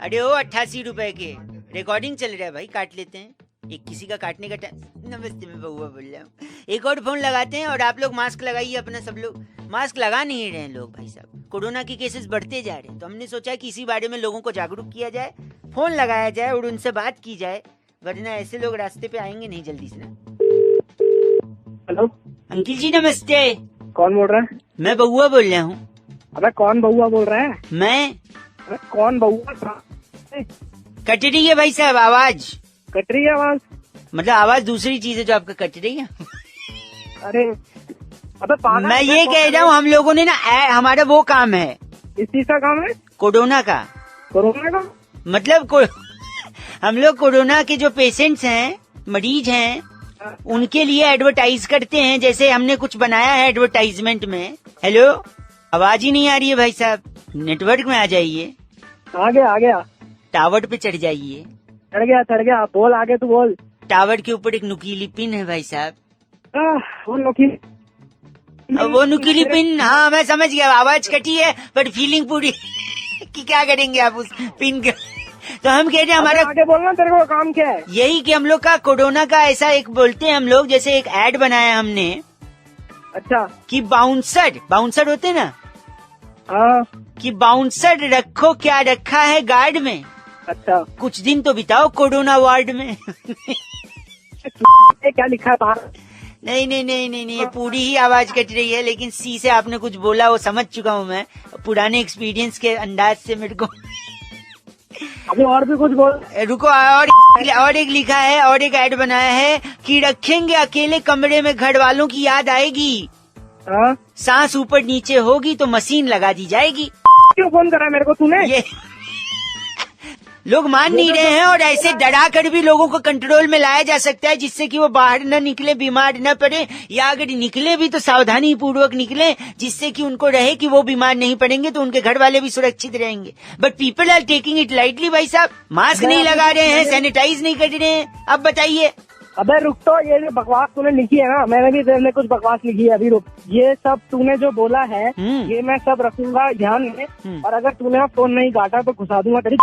अरे ओ 88 रुपए के रिकॉर्डिंग चल रहा है भाई, काट लेते हैं। एक किसी का काटने का टाइम। नमस्ते, मैं बउआ बोल रहा हूँ। एक और फोन लगाते हैं और आप लोग मास्क लगाइए अपना। सब लोग मास्क लगा नहीं रहे हैं लोग भाई साहब। कोरोना के केसेस बढ़ते जा रहे हैं, तो हमने सोचा कि इसी बारे में लोगों को जागरूक किया जाए, फोन लगाया जाए और उनसे बात की जाए, वरना ऐसे लोग रास्ते पे आएंगे नहीं जल्दी से ना। हेलो अंकिल जी नमस्ते। कौन बोल रहा है? मैं बउआ बोल रहा हूँ। अबे कौन बउआ बोल रहा है? मैं अबे कौन बउआ? कट रही है भाई साहब आवाज। कट रही है आवाज? मतलब आवाज दूसरी चीज है जो आपका कट रही है। अरे अबे पागल, मैं ये कह रहा हूँ, हम लोगों ने ना हमारा वो काम है। इस चीज का काम है? कोरोना का। कोरोना का मतलब हम लोग कोरोना के जो पेशेंट्स हैं, मरीज हैं, उनके लिए एडवर्टाइज करते हैं। जैसे हमने कुछ बनाया है एडवर्टाइजमेंट में। हेलो, आवाज ही नहीं आ रही है भाई साहब। नेटवर्क में आ जाइए, आ गया टावर पे चढ़ जाइए। चढ़ गया बोल, आगे तू बोल। टावर के ऊपर एक नुकीली पिन है भाई साहब। वो वो नुकीली पिन, हाँ मैं समझ गया। आवाज कटी है पर फीलिंग पूरी कि क्या करेंगे आप उस पिन का। तो हम कह रहे हैं हमारा आगे बोलना, तेरे को काम क्या है? यही कि हम लोग का कोरोना का ऐसा एक बोलते हैं हम लोग, जैसे एक ऐड बनाया हमने। अच्छा कि बाउंसर होते ना, हाँ कि बाउंसर रखो, क्या रखा है गार्ड में। अच्छा कुछ दिन तो बिताओ कोरोना वार्ड में। क्या लिखा है बाहर? नहीं, ये पूरी ही आवाज कट रही है। लेकिन सी से आपने कुछ बोला वो समझ चुका हूँ मैं, पुराने एक्सपीरियंस के अंदाज से मेरे को। अभी और भी कुछ बोल। रुको, और एक लिखा है, और एक ऐड बनाया है कि रखेंगे अकेले कमरे में, घर वालों की याद आएगी। हाँ? सांस ऊपर नीचे होगी तो मशीन लगा दी जाएगी। क्यों फोन करा मेरे को तूने? ये लोग मान नहीं रहे हैं, और ऐसे डरा कर भी लोगों को कंट्रोल में लाया जा सकता है, जिससे कि वो बाहर न निकले, बीमार न पड़े, या अगर निकले भी तो सावधानी पूर्वक निकले, जिससे कि उनको रहे कि वो बीमार नहीं पड़ेंगे तो उनके घर वाले भी सुरक्षित रहेंगे। But people are taking it lightly भाई साहब। मास्क नहीं लगा रहे हैं, सैनिटाइज नहीं कर रहे हैं। अब बताइए। अबे रुक तो, ये जो बकवास तूने लिखी है ना, मैंने भी तेरे लिए कुछ बकवास लिखी है। अभी रुक, ये सब तूने जो बोला है ये मैं सब रखूंगा ध्यान में, और अगर तूने फोन नहीं काटा तो घुसा दूंगा तेरी।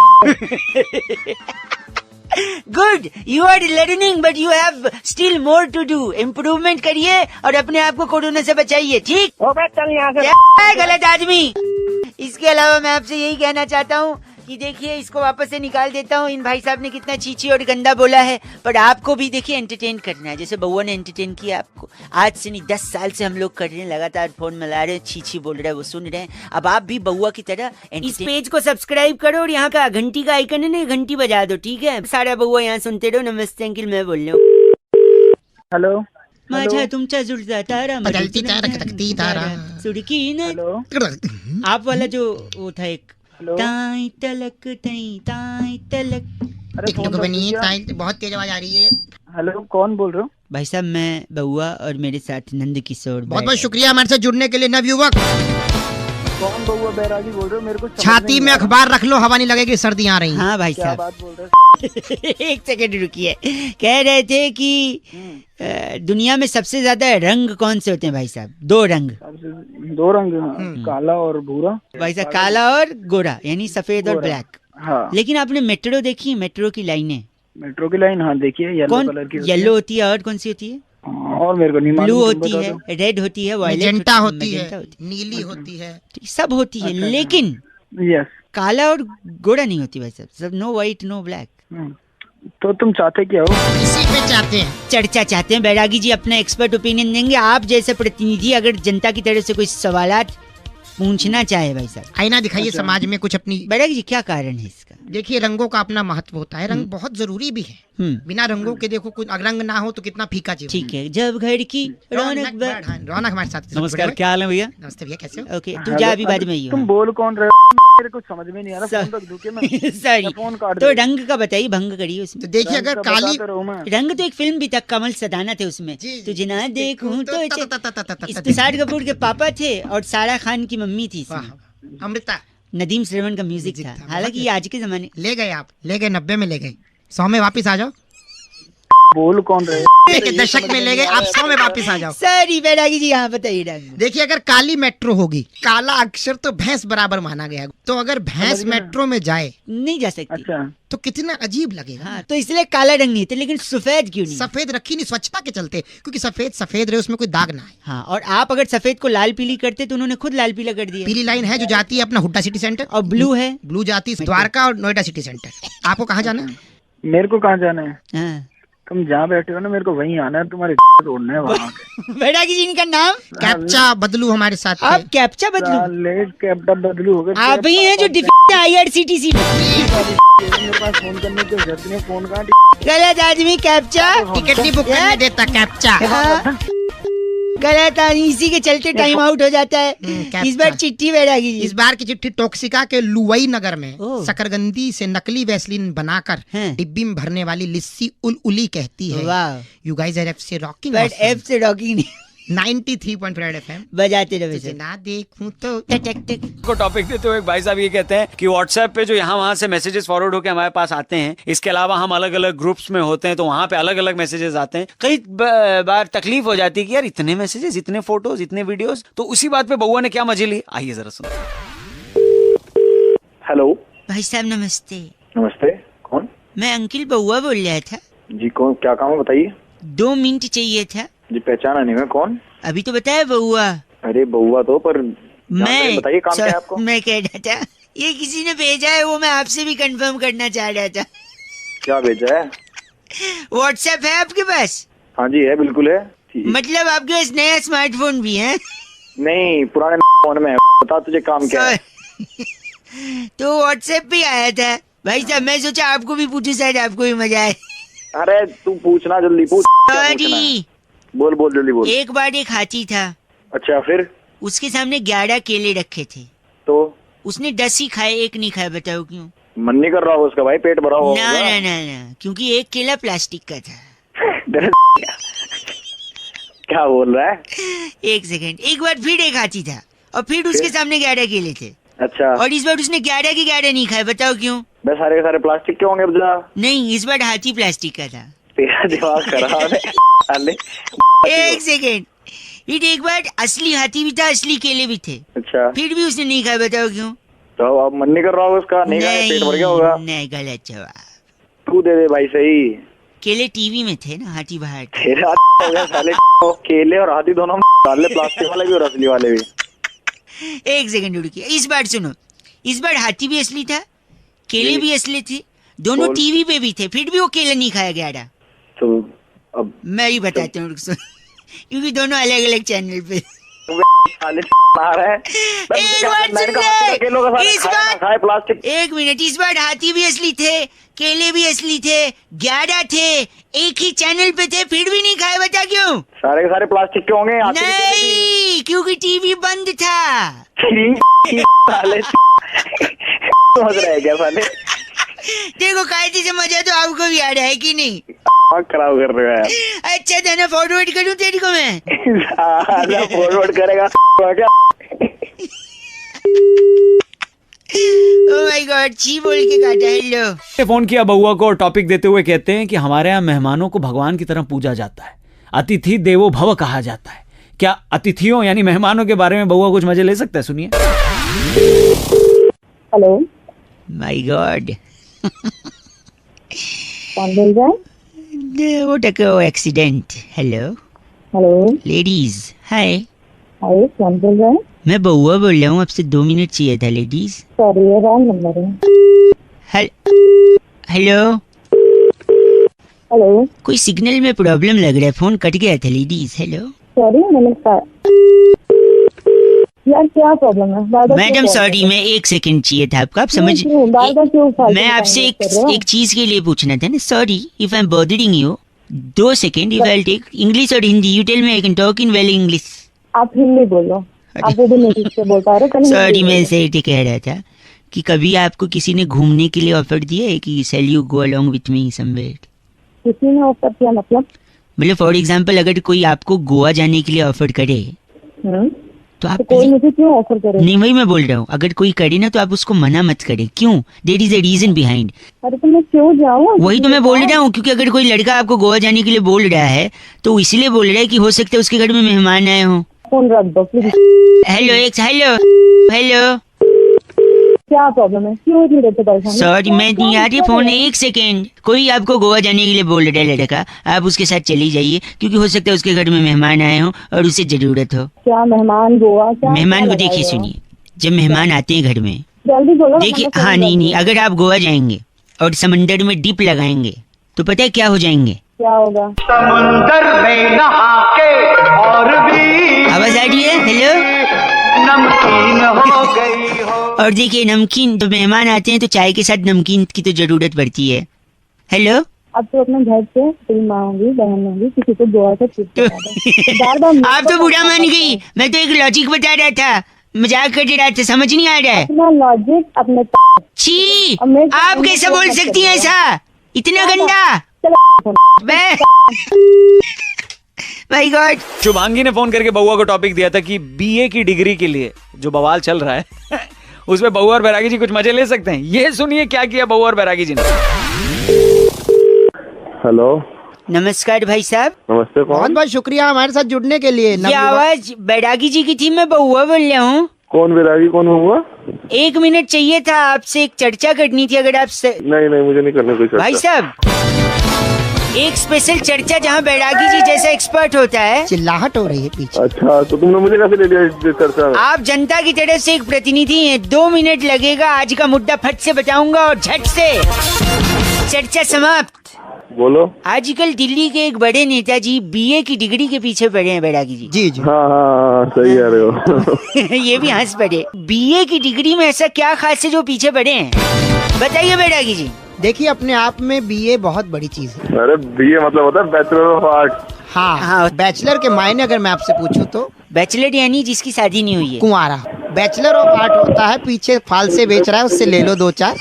Good, you are learning but you have still more to do. Improvement करिए और अपने आप को कोरोना से बचाइए, ठीक? चल यहाँ से। गलत आदमी। इसके अलावा मैं आपसे यही कहना चाहता हूँ कि देखिए, इसको वापस से निकाल देता हूँ। इन भाई साहब ने कितना चीची और गंदा बोला है, पर आपको भी देखिए एंटरटेन करना है, जैसे बउआ ने एंटरटेन किया आपको। आज से नहीं, 10 साल से हम लोग कर रहे हैं, लगातार फोन मिला रहे हैं, चीची बोल रहा है वो सुन रहे हैं। अब आप भी बउआ की तरह इस पेज को सब्सक्राइब करो और यहाँ का घंटी का आइकन है ना, घंटी बजा दो, ठीक है? सारा बउआ यहाँ सुनते रहो। नमस्ते अंकिल, मैं बोल रहा हूँ। हेलो माझा तुमचा जुळता तारा, बदलती तारा, खटकती तारा, सुड़की न। हेलो आप वाला जो वो था एक, हेलो। ताई तलक ताई तलक। अरे एक लोग बनी है, बहुत तेज आवाज आ रही है। हेलो, कौन बोल रहे हो? भाई साहब मैं बउआ और मेरे साथ नंद किशोर। बहुत बहुत शुक्रिया हमारे साथ जुड़ने के लिए नवयुवक। कौन बउआ बैरागी बोल रहे हो? मेरे को छाती में अखबार रख लो, हवा नहीं लगेगी, सर्दी आ रही। हाँ भाई क्या साहब, बात बोल रहे हो? एक सेकंड रुकिए। कह रहे थे कि दुनिया में सबसे ज्यादा रंग कौन से होते हैं भाई साहब? 2 रंग। दो रंग, काला और भूरा। भाई साहब काला और गोरा, यानी सफेद और ब्लैक। हाँ। लेकिन आपने मेट्रो देखी? मेट्रो की लाइनें, मेट्रो की लाइन, हाँ देखिए, येलो कौन? कलर की येलो होती है, और कौन सी होती है? और मेरे को नहीं मालूम, ब्लू तुम होती बता है, दो। रेड होती है, वायलेट मैजेंटा होती मैजेंटा है, नीली होती है, सब होती है। अच्छा, लेकिन यस। काला और गोरा नहीं होती भाई साहब। सब नो व्हाइट नो ब्लैक। तो तुम चाहते क्या हो? इसी पे चाहते हैं। चर्चा चाहते हैं। बैरागी जी अपना एक्सपर्ट ओपिनियन देंगे। आप जैसे प्रतिनिधि अगर जनता की तरफ से कोई सवालात पूछना चाहे भाई साहब, आईना दिखाइए अच्छा। समाज में कुछ अपनी। बैरागी जी क्या कारण है इसका? देखिए, रंगों का अपना महत्व होता है, रंग बहुत जरूरी भी है। बिना रंगों के देखो, कुछ रंग ना हो तो कितना फीका जीवन। ठीक है, जब घर की रौनक रौनक हमारे साथ। नमस्कार, क्या हाल है भैया? नमस्ते भैया, कैसे हो? ओके, तू जा अभी बाद में ही तुम बोल कौन रहे हो? मेरे कुछ समझ में नहीं आ रहा। फोन रख दूं क्या मैं? सॉरी, फोन काट तो दे। रंग का बताइए, भंग करिए उसमें। तो देखिए, अगर काली रंग तो एक फिल्म भी था, कमल सदाना थे उसमें। जी, तुझे ना देखूं तो तो तुषार कपूर के पापा थे और सारा खान की मम्मी थी इसमें। अमृता, नदीम श्रवण का म्यूजिक था। हालांकि ये आज के जमाने ले गए, आप ले गए, 90 में ले गए, 100 में वापिस आ जाओ। बोल कौन रहे के दशक में ले गए, आप 100 में वापस आ जाओ। सॉरी बैरागी जी, यहाँ बताइए रंग। देखिए, अगर काली मेट्रो होगी, काला अक्षर तो भैंस बराबर माना गया, तो अगर भैंस मेट्रो में जाए नहीं जा सकती। अच्छा, तो कितना अजीब लगेगा। हाँ, तो इसलिए काला रंग नहीं थे, लेकिन सफेद क्यों नहीं? सफेद रखी नहीं स्वच्छता के चलते, क्योंकि सफेद सफेद रहे, उसमें कोई दाग ना आए। हाँ, और आप अगर सफेद को लाल पीली करते तो उन्होंने खुद लाल पीला कर दिया। पीली लाइन है जो जाती है अपना हुड्डा सिटी सेंटर, और ब्लू है, ब्लू जाती है द्वारका और नोएडा सिटी सेंटर। आपको कहाँ जाना है? मेरे को कहाँ जाना है? हाँ। तुम जहाँ बैठे हो ना, मेरे को वहीं आना है, तुम्हारे तोड़ना है वहाँ। बैरागी जी, इनका नाम कैप्चा बदलू हमारे साथ थे। आप कैप्चा बदलू? साले कैप्टा बदलू हो गए। आप ही हैं जो डिफेक्ट IRCTC में। मेरे पास फोन करने की जरूरत नहीं, फोन कहाँ? गलत आदमी कैप्चा। टिकट नहीं बुक करने देता कैप्चा। हाँ। गलत आदमी, इसी के चलते टाइम आउट हो जाता है। इस बार चिट्ठी बैरागी जी। इस बार की चिट्ठी टोक्सिका के लुवई नगर में ओह। शकरगंदी से नकली वैसलीन बनाकर हैं। डिब्बी में भरने वाली लिस्सी उली कहती है। वाह। यू गाइस आर एफ से रॉकिंग, बट एफ से रॉकिंग नहीं, 93.5 FM बजाते रहो तुझे ना देखूं तो टक टक। को टॉपिक देते हुए एक भाई साहब ये कहते हैं कि व्हाट्सएप पे जो यहाँ वहाँ से मैसेजेस फॉरवर्ड होकर हमारे पास आते हैं, इसके अलावा हम अलग अलग ग्रुप्स में होते हैं तो वहाँ पे अलग अलग मैसेजेस आते हैं। कई बार तकलीफ हो जाती है कि यार इतने मैसेजेस, इतने फोटोज, इतने वीडियोस। तो उसी बात पे बउआ ने क्या मजे ली, आइए जरा सुनो। हेलो, भाई साहब नमस्ते। नमस्ते, कौन? मैं अंकिल बउआ बोल रहा था। जी कौन, क्या काम है बताइए? 2 मिनट चाहिए था। जी पहचाना नहीं मैं, कौन? अभी तो बताया बउआ। अरे बउआ तो, पर मैं बताइए काम क्या है आपको? मैं कह रहा था, ये किसी ने भेजा है, वो मैं आपसे भी कंफर्म करना चाह रहा था। क्या भेजा है? व्हाट्सएप है आपके पास? हाँ जी है, बिल्कुल है। ठीक। मतलब आपके पास नया स्मार्टफोन भी है? नहीं, पुराने फोन में है। बता तुझे काम क्या है? तो व्हाट्सएप पे आया था भाई साहब, मैं सोचा आपको भी पूछूं, शायद आपको भी मजा आए। अरे तू पूछना, जल्दी पूछ। क्या पूछना है? सॉरी। बोल बोल जल्दी बोल। एक बार एक हाथी था, अच्छा फिर? उसके सामने 11 केले रखे थे, तो उसने 10 ही खाए, एक नहीं खाया। बताओ क्यों? मन नहीं कर रहा होगा उसका भाई, पेट भरा होगा। ना ना ना ना, क्योंकि एक केला प्लास्टिक का था। क्या बोल रहा है? एक सेकंड, एक बार फिर एक हाथी था और फिर उसके सामने 11 केले थे, अच्छा, और इस बार उसने 11 के 11 नहीं खाए। बताओ क्यों? बस सारे के सारे प्लास्टिक के होंगे बजा। नहीं, इस बार हाथी प्लास्टिक का था। तेरा दिमाग खराब है। साले। एक सेकंड, ये एक बार असली हाथी भी था, असली केले भी थे, अच्छा, फिर भी उसने नहीं खाया। बताओ क्यों? तो अब मन नहीं कर रहा होगा उसका, नहीं खाया, पेट भर गया होगा। नहीं, गलत जवाब। तू दे दे भाई सही। केले टीवी में थे ना, हाथी बाहर थे। तेरा हो गया साले। केले और हाथी दोनों डाले, प्लास्टिक वाले भी और असली वाले भी। एक सेकंड रुकिए, इस बार सुनो। इस बार हाथी भी असली था, केले भी असली थे, दोनों बोल। टीवी पे भी थे, फिर भी वो केले नहीं खाया गया। तो अब मैं ही बताता हूँ, रुक सुन। क्योंकि दोनों अलग अलग चैनल पे। साले आ रहा है। एक बार सुन ले, इस बार खाए प्लास्टिक। एक मिनट, इस बार हाथी भी असली थे, केले भी असली थे, 11 थे, एक ही चैनल पे थे, फिर भी नहीं खाए। बता क्यों? सारे के सारे प्लास्टिक के होंगे। नहीं, क्योंकि टीवी बंद था। साले समझ रहे क्या साले? देखो, कायदे से मजा तो आपको भी आ रहा है कि नहीं? खराब कर रहे हो यार। अच्छा था ना, फॉरवर्ड करूं तेरे को मैं? फॉरवर्ड करेगा क्या? ओह माय गॉड, छी बोल के काटा। हेलो। फोन किया बउआ को और टॉपिक देते हुए कहते हैं कि हमारे यहाँ मेहमानों को भगवान की तरह पूजा जाता है, अतिथि देवो भव कहा जाता है। क्या अतिथियों यानी मेहमानों के बारे में बउआ कुछ मजे ले सकता है? सुनिए। हेलो, माय गॉड, कौन बोल रहा है? वो टको एक्सीडेंट। हेलो हेलो, लेडीज, हाय। हाय, कौन बोल रहा है? मैं बउआ बोल रहा हूँ, आपसे 2 मिनट चाहिए था लेडीज। सॉरी, ये रॉन्ग नंबर है। हेलो हेलो, कोई सिग्नल में प्रॉब्लम लग रहा है, फोन कट गया था लेडीज। हेलो सॉरी, नमस्कार यार, क्या प्रॉब्लम है? बार-बार मैडम क्यों सॉरी, कॉल मैं 1 सेकंड चाहिए था आपका, आप क्यों- समझ। क्यों? बार-बार क्यों फालतू मैं का आपसे टाइम वेस्ट कर रहे हो? एक चीज के लिए पूछना था ना। Sorry if I am bothering you. 2 second, if I take English और Hindi, you tell me, I can talk in well English. आप हिंदी बोलो, आप वो भी नहीं ठीक से बोल पा रहे। सॉरी, मैं ऐसे ही कह रहा था कि कभी आपको किसी ने घूमने के लिए ऑफर दिया है कि shall you go along with me somewhere? किसी ने ऑफर किया मतलब? मतलब फॉर एग्जांपल, अगर कोई आपको गोवा जाने के लिए ऑफर करे हम्म, तो आप कोई मुझे क्यों ऑफर करे? नहीं, वही मैं बोल रहा हूँ, अगर कोई करे ना तो आप उसको मना मत करें। क्यों? There is a reason behind. अरे तो मैं क्यों जाऊँ? वही तो मैं बोल रहा हूँ, क्योंकि अगर कोई लड़का आपको गोवा जाने के लिए बोल रहा है तो इसलिए बोल रहा है कि हो सकता है उसके घर में मेहमान आए हों। फोन रख दो प्लीज। हेलो हेलो, क्या प्रॉब्लम है? क्यों इतनी देर से परेशान? सॉरी मैं नहीं आ रही फोन, एक सेकेंड। कोई आपको गोवा जाने के लिए बोल रहा है लड़का, आप उसके साथ चली जाइए, क्योंकि हो सकता है उसके घर में मेहमान आए हों और उसे जरूरत हो। क्या मेहमान गोवा? क्या मेहमान को देखिए, सुनिए, जब मेहमान आते हैं घर में, जल्दी बोलो। देखिए, हाँ नहीं, अगर आप गोवा जाएंगे और समंदर में डिप लगाएंगे तो पता है क्या हो जाएंगे? क्या होगा? समंदर में नहा के और भी आवाज आ रही है? हेलो, नमकीन हो गई हो। और देखिए नमकीन, तो मेहमान आते हैं तो चाय के साथ नमकीन की तो जरूरत पड़ती है। हेलो, अब तो अपने घर से तेरी माँ होगी, बहन होगी, किसी को गोवा से ट्रिप आप तो बुरा मान गई। मैं तो एक लॉजिक बता रहा था, मजाक कर रहा था, समझ नहीं आ रहा है? अपना लॉजिक अपने छी, अब मैं- आप कैसे बोल सकती हैं ऐसा? इतना गंदा? मैं माय गॉड। शुभांगी ने फोन करके बउआ को टॉपिक दिया था कि बीए की डिग्री के लिए जो बवाल चल रहा है उसमें बउआ और बैरागी जी कुछ मजे ले सकते हैं। ये सुनिए क्या किया बउआ और बैरागी जी ने। हेलो, नमस्कार भाई साहब। नमस्ते। बहुत कौन? बहुत शुक्रिया हमारे साथ जुड़ने के लिए। ये आवाज बैरागी जी की थी, मैं बउआ बोल रहा हूँ। कौन बैरागी? कौन हुआ? 1 मिनट चाहिए था आपसे, एक चर्चा करनी थी अगर आप नहीं, मुझे नहीं करने कोई चर्चा। भाई साहब, एक स्पेशल चर्चा जहाँ बैरागी जी जैसा एक्सपर्ट होता है। चिल्लाहट हो रही है पीछे। अच्छा, तो तुमने मुझे कैसे ले लिया इस चर्चा में? आप जनता की तरफ से एक प्रतिनिधि हैं, 2 मिनट लगेगा, आज का मुद्दा फट से बताऊंगा और झट से चर्चा समाप्त। बोलो। आजकल दिल्ली के एक बड़े नेताजी बीए की डिग्री के पीछे पड़े हैं बैरागी जी। जी जी। हाँ, सही कह रहे हो। ये भी हंस पड़े। बीए की डिग्री में ऐसा क्या खास है जो पीछे पड़े हैं? बताइए बैरागी जी। देखिए, अपने आप में बीए बहुत बड़ी चीज है। अरे बीए मतलब होता है बैचलर ऑफ आर्ट। हाँ, बैचलर के मायने अगर मैं आपसे पूछूं तो बैचलर यानी जिसकी शादी नहीं हुई है। कुंवारा। बैचलर ऑफ आर्ट होता है पीछे फालसे बेच रहा है, उससे ले लो 2-4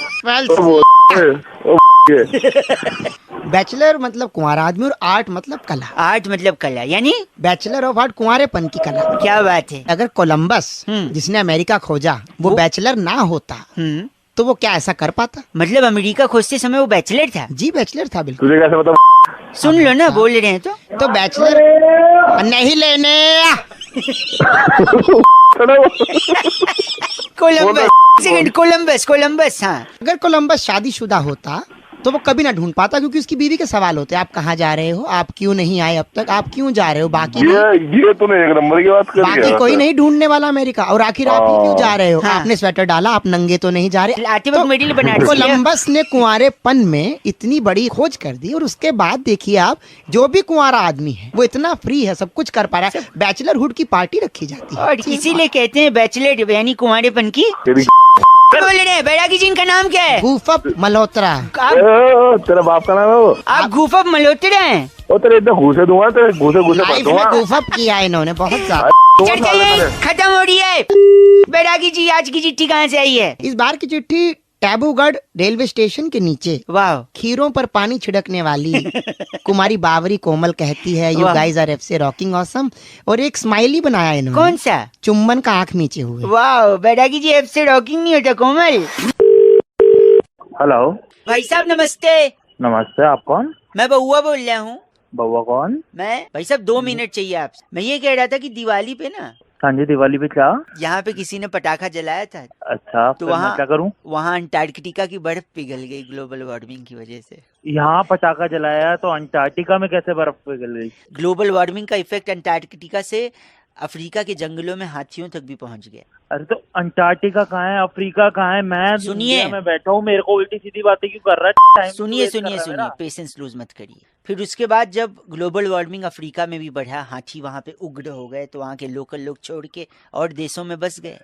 बैचलर मतलब कुंवारा आदमी, और आर्ट मतलब कला। आर्ट मतलब कला, यानी बैचलर ऑफ आर्ट कुंवारेपन की कला। क्या बात है। अगर कोलंबस जिसने अमेरिका खोजा वो बैचलर ना होता तो वो क्या ऐसा कर पाता? मतलब अमेरिका खोजते समय वो बैचलर था? जी बैचलर था, बिल्कुल। तुझे कैसे पता? सुन लो ना, बोल रहे हैं तो बैचलर नहीं लेने। Columbus, second, Columbus. हाँ, अगर कोलंबस शादीशुदा होता तो वो कभी ना ढूंढ पाता, क्योंकि उसकी बीवी के सवाल होते हैं, आप कहाँ जा रहे हो, आप क्यों नहीं आए अब तक, आप क्यों जा रहे हो, बाकी ये तूने एक नंबर की बात कर बाकी कोई नहीं ढूंढने वाला अमेरिका। और आखिर आप ही क्यों जा रहे हो? हाँ। आपने स्वेटर डाला, आप नंगे तो नहीं जा रहे। आते वक्त मिडिल बना दिया। कोलंबस ने कुंवारेपन में इतनी बड़ी खोज कर दी, और उसके बाद देखिए आप, जो भी कुंवारा आदमी है वो इतना फ्री है, सब कुछ कर पा रहा है। बैचलरहुड की पार्टी रखी जाती है, और इसीलिए कहते हैं बैचलर यानी कुंवारेपन की। बोल रहे हैं बैरागी जी, इनका नाम क्या है? गूफअप मल्होत्रा। तेरा बाप का नाम है वो? आप गूफअप मल्होत्रा हैं? ओ तेरे इतना घूसे दूंगा, तेरे घूसे पड़ लाइफ में दूंगा। गूफअप किया है इन्होंने बहुत ज्यादा। चर्चा ये खत्म हो रही है। बैरागी जी, आज की चिट्ठी कहाँ से आई है? इस बार की चिट्ठी टैबूगढ़ रेलवे स्टेशन के नीचे वाह, खीरों पर पानी छिड़कने वाली कुमारी बावरी कोमल कहती है, यू वाह। गाइस आर एफसी रॉकिंग ऑसम, और एक स्माइली बनाया इन्होंने। कौन सा? चुम्बन का आंख नीचे हुए। वाह, बैरागी जी ऐप से रॉकिंग नहीं होता कोमल। हेलो, भाई साहब नमस्ते। नमस्ते। आप कौन? मैं बउआ बोल रहा हूँ। बउआ कौन? मैं भाई साहब 2 मिनट चाहिए आपसे। मैं ये कह रहा था कि दिवाली पे ना, हाँ जी, दिवाली पे क्या? यहाँ पे किसी ने पटाखा जलाया था। अच्छा, तो फिर मैं वहाँ क्या करूँ? वहाँ अंटार्कटिका की बर्फ पिघल गई ग्लोबल वार्मिंग की वजह से। यहाँ पटाखा जलाया तो अंटार्कटिका में कैसे बर्फ पिघल गई? ग्लोबल वार्मिंग का इफेक्ट अंटार्कटिका से अफ्रीका के जंगलों में हाथियों तक भी पहुंच गया। अरे तो अंटार्कटिका कहाँ है, अफ्रीका कहाँ है? मैं सुनिए। दुनिया में बैठा हूँ, मेरे को उल्टी सीधी बातें क्यों कर रहा है? सुनिए, पेशेंस लूज मत करिए। फिर उसके बाद जब ग्लोबल वार्मिंग अफ्रीका में भी बढ़ा, हाथी वहाँ पे उग्र हो गए, तो वहाँ के लोकल लोग छोड़ के और देशों में बस गए।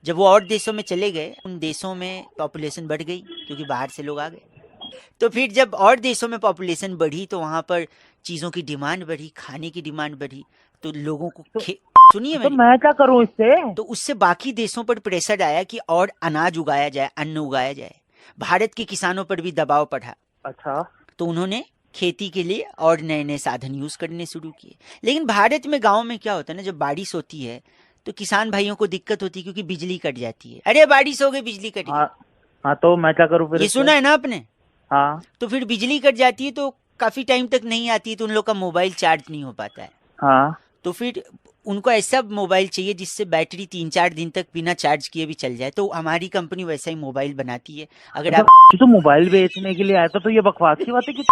जब वो और देशों में चले गए, उन देशों में पॉपुलेशन बढ़ गई क्योंकि बाहर से लोग आ गए। तो फिर जब और देशों में पॉपुलेशन बढ़ी तो वहाँ पर चीज़ों की डिमांड बढ़ी, खाने की डिमांड बढ़ी, तो लोगों को सुनिए, तो मैं क्या करूँ इससे? तो उससे बाकी देशों पर प्रेशर आया कि और अनाज उगाया जाए, अन्न उगाया जाए। भारत के किसानों पर भी दबाव पड़ा। अच्छा, तो उन्होंने खेती के लिए और नए नए साधन यूज करने शुरू किए। लेकिन भारत में गांव में क्या होता है ना, जब बारिश होती है तो किसान भाइयों को दिक्कत होती है क्योंकि बिजली कट जाती है। अरे बारिश हो गई, बिजली कट गई। हाँ तो मैं क्या करूँ फिर? ये सुना है ना आपने? हाँ तो फिर बिजली कट जाती है तो काफी टाइम तक नहीं आती है, तो उन लोग का मोबाइल चार्ज नहीं हो पाता है। हाँ तो फिर उनको ऐसा मोबाइल चाहिए जिससे बैटरी 3-4 दिन तक बिना चार्ज किए भी चल जाए। तो हमारी कंपनी वैसा ही मोबाइल बनाती है। अगर आप तो मोबाइल बेचने के लिए आया था तो ये बकवास की बात है कि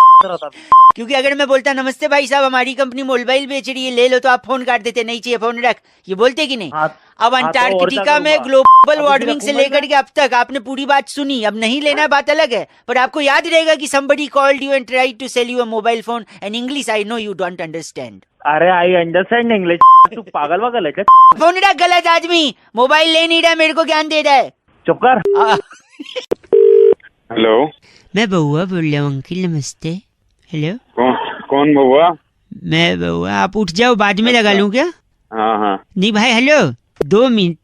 क्योंकि अगर मैं बोलता नमस्ते भाई साहब हमारी कंपनी मोबाइल बेच रही है, ले लो, तो आप फोन काट देते, नहीं चाहिए फोन रख, ये बोलते कि नहीं? अब अंटार्कटिका में ग्लोबल वार्मिंग से लेकर के अब तक आपने पूरी बात सुनी, अब नहीं लेना बात अलग है, पर आपको याद रहेगा कि somebody called you and tried to sell you a mobile phone and English I know you don't understand. अरे आई अंडरस्टैंड इंग्लिश। तू पागल वागल है क्या? फोन रख गलत आदमी, मोबाइल ले नहीं रहा, मेरे को ज्ञान दे रहा है। चुप कर। हेलो, मैं बउआ बोल रहा हूँ अंकिल, नमस्ते। हेलो, कौन बउआ? मैं बउआ, आप उठ जाओ, बाद में लगा लूँ क्या? हाँ हाँ नहीं भाई, हेलो, 2 मिनट,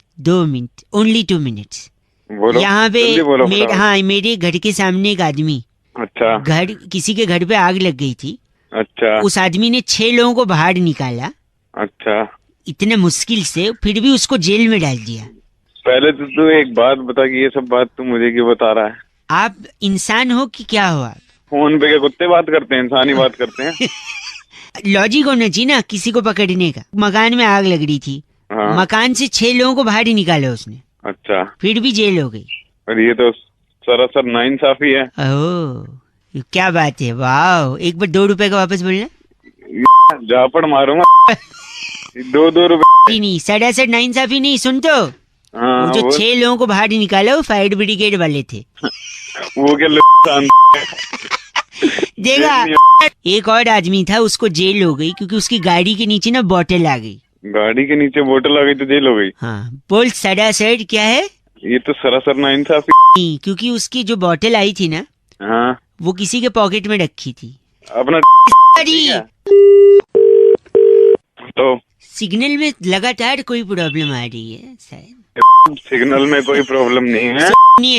ओनली 2 मिनट्स। बोलो, यहाँ पे जल्दी बोलो, हाँ, मेरे घर के सामने एक आदमी, अच्छा, घर किसी के घर पे आग लग गई थी। अच्छा, उस आदमी ने 6 लोगों को बाहर निकाला, अच्छा, इतने मुश्किल से, फिर भी उसको जेल में डाल दिया। पहले तो तू एक बात बता कि ये सब बात तू मुझे क्यों बता रहा है? आप इंसान हो कि क्या हो? आप फोन पे क्या कुत्ते बात करते हैं, इंसान ही बात करते हैं? लॉजिक होना चाहिए ना किसी को पकड़ने का। मकान में आग लग रही थी, हाँ, मकान से 6 लोगों को बाहर ही निकाला उसने, अच्छा, फिर भी जेल हो गई। और ये तो सरासर नाइंसाफी है। ओह, क्या बात है, वाह। एक बार 2 रुपए का वापस बोलना। झापड़ मारूंगा। 2 रुपए नहीं, 67 नाइंसाफी नहीं, सुन तो। हाँ, वो जो वो 6 लोगों को बाहर निकाला वो फायर ब्रिगेड वाले थे। वो क्या देखा, एक और आदमी था, उसको जेल हो गई क्योंकि उसकी गाड़ी के नीचे ना बोतल आ गई। गाड़ी के नीचे बोतल आ गई तो जेल हो गई? हाँ, बोल सरासर क्या है? ये तो सरासर नाइंसाफी। नहीं, क्योंकि उसकी जो बोतल आई थी ना, हाँ, वो किसी के पॉकेट में रखी थी। अपना तो सिग्नल में लगातार कोई प्रॉब्लम आ रही है शायद। सिग्नल में कोई प्रॉब्लम नहीं है।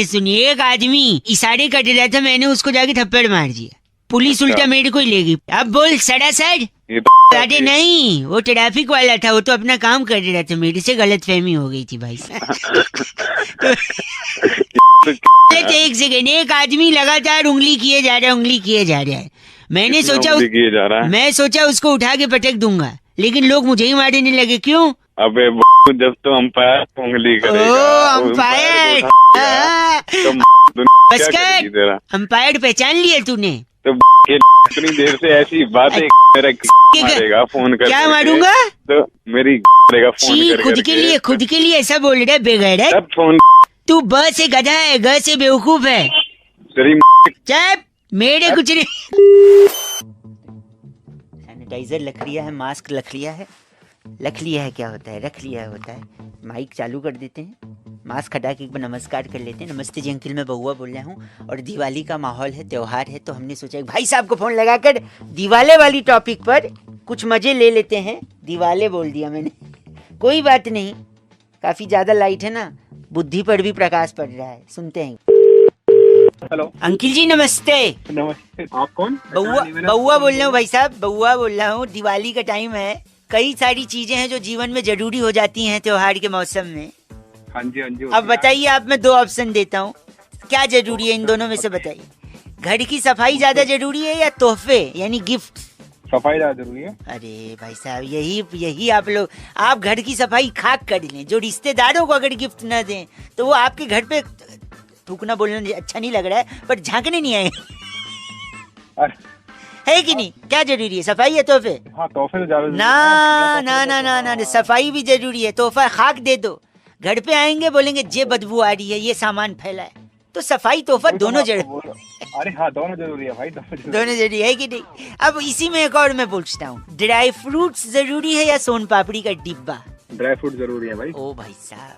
सुनिए, एक आदमी इशारे कर रहा था, मैंने उसको जाके थप्पड़ मार दिया, पुलिस अच्छा। उल्टा मेरे को ही ले गई। अब बोल सरासर। ये तो अरे नहीं, वो ट्रैफिक वाला था, वो तो अपना काम कर रहा था, मेरे से गलतफहमी हो गई थी भाई साहब। एक सेकेंड, एक आदमी लगातार उंगली किए जा रहा है, मैंने सोचा किए जा रहा है। मैं सोचा उसको उठा के पटक दूंगा, लेकिन लोग मुझे ही मारने लगे। क्यों? अबे जब तो अंपायर उंगली करेगा, अंपायर, बस कर, अंपायर पहचान लिया तूने? तो इतनी देर से ऐसी बातें मेरा मारेगा फोन करके। क्या मारूंगा? तो मेरी करेगा फोन करके। खुद के लिए ऐसा बोल रहा है बेगैरत? तब फोन तू ब से गधा है, ग से बेवकूफ है। तेरी चुप, मेरे कुछ नहीं। सैनिटाइजर रख लिया है, मास्क रख लिया है, रख लिया है, क्या होता है, रख लिया होता है। माइक चालू कर देते हैं, मास्क हटा के एक बार नमस्कार कर लेते हैं। नमस्ते जी अंकिल, मैं बउआ बोल रहा हूँ, और दिवाली का माहौल है, त्योहार है, तो हमने सोचा भाई साहब को फोन लगाकर दिवाले वाली टॉपिक पर कुछ मजे ले लेते हैं। दिवाले बोल दिया मैंने, कोई बात नहीं, काफी ज्यादा लाइट है ना, बुद्धि पर भी प्रकाश पड़ रहा है। सुनते हैं। हेलो अंकिल जी नमस्ते। नमस्ते, आप कौन? बउआ बोल रहा हूँ भाई साहब, बउआ बोल रहा हूँ। दिवाली का टाइम है, कई सारी चीजें हैं जो जीवन में जरूरी हो जाती हैं त्योहार के मौसम में। हाँ जी, हाँ जी। अब बताइए, आप मैं 2 ऑप्शन देता हूँ, क्या जरूरी है इन दोनों में से बताइए। घर की सफाई ज्यादा जरूरी है या तोहफे यानी गिफ्ट? सफाई ज्यादा जरूरी है। अरे भाई साहब, यही आप लोग, आप घर की सफाई खाक कर लें, जो रिश्तेदारों को अगर गिफ्ट न दें तो वो आपके घर पे, थूकना बोलना अच्छा नहीं लग रहा है, पर झांकने नहीं आए। है कि नहीं? क्या जरूरी है, सफाई या तोहफे? हाँ, तोहफे तो ज्यादा ना, सफाई भी जरूरी है। तोहफा खाक दे दो, घर पे आएंगे बोलेंगे ये बदबू आ रही है, ये सामान फैला है, तो सफाई तोहफा दोनों जरूरी। अरे हाँ, दोनों जरूरी है भाई, दोनों जरूरी है कि नहीं? अब इसी में एक और मैं पूछता हूँ, ड्राई फ्रूट्स जरूरी है या सोन पापड़ी का डिब्बा? ड्राई फ्रूट जरूरी है भाई। ओ भाई साहब,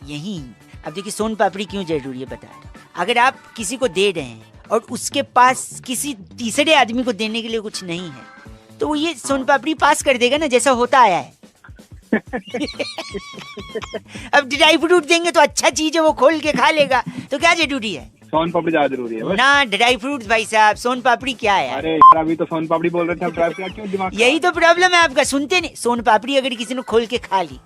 यही। अब देखिए, सोन पापड़ी क्यों जरूरी है बता रहा हूं। अगर आप किसी को दे रहे हैं और उसके पास किसी तीसरे आदमी को देने के लिए कुछ नहीं है, तो वो ये सोन पापड़ी पास कर देगा ना, जैसा होता आया है। अब ड्राई फ्रूट देंगे तो अच्छा चीज है, वो खोल के खा लेगा, तो क्या जरूरी है? सोन पापड़ी ज्यादा जरूरी है ना, ड्राई फ्रूट भाई साहब, सोन पापड़ी क्या है? अरे अभी तो सोन पापड़ी बोल रहे थे, ड्राई फ्रूट क्यों दिमाग? यही तो प्रॉब्लम है आपका, सुनते नहीं। सोन पापड़ी अगर किसी ने खोल के खा ली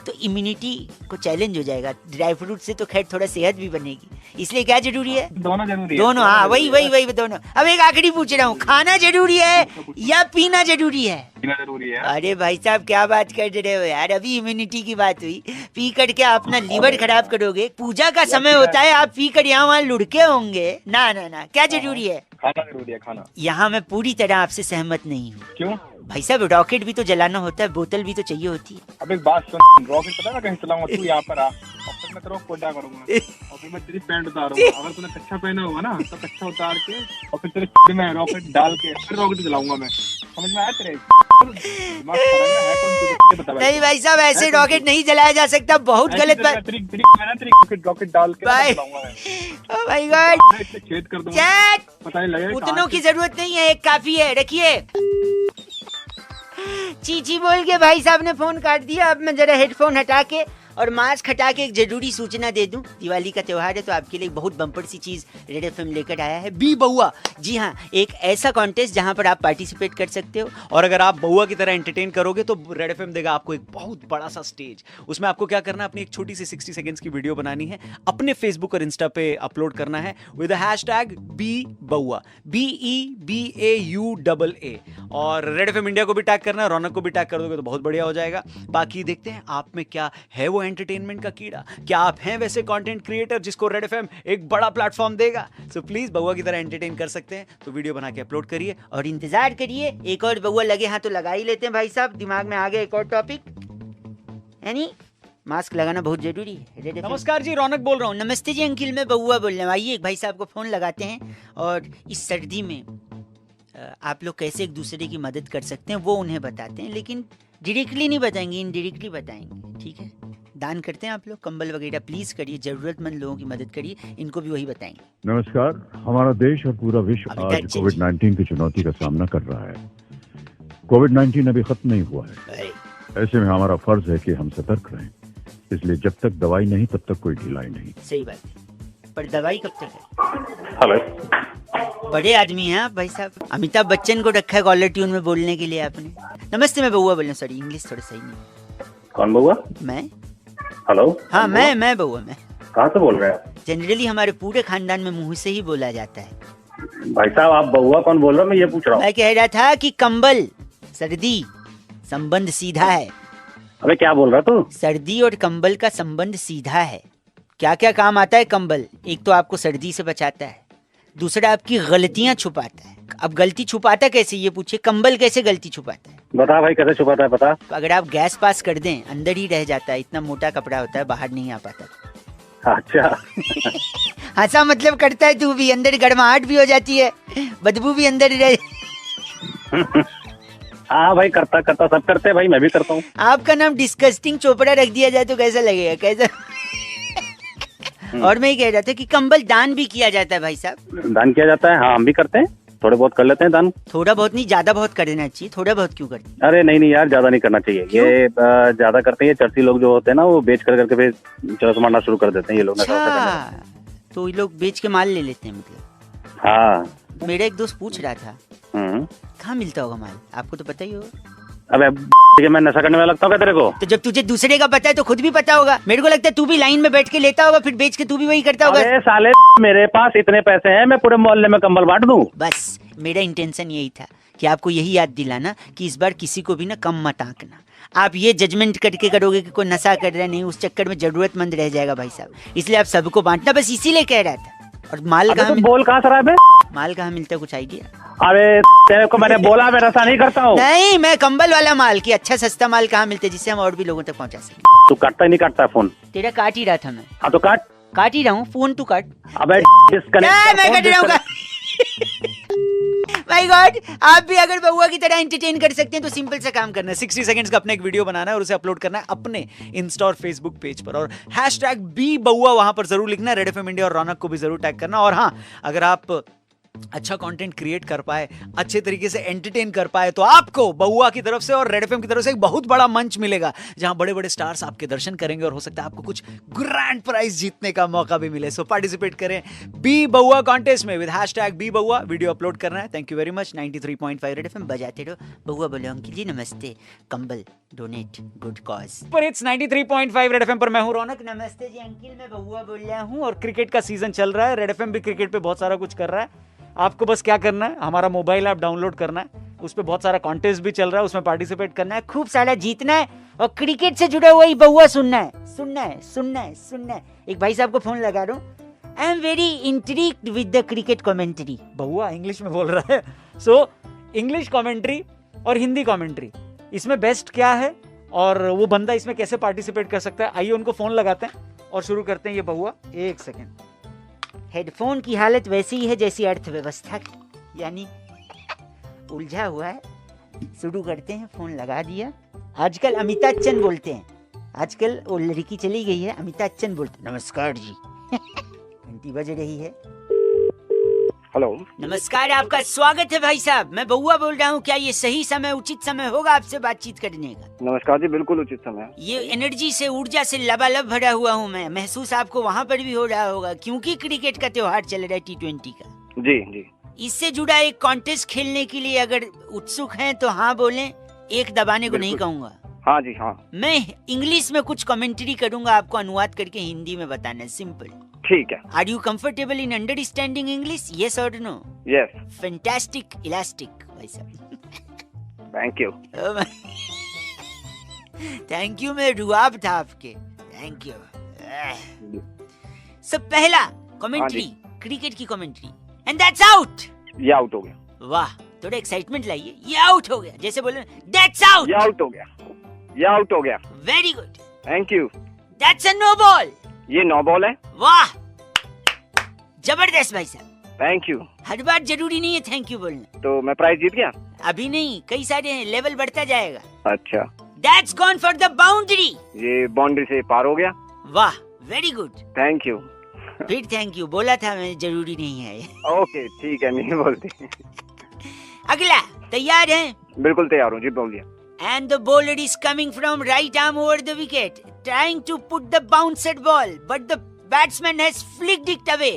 तो इम्यूनिटी को चैलेंज हो जाएगा। ड्राई फ्रूट से तो खैर थोड़ा सेहत भी बनेगी, इसलिए क्या जरूरी है? दोनों जरूरी है। दोनों, हाँ वही दोनों। अब एक आखिरी पूछ रहा हूँ, खाना जरूरी है या पीना जरूरी है? पीना जरूरी है। अरे भाई साहब क्या बात कर रहे हो यार, अभी इम्यूनिटी की बात हुई, पी करके अपना लीवर खराब करोगे। पूजा का समय होता है, आप पी कर यहाँ वहाँ लुढ़के होंगे। ना ना ना, क्या जरूरी है? खाना जरूरी है, खाना। यहाँ मैं पूरी तरह आपसे सहमत नहीं हूँ। क्यों? भाई साहब रॉकेट भी तो जलाना होता है, बोतल भी तो चाहिए होती है। अब एक बात सुन, रॉकेट पता है कहीं चलाऊंगा, तू यहाँ पर आ और फिर मैं तेरे को क्या करूंगा, और फिर मैं तेरी पैंट उतारूंगा। अगर तूने कच्चा पहना हुआ ना तो कच्चा उतार के और फिर तेरे में रॉकेट डाल के फिर रॉकेट चलाऊंगा मैं। समझ में आया तेरे? दिमाग खराब है कौन सी? बता नहीं भाई साहब, ऐसे रॉकेट नहीं जलाया जा सकता, बहुत गलत बात। रॉकेट डाल के चलाऊंगा मैं। ओ माय गॉड, छेद कर दूंगा, पता नहीं लगेगा। उतनों की जरूरत नहीं है, एक काफी है, रखिए। चीची बोल के भाई साहब ने फोन काट दिया। अब मैं जरा हेडफोन हटा के और मास्क हटा के एक जरूरी सूचना दे दूं। दिवाली का त्योहार है तो आपके लिए बहुत बम्पर सी चीज रेड एफएम लेकर आया है, बी बउआ। जी हाँ, एक ऐसा कॉन्टेस्ट जहां पर आप पार्टिसिपेट कर सकते हो, और अगर आप बउआ की तरह एंटरटेन करोगे तो रेड एफएम देगा आपको एक बहुत बड़ा सा स्टेज। उसमें आपको क्या करना है, अपनी एक छोटी सी 60 सेकंड्स की वीडियो बनानी है, अपने फेसबुक और इंस्टा पे अपलोड करना है विद हैशटैग बी बउआ, BEBAUAA। और रेड एफएम इंडिया को भी टैग करना है, रौनक को भी टैग कर दोगे तो बहुत बढ़िया हो जाएगा। बाकी देखते हैं आप में क्या है वो एंटरटेनमेंट का कीड़ा, क्या आप हैं वैसे कंटेंट क्रिएटर जिसको रेड एफएम एक बड़ा प्लेटफॉर्म देगा। सो प्लीज बउआ की तरह एंटरटेन कर सकते हैं तो वीडियो बना के अपलोड करिए और इंतजार करिए। एक और बउआ लगे हाथ तो लगा ही लेते हैं भाई साहब। दिमाग में आ गया एक और टॉपिक, यानी मास्क लगाना बहुत जरूरी है। नमस्कार जी, रौनक बोल रहा हूँ। नमस्ते जी अंकिल, मैं बउआ बोल रहा हूँ। आइए एक भाई साहब को फोन लगाते हैं और इस सर्दी में आप लोग कैसे एक दूसरे की मदद कर सकते हैं वो उन्हें बताते हैं, लेकिन डायरेक्टली नहीं बताएंगे, इनडायरेक्टली बताएंगे। ठीक है, दान करते हैं आप लोग, कंबल वगैरह प्लीज करिए, जरूरतमंद लोगों की मदद करिए, इनको भी वही बताएंगे। नमस्कार, हमारा देश और पूरा विश्व आज कोविड-19 की चुनौती का सामना कर रहा है। कोविड-19 अभी खत्म नहीं हुआ है, ऐसे में हमारा फर्ज है कि हम सतर्क रहें। इसलिए जब तक दवाई नहीं तब तक कोई ढिलाई नहीं। सही बात है, पर दवाई कब तक है? हेलो, बड़े आदमी हैं आप भाई साहब, अमिताभ बच्चन को रखा है कॉलर ट्यून में बोलने के लिए आपने। नमस्ते, मैं बउआ बोल रहा हूँ। सॉरी, इंग्लिश थोड़ा सही नहीं। कौन बउआ? मैं। हेलो, हाँ मैं बउआ। मैं कहाँ से बोल रहे हैं? जनरली हमारे पूरे खानदान में मुंह से ही बोला जाता है। भाई साहब आप बउआ कौन बोल रहे हो? मैं ये पूछ रहा हूँ। मैं कह रहा था कि कंबल सर्दी संबंध सीधा है। अबे क्या बोल रहा तू? सर्दी और कंबल का संबंध सीधा है। क्या क्या काम आता है कंबल? एक तो आपको सर्दी से बचाता है, दूसरा आपकी गलतियां छुपाता है। अब गलती छुपाता कैसे ये पूछे, कंबल कैसे गलती छुपाता है? बता भाई, कैसे छुपाता है बता। अगर आप गैस पास कर दें अंदर ही रह जाता है, इतना मोटा कपड़ा होता है, बाहर नहीं आ पाता। अच्छा। हंसा मतलब करता है तू भी, अंदर गर्माहट भी हो जाती है, बदबू भी अंदर रह। हाँ भाई, करता सब करते हैं भाई, मैं भी करता हूँ। आपका नाम डिस्कस्टिंग चोपड़ा रख दिया जाए तो कैसा लगेगा? कैसा? और मैं ये कह रहा था कि कंबल दान भी किया जाता है भाई साहब। दान किया जाता है? हाँ, हम भी करते हैं, थोड़े बहुत कर लेते हैं दान। थोड़ा बहुत नहीं, ज्यादा बहुत कर देना चाहिए। थोड़ा बहुत क्यों करते? अरे नहीं यार, ज्यादा नहीं करना चाहिए। ये ज्यादा करते हैं, चर्ची लोग जो होते हैं ना, वो बेच करके फिर चरस मारना शुरू कर देते हैं ये लोग। अच्छा, तो ये लोग बेच के माल ले लेते हैं मतलब? हाँ। मेरा एक दोस्त पूछ रहा था कहाँ मिलता होगा माल, आपको तो पता ही होगा। अबे मैं नशा करने वाला लगता हूँ क्या तेरे को? तो जब तुझे दूसरे का पता है तो खुद भी पता होगा। मेरे को लगता है तू भी लाइन में बैठ के लेता होगा, फिर बेच के तू भी वही करता होगा। अरे साले, मेरे पास इतने पैसे हैं, मैं पूरे मोहल्ले में कंबल बांट दूं। बस मेरा इंटेंशन यही था कि आपको यही याद दिलाना कि इस बार किसी को भी ना कम मत आंकना। आप ये जजमेंट करके करोगे कि कोई नशा कर रहा है, नहीं, उस चक्कर में जरूरतमंद रह जाएगा भाई साहब। इसलिए आप सबको बांटना, बस इसीलिए कह रहा था। और माल कहाँ बोल कहाँ से रहा है? माल कहाँ मिलता है, कुछ आइडिया? अरे तेरे को मैंने बोला मैं नशा नहीं करता हूँ। नहीं, मैं कंबल वाला माल की अच्छा सस्ता माल कहाँ मिलता है जिससे हम और भी लोगों तक पहुँचा सके। तू काटता ही नहीं काटता है फोन? तेरा काट ही रहा था मैं। हाँ तो काट ही रहा हूँ, फोन तू काट। अबे मैं काट रहा हूँ। माय गॉड, आप भी अगर बउआ की तरह एंटरटेन कर सकते हैं तो सिंपल सा काम करना है, 60 सेकंड्स का अपना एक वीडियो बनाना है और उसे अपलोड करना है अपने इंस्टा और फेसबुक पेज पर, और हैशटैग बी बउआ वहां पर जरूर लिखना है। रेड एफएम इंडिया और रौनक को भी जरूर टैग करना। और हाँ, अगर आप अच्छा कंटेंट क्रिएट कर पाए, अच्छे तरीके से एंटरटेन कर पाए, तो आपको बउआ की तरफ से और रेड एफएम की तरफ से एक बहुत बड़ा मंच मिलेगा जहां बड़े बड़े स्टार्स आपके दर्शन करेंगे और हो सकता है आपको कुछ ग्रैंड प्राइज जीतने का मौका भी मिले। सो पार्टिसिपेट करें बी बउआ कॉन्टेस्ट में विद #बी बउआ। वीडियो अपलोड करना है। Thank you very much. 93.5 red FM बजाते रहो। बउआ बोले अंकिल जी नमस्ते, कंबल डोनेट गुड कॉज पर। इट्स 93.5 रेड एफएम पर मैं हूं रौनक। नमस्ते जी अंकिल, मैं बउआ बोल रहा हूं और क्रिकेट का सीजन चल रहा है। रेड एफएम भी क्रिकेट पे बहुत सारा कुछ कर रहा है। आपको बस क्या करना है, हमारा मोबाइल ऐप डाउनलोड करना है, उस पर बहुत सारा कॉन्टेस्ट भी चल रहा है, उसमें पार्टिसिपेट करना है, खूब सारा जीतना है और क्रिकेट से जुड़ा हुआ ही बउआ सुनना है, सुनना है, सुनना है, सुनना है। एक भाई साहब को फोन लगा रहा हूँ। I am very intrigued with the cricket commentary. बउआ इंग्लिश में बोल रहा है। सो इंग्लिश कमेंट्री और हिंदी कमेंट्री, इसमें बेस्ट क्या है और वो बंदा इसमें कैसे पार्टिसिपेट कर सकता है, आइए उनको फोन लगाते हैं और शुरू करते हैं। ये बउआ एक सेकेंड। हेडफोन की हालत वैसी ही है जैसी अर्थव्यवस्था की, यानी उलझा हुआ है। शुरू करते हैं। फोन लगा दिया। आजकल अमिताभ बच्चन बोलते हैं, आजकल वो लड़की चली गई है, अमिताभ बच्चन बोलते हैं। नमस्कार जी। घंटी बज रही है। हेलो, नमस्कार, आपका स्वागत है भाई साहब। मैं बउआ बोल रहा हूँ। क्या ये सही समय, उचित समय होगा आपसे बातचीत करने का? नमस्कार जी, बिल्कुल उचित समय। ये एनर्जी से, ऊर्जा से लबालब भरा हुआ हूँ मैं। महसूस आपको वहाँ पर भी हो रहा होगा क्योंकि क्रिकेट का त्योहार चल रहा है, T20 का। जी जी। इससे जुड़ा एक कॉन्टेस्ट खेलने के लिए अगर उत्सुक हैं तो हाँ बोलें, एक दबाने को नहीं कहूँगा। हाँ जी हाँ। मैं इंग्लिश में कुछ कमेंट्री करूँगा, आपको अनुवाद करके हिंदी में बताना है। सिंपल। ठीक है। Are you comfortable in understanding English? Yes और नो? यस। फैंटास्टिक, इलास्टिक भाई साहब। Thank you. थैंक यू में रुआब था आपके। Thank you. सब पहला कमेंट्री, क्रिकेट की कमेंट्री, एंड दैट्स आउट। ये आउट हो गया। वाह, थोड़ा एक्साइटमेंट लाइए। ये आउट हो गया, जैसे बोले दैट्स आउट। ये आउट हो गया। ये आउट हो गया। Very good. Thank you. That's a no ball. ये नो बॉल है। वाह, जबरदस्त भाई साहब। Thank you. हर बार जरूरी नहीं है थैंक यू बोलना। तो मैं प्राइज जीत गया? अभी नहीं, कई सारे हैं, लेवल बढ़ता जाएगा। अच्छा। That's gone for the boundary. ये बाउंड्री से पार हो गया। वाह, वेरी गुड। Thank you. फिर थैंक यू बोला था मैं, जरूरी नहीं है। ओके ठीक है, नहीं बोलते। अगला, तैयार हैं? बिल्कुल तैयार हूँ जी, बोलिए। And the bowler is coming from right arm over the wicket, trying to put the bounced ball, but the batsman has flicked it away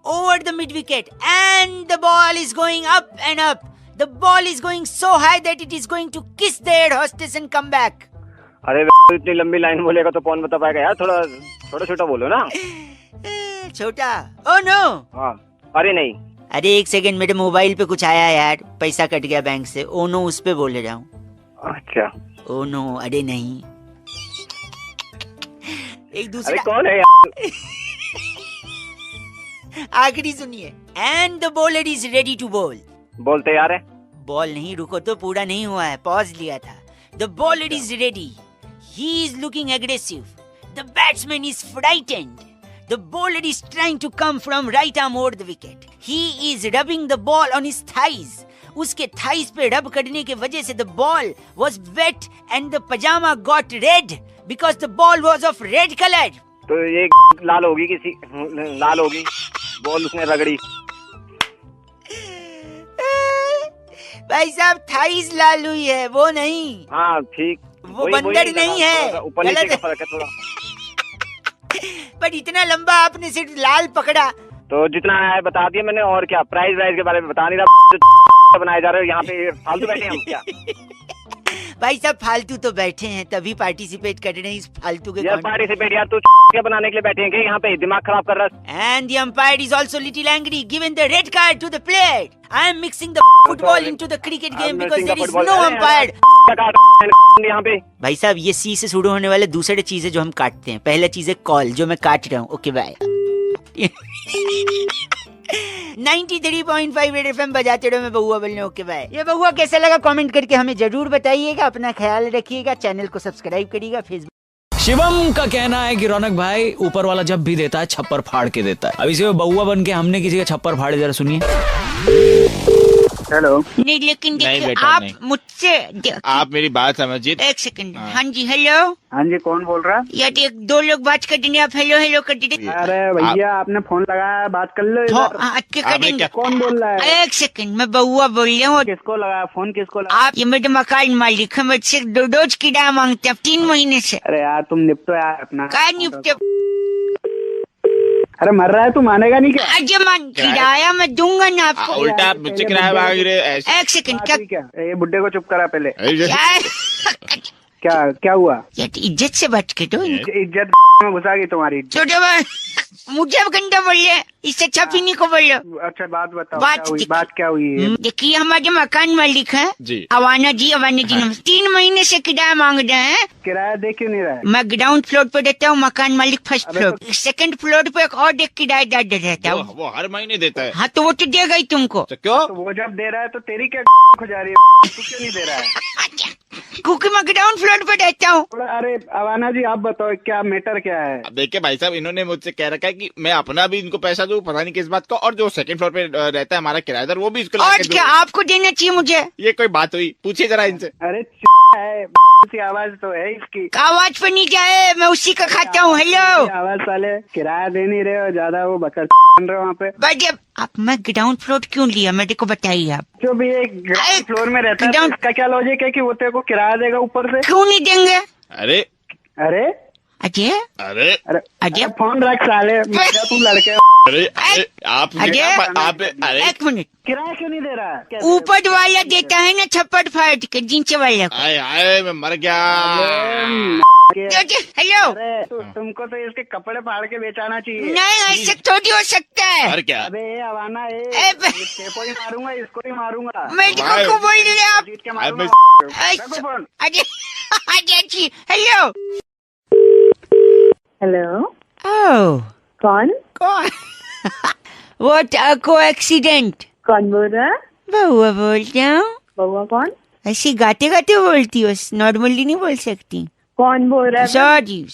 over the mid wicket, and the ball is going up and up. The ball is going so high that it is going to kiss the air hostess and come back. अरे इतनी लंबी line बोलेगा तो कौन बता पाएगा यार, थोड़ा छोटा छोटा बोलो ना। छोटा? Oh no! हाँ। अरे नहीं। अरे एक सेकंड, मेरे मोबाइल पे कुछ आया यार, पैसा कट गया बैंक से। ओ नो, उस पे बोल रहा हूँ। अच्छा। ओ नो, अरे नहीं। एक दूसरा। अरे कौन है यार? आखिरी सुनिए। And the bowler is ready to bowl. Ball तैयार है। बॉल नहीं, रुको तो, पूरा नहीं हुआ है, पॉज लिया था। The bowler is ready, he is looking aggressive, the batsman is frightened, the bowler is trying to come from right arm over the wicket, he is rubbing the ball on his thighs. उसके thighs पे rub करने के वजह से the ball was wet and the pyjama got red because the ball was of red colour. तो ये लाल होगी, किसी लाल होगी, बॉल उसने रगड़ी। भाई साहब, थाइज लाल हुई है, वो नहीं। हाँ ठीक, वो बंदर नहीं है, ऊपर नीचे का फर्क है थोड़ा। पर इतना लंबा आपने सिर्फ लाल पकड़ा। तो जितना है बता दिया मैंने, और क्या प्राइस के बारे में बता नहीं रहा। बनाए जा रहे हो यहाँ पे, फालतू बैठे हैं हम क्या? भाई साहब फालतू तो बैठे हैं, तभी पार्टिसिपेट कर रहे हैं इस फालतू के। यार पार्टिसिपेट यार, तू क्या बनाने के लिए बैठे हैं क्या यहाँ पे? दिमाग खराब कर रहा है। And the umpire is also little angry, giving the red card to the player. I am mixing the football into the cricket game because there is no umpire. यहाँ पे भाई साहब, ये सी से शुरू होने वाले दूसरे चीजें जो हम काटते हैं। पहला चीज है कॉल, जो मैं काट रहा हूँ। Okay bye. 93.5 रेड एफएम बजाते रहो, मैं बउआ बोल रहा हूँ। Okay bye. ये बउआ कैसा लगा कमेंट करके हमें जरूर बताइएगा। अपना ख्याल रखिएगा, चैनल को सब्सक्राइब करिएगा, फेसबुक। शिवम का कहना है कि रौनक भाई, ऊपर वाला जब भी देता है छप्पर फाड़ के देता है। अब इसे बउआ बन के हमने किसी का छप्पर फाड़े, जरा सुनिए। हेलो। नहीं लेकिन नहीं देखिए बेटा, आप नहीं। मुझसे आप मेरी बात समझिए। एक सेकंड। हाँ जी हेलो। हाँ जी, कौन बोल रहा है? यार एक दो लोग बात कर देंगे, आप हेलो हेलो कर देंगे। अरे भैया, आपने फोन लगाया, बात कर लो इधर। आपके कर देंगे। कौन बोल रहा है? एक सेकंड, मैं बउआ बोल रहा हूँ। किसको लगाया फोन, किसको लगाया? आप ये मेरे मकान मालिक है, मुझसे दो डोज किराया मांगते हैं 3 महीने से। अरे यार तुम निपटो यार अपना। क्या निपटे? अरे मर रहा है, तू मानेगा नहीं क्या? अजय मान किराया मैं दूंगा ना आपको। उल्टा आप मुझसे किराया मांग रहे ऐसे। एक सेकंड, क्या क्या? ये बुड्ढे को चुप करा पहले। क्या क्या हुआ? यार इज्जत से बात कर दो। इज्जत में घुसा गई तुम्हारी। छोटे भाई मुझे अब गंदा बोल रहे, इससे अच्छा पीने को बोल रहे। अच्छा बात बताओ, बात बात क्या हुई है? देखिए हमारे मकान मालिक है जी। अवाना जी नमस्ते। 3 महीने से किराया मांग रहे हैं। किराया दे क्यों नहीं रहा है? मैं ग्राउंड फ्लोर पे रहता हूँ, मकान मालिक फर्स्ट फ्लोर। सेकंड फ्लोर पे एक और एक किराएदार रहता है। वो हर महीने देता है। हाँ तो वो तो देगा ही तुमको। तो क्यों? तो वो जब दे रहा है तो तेरी क्या हो जा रही है? तू क्यों नहीं दे रहा है? क्योंकि मैं ग्राउंड फ्लोर पे रहता हूँ। अरे अवाना जी आप बताओ क्या मैटर क्या है? अब देखिए भाई साहब, इन्होंने मुझसे कह रखा है कि मैं अपना भी इनको पैसा दूं, पता नहीं किस बात का, और जो सेकंड फ्लोर पे रहता है हमारा किराएदार वो भी इसको और लाके दूं। क्या आपको देना चाहिए मुझे? ये कोई बात हुई? पूछिए जरा इनसे। अरे है सी आवाज तो है इसकी। आवाज पे नहीं जाए, मैं उसी का खाता हूँ। हेलो आवाज साले किराया दे नहीं रहे हो, ज्यादा वो बकर बन रहे हो वहाँ पे। भाई आप मैं ग्राउंड फ्लोर क्यों लिया मेरे को बताइए आप। जो भी एक ग्राउंड फ्लोर में रहता है तो इसका क्या लॉजिक है कि वो तेरे को किराया देगा ऊपर से? क्यों नहीं देंगे? अरे अरे अजय अरे अरे अजय फोन रख साले, तुम लड़के। अरे आप अरे एक मिनट, किराया क्यों नहीं दे रहा है? ऊपर वाला देता है ना छप्पड़ फाड़ के जींचे वाला को। आए मैं मर गया। हेलो अरे तुमको तो इसके कपड़े फाड़ के बेचाना चाहिए। नहीं ऐसे थोड़ी हो सकता है। और क्या? अबे अवाना इसको ही मारूंगा, इसको ही मारूंगा। मैं को बोल रहे आप। जीत के मारूंगा। रखो फोन। Ajay Ajay hello hello. Oh कौन? What a coincidence. कौन बोल रहा है? बउआ बोलता हूँ। बउआ कौन? ऐसी गाते गाते बोलती हो, नॉर्मली नहीं बोल सकती। कौन बोल रहा है? Sorry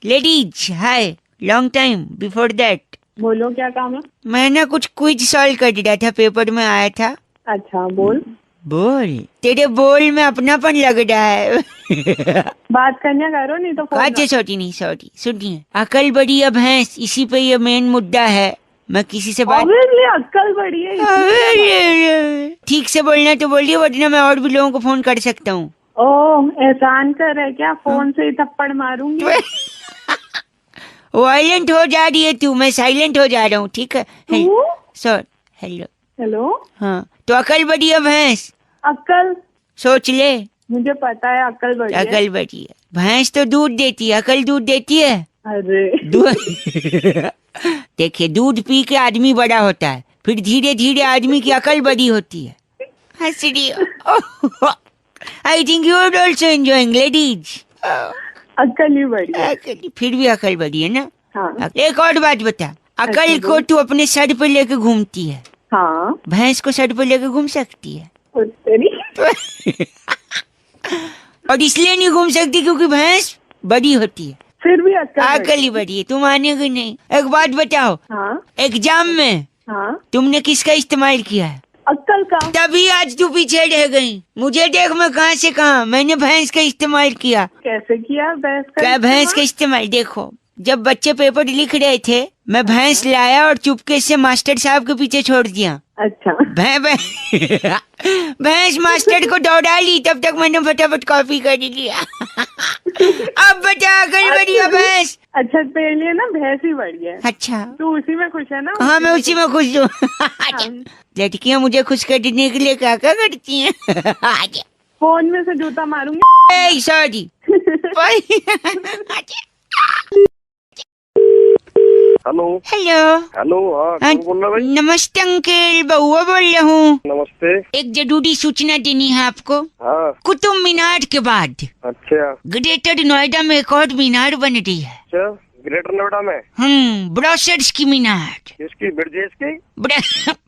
ladies hi, long time before that. बोलो क्या काम है? मैं ना कुछ क्विज सॉल्व कर रहा था, पेपर में आया था। अच्छा बोल। बोल, तेरे बोल में अपनापन लग रहा है। बात करने करो नहीं तो फोन अच्छा सॉरी सुनिए, अकल बड़ी है भैंस, इसी पे ये मेन मुद्दा है। मैं किसी से बात अक्कल बड़ी है। ठीक से बोलना तो बोलिए, वरना मैं और भी लोगों को फोन कर सकता हूँ। ओह एहसान कर है क्या? फोन से ही थप्पड़ मारूंगी। वायलेंट हो जा रही है तू, मैं साइलेंट हो जा रहा हूँ, ठीक है? Sir hello hello. हाँ तो अकल बड़ी है भैंस। अक्कल सोच ले। मुझे पता है अक्कल बड़ी है। अकल बड़ी है भैंस तो दूध देती है, अकल दूध देती है? अरे देखिए दूध पी के आदमी बड़ा होता है, फिर धीरे धीरे आदमी की अकल बड़ी होती है। हंस रही हो। I think you are also enjoying ladies. अक्कल ही बड़ी है। फिर भी अकल बड़ी है ना? हाँ। एक और बात बता, अकल को तू अपने सर पे लेके घूमती है, हाँ भैंस को सर पे लेके घूम सकती है? और इसलिए नहीं घूम सकती क्योंकि भैंस बड़ी होती है। फिर भी अकल ही बड़ी है, तुम मानेगी नहीं। एक बात बताओ, हाँ एग्जाम में हाँ तुमने किसका इस्तेमाल किया है? अक्कल का। तभी आज तू पीछे रह गई। मुझे देख मैं कहाँ से कहाँ, मैंने भैंस का इस्तेमाल किया। कैसे किया भैंस का? क्या भैंस का इस्तेमाल? देखो जब बच्चे पेपर लिख रहे थे, मैं भैंस लाया और चुपके से मास्टर साहब के पीछे छोड़ दिया। अच्छा। भैंस मास्टर को दौड़ा ली, तब तक मैंने फटाफट कॉपी कर लिया। अब बता अकल बड़ी है भैंस? अच्छा तेरे लिए ना भैंस ही बड़ी है। अच्छा तू उसी में खुश है ना? हाँ मैं उसी में खुश हूँ। लड़कियाँ मुझे खुश करने के लिए क्या क्या करती हैं? फोन में से जूता मारूंगी। सॉरी। Hello hello hello. हाँ कौन बोल रहा भाई? नमस्ते अंकल, बउआ बोल रहा हूँ। नमस्ते। एक जरूरी सूचना देनी है आपको। हाँ। कुतुब मीनार के बाद अच्छा ग्रेटर नोएडा में एक और मीनार बन रही है। अच्छा ग्रेटर नोएडा में? ब्रोशर्स की मीनार। किसकी? ब्रिजेश की?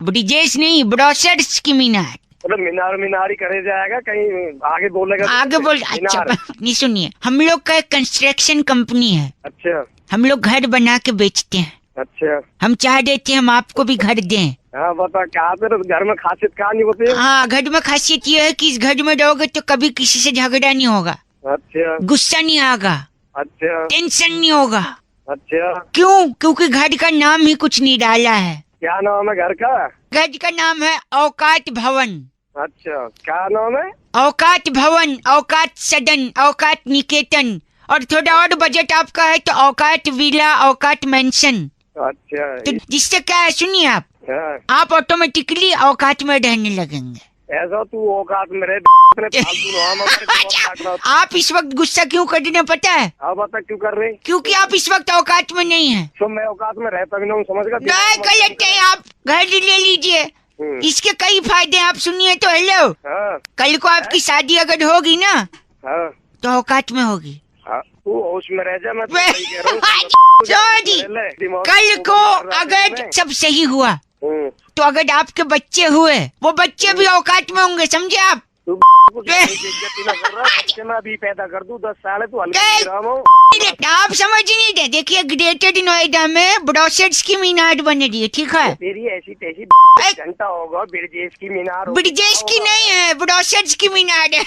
ब्रिजेश नहीं, ब्रोशर्स की मीनार। मतलब मीनार ही करे जाएगा, कहीं आगे बोलेगा? आगे बोल। अच्छा नहीं सुनिए, हम लोग का एक कंस्ट्रक्शन कंपनी है। अच्छा। हम लोग घर बना के बेचते हैं। अच्छा, हम चाह देते हम आपको भी घर दें। हाँ बता, क्या तेरे घर में खासियत क्या नहीं होती? हाँ, घर में खासियत ये है कि इस घर में रहोगे तो कभी किसी से झगड़ा नहीं होगा। अच्छा, गुस्सा नहीं आएगा। अच्छा, टेंशन नहीं होगा। अच्छा, क्यों? क्योंकि घर का नाम ही कुछ नहीं डाला है। क्या नाम है घर का? घर का नाम है औकात भवन। अच्छा, क्या नाम है? औकात भवन, औकात सदन, औकात निकेतन, और थोड़ा और बजट आपका है तो औकात विला, औकात मेंशन। अच्छा, तो जिससे क्या है, सुनिए हाँ। आप ऑटोमेटिकली औकात में रहने लगेंगे। ऐसा तू औकात में रहे, आप इस वक्त गुस्सा क्यों कर रहे हैं पता है? हाँ बता, क्यों कर रहे? क्योंकि आप इस वक्त औकात में नहीं है। तो मैं औकात में रहता भी नहीं हूँ, समझ गया? नहीं गलत है, आप घर ले लीजिए, इसके कई फायदे आप सुनिए तो। हेलो, हाँ, कल को आपकी शादी अगर होगी ना, हाँ, तो औकात में होगी। हाँ, तू होश में रह जा, मैं तो सही कह रहा हूँ। सॉरी, कल को अगर सब सही हुआ तो अगर आपके बच्चे हुए, वो बच्चे भी औकात में होंगे, समझे आप? मैं अभी पैदा कर दूं 10 साल है, तू आप समझ नहीं रहे। देखिए, ग्रेटर नोएडा में ब्रोशर्स की मीनार बन रही है, ठीक है? तेरी ऐसी तैसी घंटा होगा, ब्रिजेश की मीनार। ब्रिजेश की नहीं है, ब्रोशर्स की मीनार है।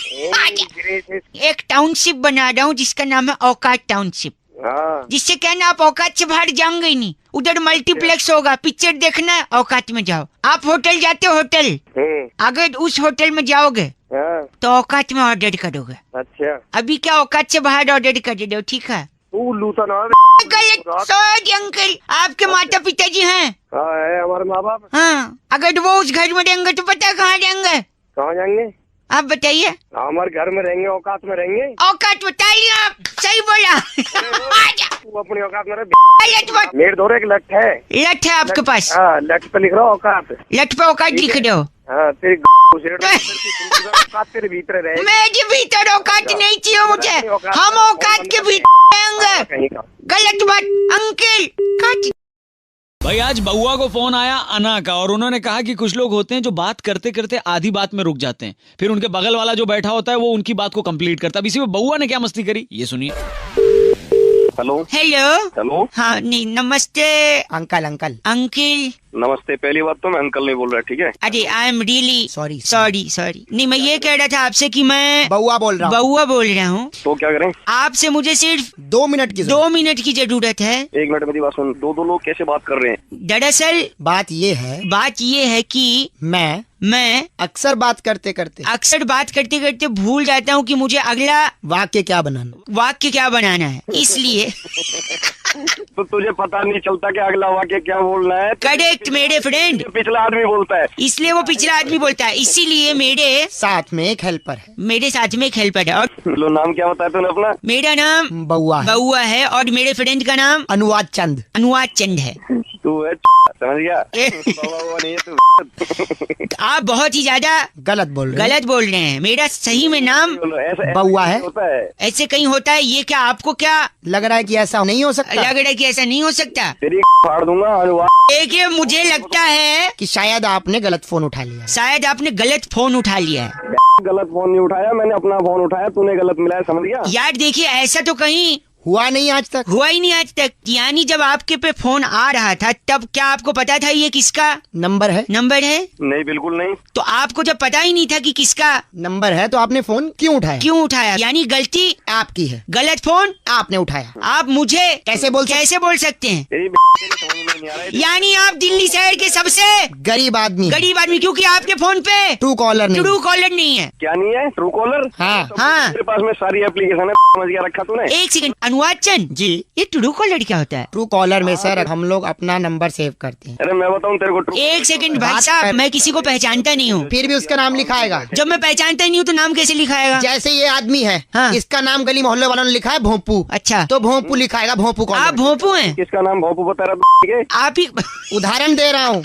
एक टाउनशिप बना रहा हूँ जिसका नाम है औकात टाउनशिप। जिससे कहना आप औकात से बाहर जाओगे ही नहीं। उधर मल्टीप्लेक्स होगा, पिक्चर देखना है, औकात में जाओ। आप होटल जाते हो, होटल, अगर उस होटल में जाओगे तो औकात में ऑर्डर करोगे। अच्छा, अभी क्या औकात से बाहर ऑर्डर कर दो, ठीक है? तू लूटा ना। सॉरी अंकल, आपके माता पिताजी हैं? हाँ है, हमारे माँ बाप। हाँ, अगर वो उस घर में रहेंगे तो पता है कहाँ जाएंगे? कहाँ जाएंगे आप बताइए। हमारे घर में रहेंगे, औकात में रहेंगे। औकात बताइए, आप सही बोला। तू अपनी औकात में रह। मेरे दौरे एक लठ है। लठ है आपके पास? हाँ, लठ पे लिख रहा हूँ औकात। लठ पे औकात लिख दो। हाँ, तेरी औकात तेरे भीतर रहे। मेरे भीतर औकात नहीं चाहिए मुझे, हम औकात के भीतर रहेंगे। गलत बात अंकल। भाई आज बउआ को फोन आया अना का, और उन्होंने कहा कि कुछ लोग होते हैं जो बात करते करते आधी बात में रुक जाते हैं, फिर उनके बगल वाला जो बैठा होता है वो उनकी बात को कंप्लीट करता है। अब इसी में बउआ ने क्या मस्ती करी, ये सुनिए। Hello hello hello. हाँ, नहीं नमस्ते अंकल। अंकल नमस्ते। पहली बात तो मैं अंकल नहीं बोल रहा, ठीक है? अरे आई एम रियली सॉरी। नहीं, मैं ये कह रहा था आपसे कि मैं बउआ बोल रहा हूँ। तो क्या करें? आपसे मुझे सिर्फ 2 मिनट की जरूरत है। 1 मिनट मेरी बात सुन। दो लोग कैसे बात कर रहे हैं? दरअसल बात ये है कि मैं अक्सर बात करते करते भूल जाता हूँ कि मुझे अगला वाक्य क्या बनाना है, इसलिए तो तुझे पता नहीं चलता कि अगला वाक्य क्या बोलना है? करेक्ट मेरे फ्रेंड, पिछला आदमी बोलता है, इसलिए वो पिछला आदमी बोलता है। इसीलिए मेरे साथ में एक हेल्पर है। और लो, नाम क्या बताया तूने अपना? मेरा नाम बउआ है और मेरे फ्रेंड का नाम अनुवाद चंद है। तू है समझ गया? नहीं है तू। आप बहुत ही ज्यादा गलत बोल रहे हैं। मेरा सही में नाम बउआ है। ऐसे कहीं होता है? ये क्या आपको क्या लग रहा है कि ऐसा नहीं हो सकता? तेरी फाड़ दूंगा। देखिए, मुझे लगता है कि शायद आपने गलत फोन उठा लिया है। गलत फोन नहीं उठाया मैंने, अपना फोन उठाया, तूने गलत मिलाया, समझ गया? यार देखिए, ऐसा तो कहीं हुआ ही नहीं आज तक। यानी जब आपके पे फोन आ रहा था तब क्या आपको पता था ये किसका नंबर है? नहीं, बिल्कुल नहीं। तो आपको जब पता ही नहीं था कि किसका नंबर है तो आपने फोन क्यों उठाया? यानी गलती आपकी है, गलत फोन आपने उठाया। आप मुझे कैसे बोल सकते हैं? यानी आप दिल्ली शहर के सबसे गरीब आदमी, क्योंकि आपके फोन पे ट्रू कॉलर नहीं है। क्या नहीं है? True collar? हाँ। मेरे पास में सारी एप्लीकेशन है, समझ गया? रखा तूने? एक सेकंड, अनुवाद चंद जी, ये ट्रू कॉलर क्या होता है? ट्रू कॉलर में सर हम लोग अपना नंबर सेव करते हैं। अरे मैं बताऊं तेरे को। एक सेकंड भाई साहब, मैं किसी को पहचानता नहीं हूँ, फिर भी उसका नाम लिखाएगा। जब मैं पहचानता ही नहीं हूँ तो नाम कैसे लिखाएगा? जैसे ये आदमी है, हाँ। इसका नाम गली मोहल्ले वालों ने लिखा है भोंपू। अच्छा, तो भोंपू लिखाएगा, भोंपू कॉलर। आप भोंपू हैं? किसका नाम भोंपू बता रहा? आप ही उदाहरण दे रहा हूँ।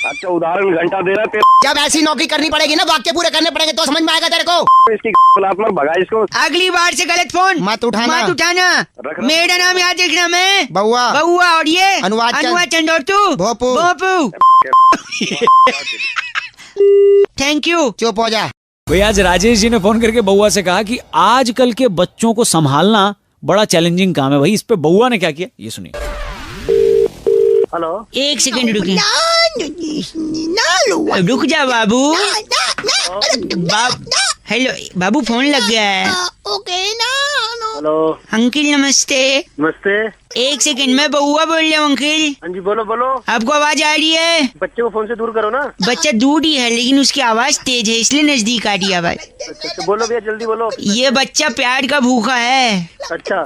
अच्छा, उदाहरण घंटा दे रहा है। जब ऐसी नौकरी करनी पड़ेगी ना, वाक्य पूरे करने पड़ेंगे तो समझ में आएगा तेरे को। इसकी भगा इसको। अगली बार से गलत फोन मत उठाना। मेरा नाम याद रखना, मैं बउआ और ये अनुवाद चंद और तू भोंपू। Thank you. चुप हो जा। भाई आज राजेश जी ने फोन करके बउआ से कहा कि आजकल के बच्चों को संभालना बड़ा चैलेंजिंग काम है। भाई इस पे बउआ ने क्या किया, ये सुनिए। हेलो, 1 सेकंड रुकिए। रुक जा बाबू। हेलो बाबू, फोन लग गया है। हेलो अंकिल नमस्ते। नमस्ते। 1 सेकंड, मैं बउआ बोल रहा हूँ अंकिल। हाँ जी, बोलो बोलो। आपको आवाज आ रही है? बच्चे को फोन से दूर करो ना। बच्चा दूर ही है लेकिन उसकी आवाज तेज है इसलिए नजदीक आ रही है आवाज। अच्छा, बोलो भैया जल्दी बोलो। ये बच्चा प्यार का भूखा है। अच्छा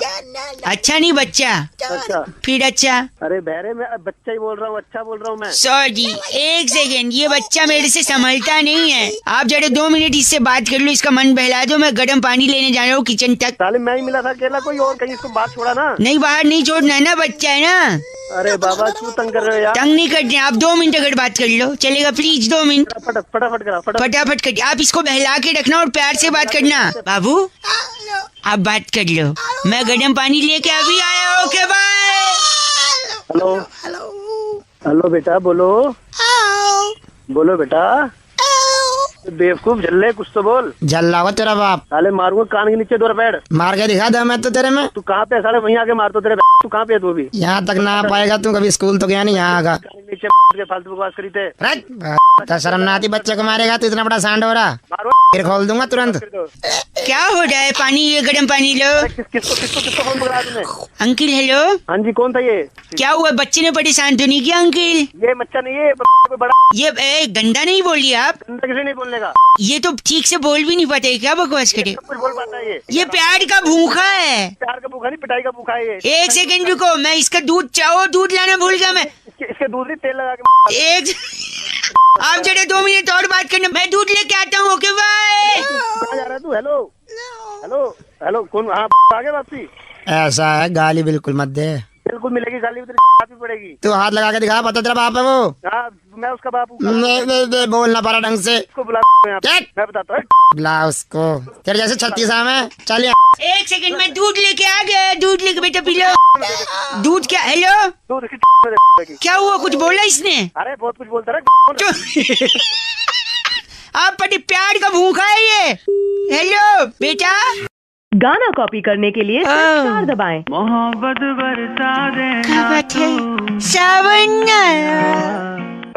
अच्छा नहीं बच्चा। अच्छा फिर अच्छा। अरे बहरे में बच्चा ही बोल रहा हूँ, अच्छा बोल रहा हूँ मैं। सॉरी 1 सेकंड, ये बच्चा मेरे से संभलता नहीं है। आप जरा 2 मिनट इससे बात कर लो, इसका मन बहला दो। मैं गर्म पानी लेने जा रहा हूँ किचन तक। साले मैं ही मिला था अकेला, कोई और कहीं इसको बात छोड़ा ना। नहीं बाहर नहीं छोड़ना है ना, बच्चा है ना। अरे बाबा क्यों तंग कर रहे हो यार? तंग नहीं करते आप, 2 मिनट अगर बात कर लो चलेगा प्लीज। 2 मिनट फटाफट करा, फटाफट कर। आप इसको बहला के रखना और प्यार से बात करना। बाबू आप बात कर लो, मैं गर्म पानी लेके अभी आया। Okay bye. हेलो हेलो बेटा, बोलो बोलो बेटा। बेवकूफ झल्ले, कुछ तो बोल। झल्ला हुआ तेरा बाप। साले मारूंगा कान के नीचे 2 रपेड़। मार के दिखा दे मैं तो तेरे में। तू कहाँ पे है साले? वहीं आके मार तो तेरे। तू कहाँ पे है? तू अभी यहाँ तक ना आ पाएगा तू, कभी स्कूल तो गया नहीं, यहाँ आगा। नीचे के फालतू बकवास करी थे। तो शर्म ना आती बच्चे को मारेगा तो? इतना बड़ा सांड हो रहा, फिर खोल दूंगा तुरंत। क्या हो रहा है? पानी, ये गर्म पानी लो। किसको फोन पकड़ा तुमने? Uncle hello. हाँ जी, कौन था ये? क्या हुआ? बच्चे ने परेशान तो नहीं किया अंकिल? ये बच्चा नहीं है, बड़ा। ये गंदा नहीं बोलिए आप। गंदा किसे नहीं बोलने का? ये तो ठीक से बोल भी नहीं पाते, क्या बकवास करे? कुछ बोल पाता है ये प्यार का भूखा है। प्यार का भूखा नहीं, पिटाई का भूखा है ये। 1 सेकंड रुको, मैं इसका दूध चाहो, दूध लाना भूल गया मैं। इसके दूध ही तेल लगा के। आप जरा 2 मिनट और बात करना, मैं दूध लेके आता हूँ। Okay bye. कहाँ जा रहा है तू? हेलो हेलो हेलो, कौन? हाँ आगे वापसी। ऐसा है, गाली बिल्कुल मत दे। बिल्कुल मिलेगी गाली, भी पड़ेगी। तू हाथ लगा के दिखा, पता तेरा बाप है वो? हाँ मैं उसका बाप हूँ। नहीं बोलना पड़ा ढंग से। उसको बुला, मैं बताता हूँ। बुला उसको, तेरे जैसे 36 में। चलिए 1 सेकंड में दूध लेके आ गया। दूध लेके बेटा पी लो। दूध क्या? हेलो दूध क्या हुआ? कुछ बोला इसने? अरे बहुत कुछ बोलता रहा। आप बड़ी प्यार का भूखा है ये। हेलो बेटा। गाना कॉपी करने के लिए स्टार दबाएं। मोहब्बत बरसा देना। क्या बात है? सावन।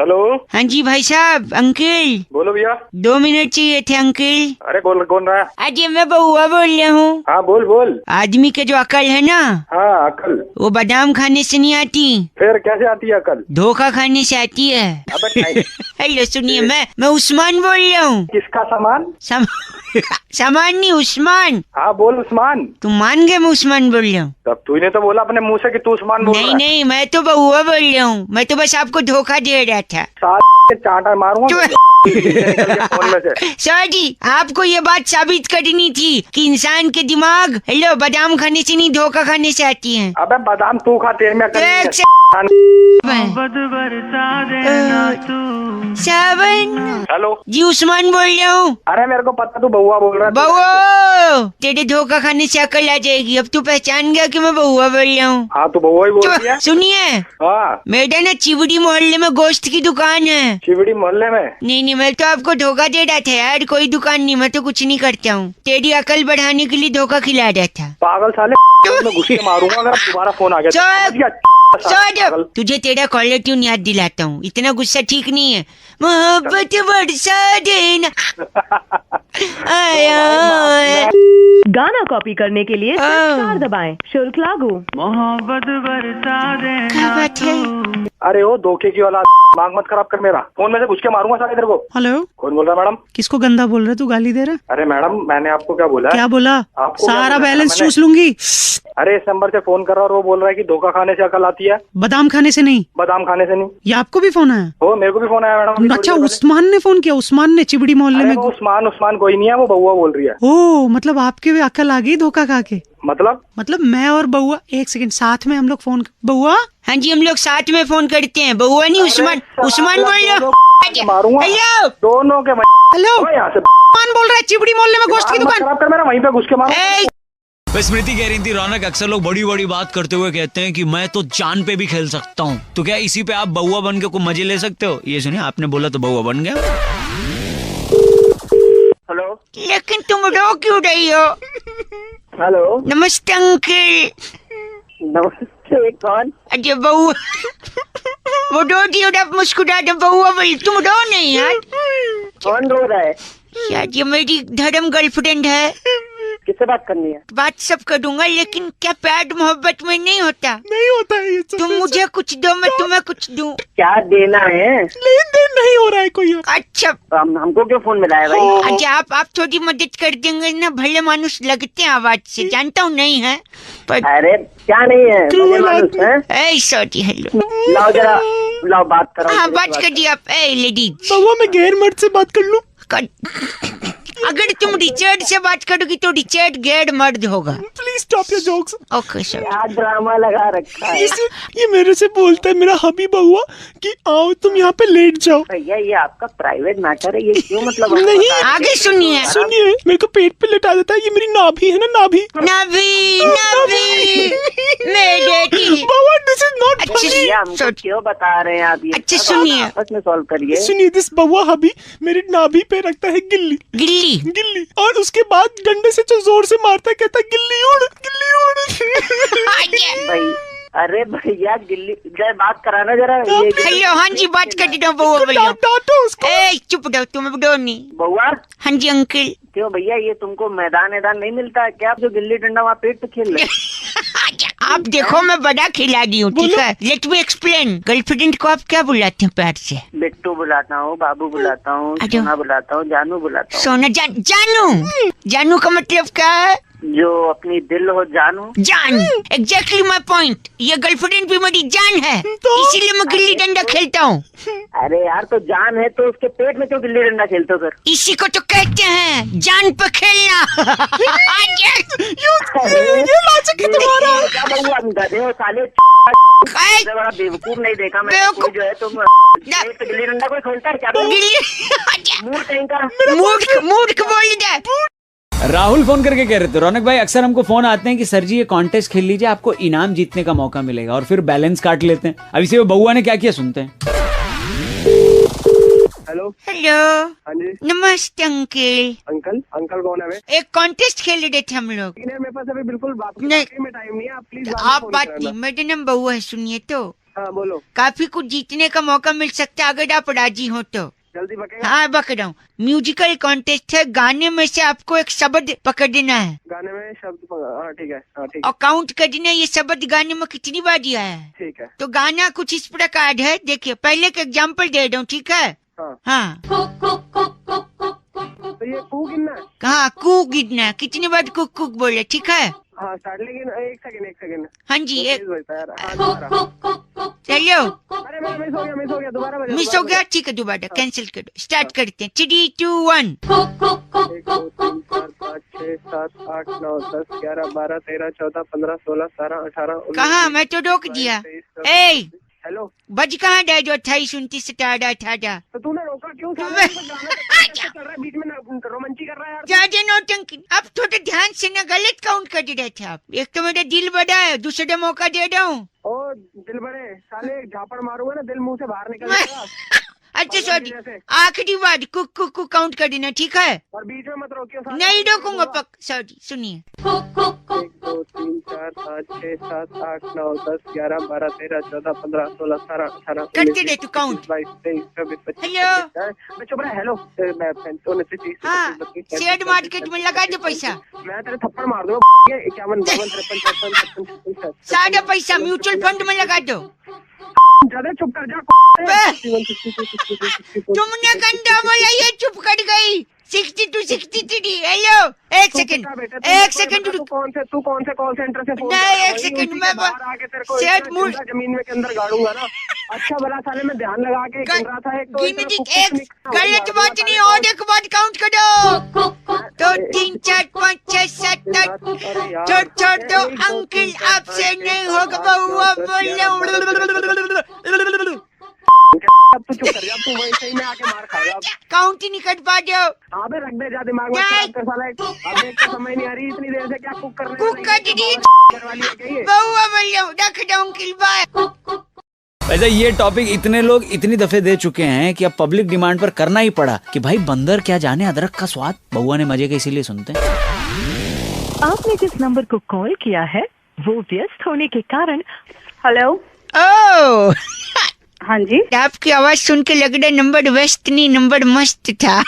हेलो। हाँ जी भाई साहब। अंकल बोलो भैया। 2 मिनट चाहिए थे अंकल। अरे कौन रहा है? अजय मैं बउआ बोल रहा हूँ। हाँ बोल। आदमी के जो अकल है ना, हाँ अकल, वो बादाम खाने से नहीं आती। फिर कैसे आती है अकल? धोखा खाने से आती है। हेलो सुनिए, मैं उस्मान बोल रहा हूँ। किसका सामान? सामान नहीं, उस्मान। हाँ बोल उस्मान। तुम मान गए मैं उस्मान बोल रहा हूँ? तब तूने तो बोला अपने मुंह से कि तू उस्मान बोल रहा है। नहीं मैं तो बउआ बोल रहा हूँ। मैं तो बस आपको धोखा दे रहा था। चांटा मारूंगा फोन में से। सॉरी, आपको ये बात साबित करनी थी कि इंसान के दिमाग बादाम खाने से नहीं, धोखा खाने से आती है। अबे बादाम तू खा, तेरे में सावन। हेलो जी उस्मान बोल रहा हूँ। अरे मेरे को पता तू बउआ बोल रहा है। बउआ, तेरे धोखा खाने से अकल आ जाएगी। अब तू पहचान गया कि मैं बउआ बोल रहा हूँ। हाँ तू बउआ ही बोल रही है। सुनिए, हाँ मेरा ना चिवड़ी मोहल्ले में गोश्त की दुकान है। चिवड़ी मोहल्ले में? नहीं मैं तो आपको धोखा दे रहा था यार। कोई दुकान नहीं, मैं तो कुछ नहीं करता हूँ। तेरी अकल बढ़ाने के लिए धोखा खिला रहा था। पागल साले, मैं घुस के मारूंगा अगर दोबारा फोन आ गया। तुझे तेरा कॉलर ट्यून याद दिलाता हूँ, इतना गुस्सा ठीक नहीं है। मोहब्बत बरसा देना। गाना कॉपी करने के लिए स्टार दबाएं। शुल्क लागू। मोहब्बत बरसा देना। क्या बात है? अरे वो धोखे की वाला, मांग मत खराब कर मेरा। फोन में से घुस के मारूंगा साले तेरे को। हेलो कौन बोल रहा है? मैडम किसको गंदा बोल रहे? तू गाली दे रहा? अरे मैडम मैंने आपको क्या बोला? क्या बोला? आपको सारा बैलेंस चूस लूंगी। अरे इस नंबर से फोन कर रहा और वो बोल रहा है कि धोखा खाने से अकल आती है। बादाम खाने से नहीं। बादाम खाने से नहीं। ये आपको भी फोन आया? हो मेरे को भी फोन आया मैडम। अच्छा उस्मान ने फोन किया? उस्मान ने चिबड़ी मोहल्ले में? उस्मान कोई नहीं है, वो बउआ बोल रही है। ओ मतलब आपके भी अकल आ गई धोखा खा के? मतलब मैं और बउआ 1 सेकंड साथ में हम लोग फोन। बउआ? हाँ जी हम लोग साथ में फोन करते हैं। बउआ नहीं उस्मान। उस्मान बोल रहा हूँ। दोनों के। हेलो उस्मान बोल रहा है, चिबड़ी मोहल्ले में गोश्त की दुकान। मेरा वहीं पे घुस के मारो। स्मृति कह रही थी रौनक अक्सर लोग बड़ी बड़ी बात करते हुए कहते हैं कि मैं तो चांद पे भी खेल सकता हूँ, तो क्या इसी पे आप बउआ बन के कोई मजे ले सकते हो? ये सुनिए, आपने बोला तो बउआ बन गया। हेलो लेकिन तुम रो क्यों रही हो? हेलो नमस्ते अंकल। नमस्ते, कौन? अजय बउआ। वो रो दी और आप मुस्कुरा दो बउआ बोली तुम रो नहीं यार। कौन रो रहा है? यार ये मेरी धर्म गर्लफ्रेंड है। किससे बात करनी है? बात सब करूंगा लेकिन क्या प्यार मोहब्बत में नहीं होता? नहीं होता है ये। तुम मुझे कुछ दो मैं तुम्हें कुछ दूं। क्या देना है? लेन देन नहीं हो रहा है कोई। अच्छा हमको क्यों फोन मिलाया भाई? अच्छा आप थोड़ी मदद कर देंगे ना, भले मानुस लगते हैं आवाज से, जानता हूँ नहीं है पर। अरे क्या नहीं है, भले मानुस है। सॉरी हेलो लाओ जरा, लाओ बात करो। हाँ बात करिए आप। लेडीज बउआ मैं गैर मर्द से बात कर लूं? अगर तुम रिचर्ड से बात करोगी तो रिचर्ड गैर मर्द होगा। Please stop your jokes. Okay sir. आज ड्रामा लगा रखा है। ये मेरे से बोलता है मेरा हबी बउआ कि आओ तुम यहाँ पे लेट जाओ। भैया ये आपका प्राइवेट मैटर है, ये क्यों मतलब? नहीं आगे सुनिए मेरे को पेट पे लेटा देता है। ये मेरी नाभि है ना, नाभि बउआ दिस इज नॉट फनी। हमको क्यों बता रहे हैं आप ये? अच्छा सुनिए आपस में सॉल्व करिए। सुनिए दिस बउआ हबी मेरी नाभि पे रखता है गिल्ली गिल्ली और उसके बाद डंडे से जो जोर से मारता है कहता है गिल्ली उड़ गिल्ली उड़। भाई अरे भैया गिल्ली जरा बात कराना जरा। हेलो हाँ जी बात कर दो बउआ बोलो। चुप रहो तुम डो नहीं। बउआ हाँ जी अंकल। क्यों भैया ये तुमको मैदान नहीं मिलता है क्या? आप जो गिल्ली डंडा वहाँ पेट पे खेल रहे? आप देखो मैं बड़ा खिलाड़ी हूँ ठीक है। Late me explain. गर्लफ्रेंड को आप क्या बुलाते हैं प्यार से? बिट्टू बुलाता हूँ, बाबू बुलाता हूँ, सोना बुलाता हूँ, जानू बुलाता हूँ। सोना जानू का मतलब क्या है? जो अपनी दिल हो जानू। जान एग्जैक्टली माय पॉइंट। ये गर्लफ्रेंड भी मेरी जान है इसीलिए मैं गिल्ली डंडा खेलता हूँ। अरे यार तो जान है तो उसके पेट में क्यों गिल्ली डंडा खेलते हो फिर? इसी को तो कहते हैं जान पे खेलना। गधे हो साले, बड़ा बेवकूफ नहीं देखा मैं जो है तुम। गिल्ली डंडा कोई खेलता है क्या? मूर्ख बोल दे। राहुल फोन करके कह रहे थे रौनक भाई अक्सर हमको फोन आते हैं कि सर जी ये कॉन्टेस्ट खेल लीजिए आपको इनाम जीतने का मौका मिलेगा, और फिर बैलेंस काट लेते हैं। अभी से वो बउआ ने क्या किया सुनते हैं। हेलो हाँ जी नमस्ते अंकल। अंकल कौन है? एक कॉन्टेस्ट खेल रहे थे हम लोग। मेरे पास अभी बिल्कुल बात नहीं में टाइम नहीं है, आप प्लीज आप बात नहीं। मेरा नाम बउआ है सुनिए तो। हाँ बोलो। काफी कुछ जीतने का मौका मिल सकता है अगर आप राजी हो तो। जल्दी बकेगा? हाँ बक रहा हूँ। म्यूजिकल कॉन्टेस्ट है, गाने में से आपको एक शब्द पकड़ना है। गाने में शब्द? हाँ ठीक है। और काउंट करना ये शब्द गाने में कितनी बार दिया है। ठीक है। तो गाना कुछ इस प्रकार है, देखिए पहले एक एग्जाम्पल दे रहा हूँ ठीक है। हाँ तो ये कू गिनना है? हाँ कू गिनना है। कितनी बार कुक कुक बोले ठीक है। हाँ स्टार्ट, लेकिन एक सेकंड। हाँ जी एक चलो। अरे मिस हो गया दोबारा मिस हो गया ठीक है दोबारा कैंसिल करो। स्टार्ट करते हैं 3, 2, 1। 1 2 3 4 5 6 7 8 9 10 11 12 13 14 15 16 17 18 19। कहाँ मैं तो रोक दिया। ए हेलो बज कहाँ डाय जो 28 29 17 18। तो तूने रोका क्यों? बीच में रोमांची कर रहा है यार। ज्यादा नौटंकी। अब थोड़ा ध्यान से ना गलत काउंट कर रहे थे आप। एक तो मेरा दिल बड़ा है, दूसरा मौका दे रहा हूँ। ओ दिल बड़े साले, झापड़ मारूंगा ना दिल मुंह से बाहर निकल जाएगा। अच्छा सॉरी आखिरी बार कुक कुक कुक काउंट कर देना ठीक है। और बीच में मत रोकियो। नहीं रोकूंगा पक। सॉरी सुनिए 1 2 3 4 5 6 7 8 9 10 11 12 13 14 15 16 17 18 करते रहे तू काउंट। 22 23 24 25। हेलो चुप रहा। हेलो मैं 29 हाँ शेयर मार्केट में लगा दो पैसा। मैं तेरे थप्पड़ मार दूंगा। 51 52 53 54 55 सारा पैसा म्यूचुअल फंड में लगा दो। ज्यादा चुप कर जा। तुमने गंदा बोला ये चुप कर गई। 62 63। हेलो एक सेकंड तू कौन से कॉल सेंटर से फोन? नहीं एक सेकंड मैं आके तेरे को जमीन में के अंदर गाड़ूंगा ना। अच्छा भला साले मैं ध्यान लगा के गिन रहा था। एक गलत बात नहीं और एक बात काउंट करो। 2 3 4 5 6 7 8 छोड़ दो अंकल आपसे नहीं होगा बउआ बोलो। अब तो चुप कर जा। तू वही सही में आके मार खाएगा। काउंट ही नहीं कर पा रहे हो। अबे रख दे जा दिमाग में साला। अब एक तो समझ नहीं आ रही इतनी देर से क्या कुक कर रहे हैं। कुक कर दी बउआ बोलो रख दो अंकल बाय। वैसे ये टॉपिक इतने लोग इतनी दफे दे चुके हैं कि अब पब्लिक डिमांड पर करना ही पड़ा कि भाई बंदर क्या जाने अदरक का स्वाद। बउआ ने मजे के इसीलिए सुनते हैं। आपने जिस नंबर को कॉल किया है वो व्यस्त होने के कारण। हेलो ओह हाँ जी। आपकी आवाज सुन के लग रहा नंबर वेस्ट नहीं नंबर मस्त था।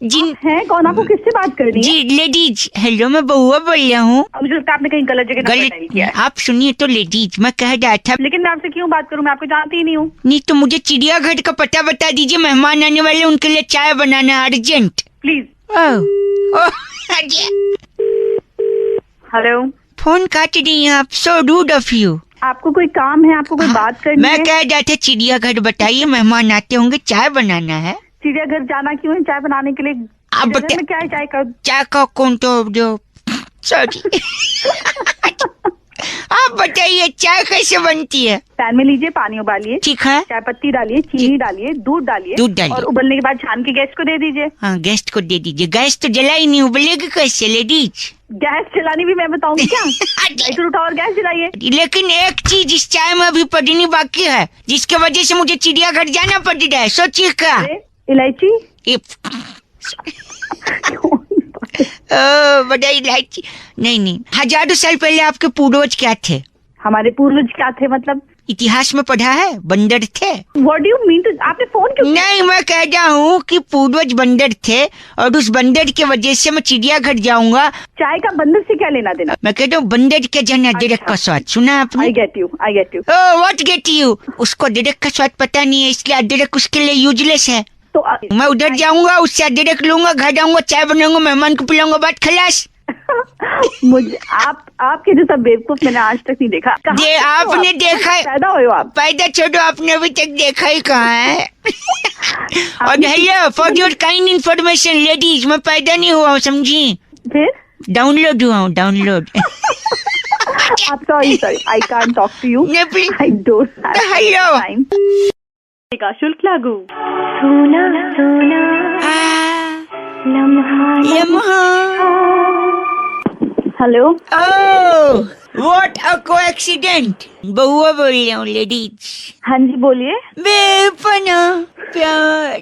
जिन है कौन? आपको किससे बात कर रही है? जी लेडीज। हेलो, मैं बउआ बोल रहा हूँ। मुझे लगता है आपने कहीं गलत जगह नंबर डायल किया है। आप सुनिए तो लेडीज, मैं कह रहा था। लेकिन मैं आपसे क्यों बात करूँ? मैं आपको जानती ही नहीं हूँ। नहीं तो मुझे चिड़ियाघर का पता बता दीजिए, मेहमान आने वाले, उनके लिए चाय बनाना है अर्जेंट प्लीज। हेलो, फोन काट रही हैं आप, सो रूड ऑफ यू। आपको कोई काम है? आपको कोई बात करनी है? मैं कह रहा था चिड़ियाघर बताइए, मेहमान आते होंगे, चाय बनाना है। चिड़ियाघर जाना क्यों है? चाय बनाने के लिए? आप बता क्या है चाय का कौन तो जो सॉरी आप बताइए चाय कैसे बनती है? पैन में लीजिए, पानी उबालिए, ठीक है, चाय पत्ती डालिए, चीनी डालिए, दूध डालिए और उबलने के बाद छान के गेस्ट को दे दीजिए। हाँ, गेस्ट को दे दीजिए। गैस तो जला ही नहीं, उबलेगी कैसे लेडीज? गैस जलानी भी मैं बताऊंगी क्या? एक उठाओ और गैस जलाइए। लेकिन एक चीज इस चाय में अभी पड़नी बाकी है, जिसके वजह से मुझे चिड़ियाघर जाना पड़ रहा है। सोचिए क्या? इलायची। बड़ा इलायची नहीं। हजारों साल पहले आपके पूर्वज क्या थे? हमारे पूर्वज क्या थे मतलब? इतिहास में पढ़ा है, बंदर थे। What do you mean? तो आपने फोन क्यों? नहीं, मैं कह रहा हूँ कि पूर्वज बंदर थे और उस बंदर की वजह से मैं चिड़ियाघर जाऊंगा। चाय का बंदर से क्या लेना देना? मैं कहता हूँ बंदर के जन अदरक का स्वाद सुना आपने? I get you. What get you? उसको अदरक का स्वाद पता नहीं है, इसलिए अदरक उसके लिए यूजलेस है। तो मैं उधर जाऊंगा, उससे अदरक लूंगा, घर जाऊंगा, चाय बनाऊंगा, मेहमान को पिलाऊंगा, बात खलास। मुझे आपके जैसा बेवकूफ मैंने आज तक नहीं देखा। आपने देखा है? पैदा हुए हो आप? पैदा छोड़ो, आपने अभी तक देखा ही कहाँ है? और hello, for your kind information ladies, मैं पैदा नहीं हुआ हूँ, समझी? फिर डाउनलोड हुआ हूँ, download. Sorry I can't talk to you. I don't have time. का शुल्क लागू। सोना सोना लम्हा। हेलो। What a coincidence. बउआ बोल रही हूँ लेडीज। हाँ जी बोलिए। बेपना प्यार।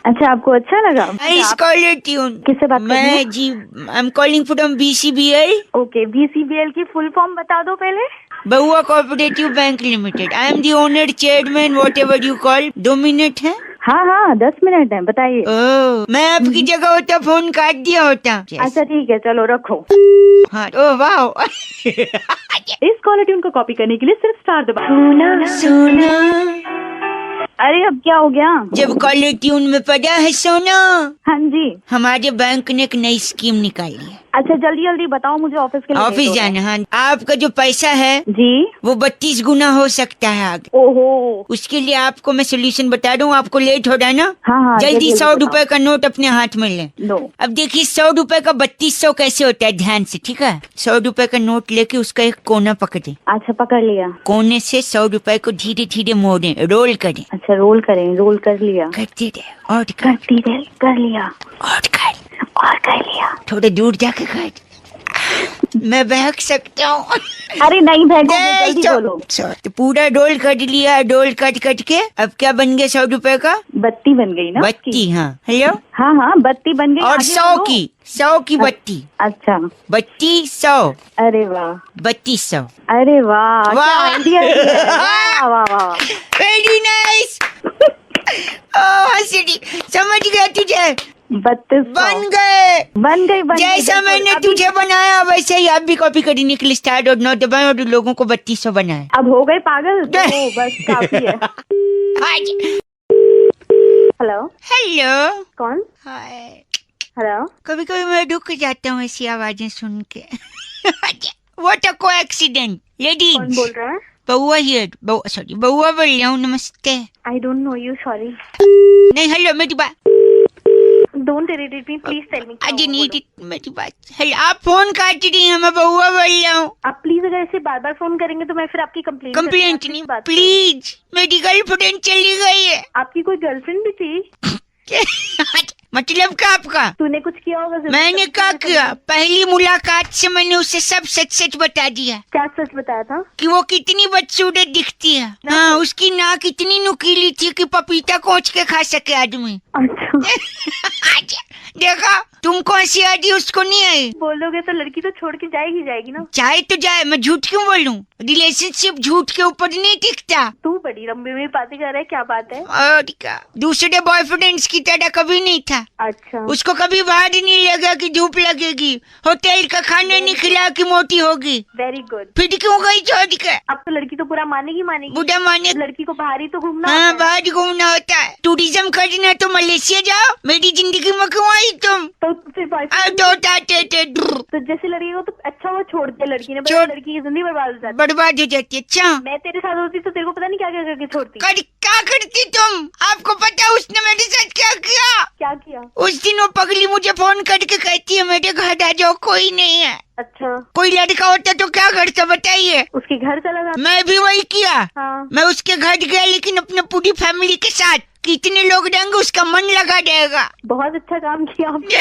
अच्छा, आपको अच्छा लगा? Nice caller tune. किससे बात कर रही हैं? मैं जी, I am calling from BCBL। Okay, BCBL की फुल फॉर्म बता दो पहले। Bahua cooperative bank limited. I am the owner, chairman, whatever you call. 2 minute है? हाँ 10 मिनट है, बताइए। मैं आपकी जगह होता फोन काट दिया होता। अच्छा ठीक है, चलो रखो। हाँ, ओह वाह। इस कॉलर ट्यून को कॉपी करने के लिए सिर्फ स्टार दबाओ। सोना। अरे अब क्या हो गया? जब कॉलर ट्यून में पड़ा है सोना। हाँ जी। हमारे बैंक ने एक नई स्कीम निकाली है। अच्छा जल्दी जल्दी बताओ, मुझे ऑफिस के लिए ऑफिस जाना। हाँ, आपका जो पैसा है जी वो 32 गुना हो सकता है आगे। ओहो। उसके लिए आपको मैं सोल्यूशन बता दूं। आपको लेट हो रहा है ना? हाँ, जल्दी 100 रुपए का नोट अपने हाथ में लें। अब देखिए 100 रुपए का 3200 कैसे होता है, ध्यान से, ठीक है? 100 रुपए का नोट लेके उसका एक कोना पकड़े। अच्छा पकड़ लिया। कोने से 100 रुपए को धीरे धीरे मोड़े, रोल करें। अच्छा रोल करें, रोल कर लिया। करते रहे और करती रहे, कर लिया और कर लिया। थोड़े दूर जाके कर। मैं बहक सकता हूँ। अरे नहीं बहको, जल्दी बोलो। तो पूरा रोल कर लिया, रोल कट के अब क्या बन गया 100 रुपए का? बत्ती बन गई ना? बत्ती। हाँ हेलो। हाँ बत्ती बन गई। और 100 की बत्ती। अच्छा बत्ती 100। अरे वाह। 3200। अरे वाह, वाह वाह, वेरी नाइस। हंसड़ी, समझ गया तुझे? 32 बन गए। जैसा मैंने तुझे बनाया वैसे ही आप भी कॉपी करने के लिए स्टार्ट और नोट दबाएं और लोगों को 3200 बनाए। अब हो गए पागल, तो बस काफी है। हेलो। कौन? हाय। हेलो। कभी कभी मैं रुक जाता हूँ ऐसी आवाजें सुन के। What a coincidence. लेडीज। कौन बोल रहा है? बउआ हियर। बउआ बोल रहा हूँ। नमस्ते। I don't know you, sorry. नहीं, हेलो, मेरी बात। Don't irritate me, please tell me। अजी नहीं, मेरी बात। हेलो, आप फोन काट रही हैं, मैं बउआ बोल रहा हूँ। आप प्लीज अगर ऐसे बार बार फोन करेंगे तो मैं फिर आपकी कंप्लेंट नहीं, प्लीज। मेरी गर्लफ्रेंड चली गई है। आपकी कोई गर्लफ्रेंड भी थी? मतलब क्या आपका? तूने कुछ किया होगा। मैंने क्या किया? पहली मुलाकात से मैंने उसे सब सच बता दिया। क्या सच बताया था? कि वो कितनी बदसूरत दिखती है। हाँ, उसकी नाक इतनी नुकीली थी कि पपीता कोच के खा सके आदमी। अच्छा। देखा, तुमको हंसी आ रही, उसको नहीं आई। बोलोगे तो लड़की तो छोड़ के जाएगी ना? चाहे तो जाए, मैं झूठ क्यों बोलूं? रिलेशनशिप झूठ के ऊपर नहीं टिकता। तू बड़ी लंबी में बातें कर रहा है, क्या बात है? और क्या, दूसरे बॉयफ्रेंड्स की तरह कभी नहीं था। अच्छा। उसको कभी बाहर नहीं लगा कि धूप लगेगी, होटल का खाना नहीं खिला कि मोटी होगी। Very good. फिर क्यों गई छोड़ के? अब तो लड़की तो पूरा मानेगी। बुढ़ा माने, लड़की को बाहर ही तो घूमना। हाँ, बाहर घूमना होता है। टूरिज्म करना तो मलेशिया जाओ, मेरी जिंदगी में क्यों आई तुम? तो फिर तो जैसे लड़की को तो अच्छा वो छोड़ दिया लड़की ने, लड़की की जिंदगी बर्बाद हो जाती है। अच्छा, मैं तेरे साथ होती तो तेरे को पता नहीं क्या क्या करके छोड़ती। क्या करती तुम? आपको पता उसने मेरे साथ क्या किया? क्या किया? उस दिन वो पगली मुझे फोन करके कहती है मेरे घर आ जाओ, कोई नहीं है। अच्छा। कोई लड़का होता तो क्या करता बताइए? उसके घर चला जाता। मैं भी वही किया। हाँ। मैं उसके घर गया, लेकिन अपने पूरी फैमिली के साथ। कितने लोग रहेंगे उसका मन लगा देगा। बहुत अच्छा काम किया आपने।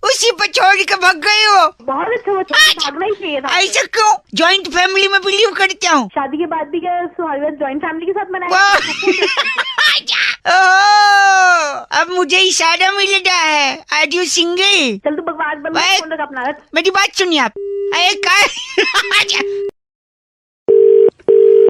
उसी पर छोड़ के भाग गए हो। बहुत अच्छा, भागना ही चाहिए था। ऐसा क्यों? जॉइंट फैमिली में बिलीव करता हूँ। शादी के बाद भी क्या सुहागरात जॉइंट फैमिली के साथ मनाया? अब मुझे इशारा मिल रहा है। Are you single? चल तू बकवास बंद कर, फोन रख अपना। मेरी बात सुनिए आप।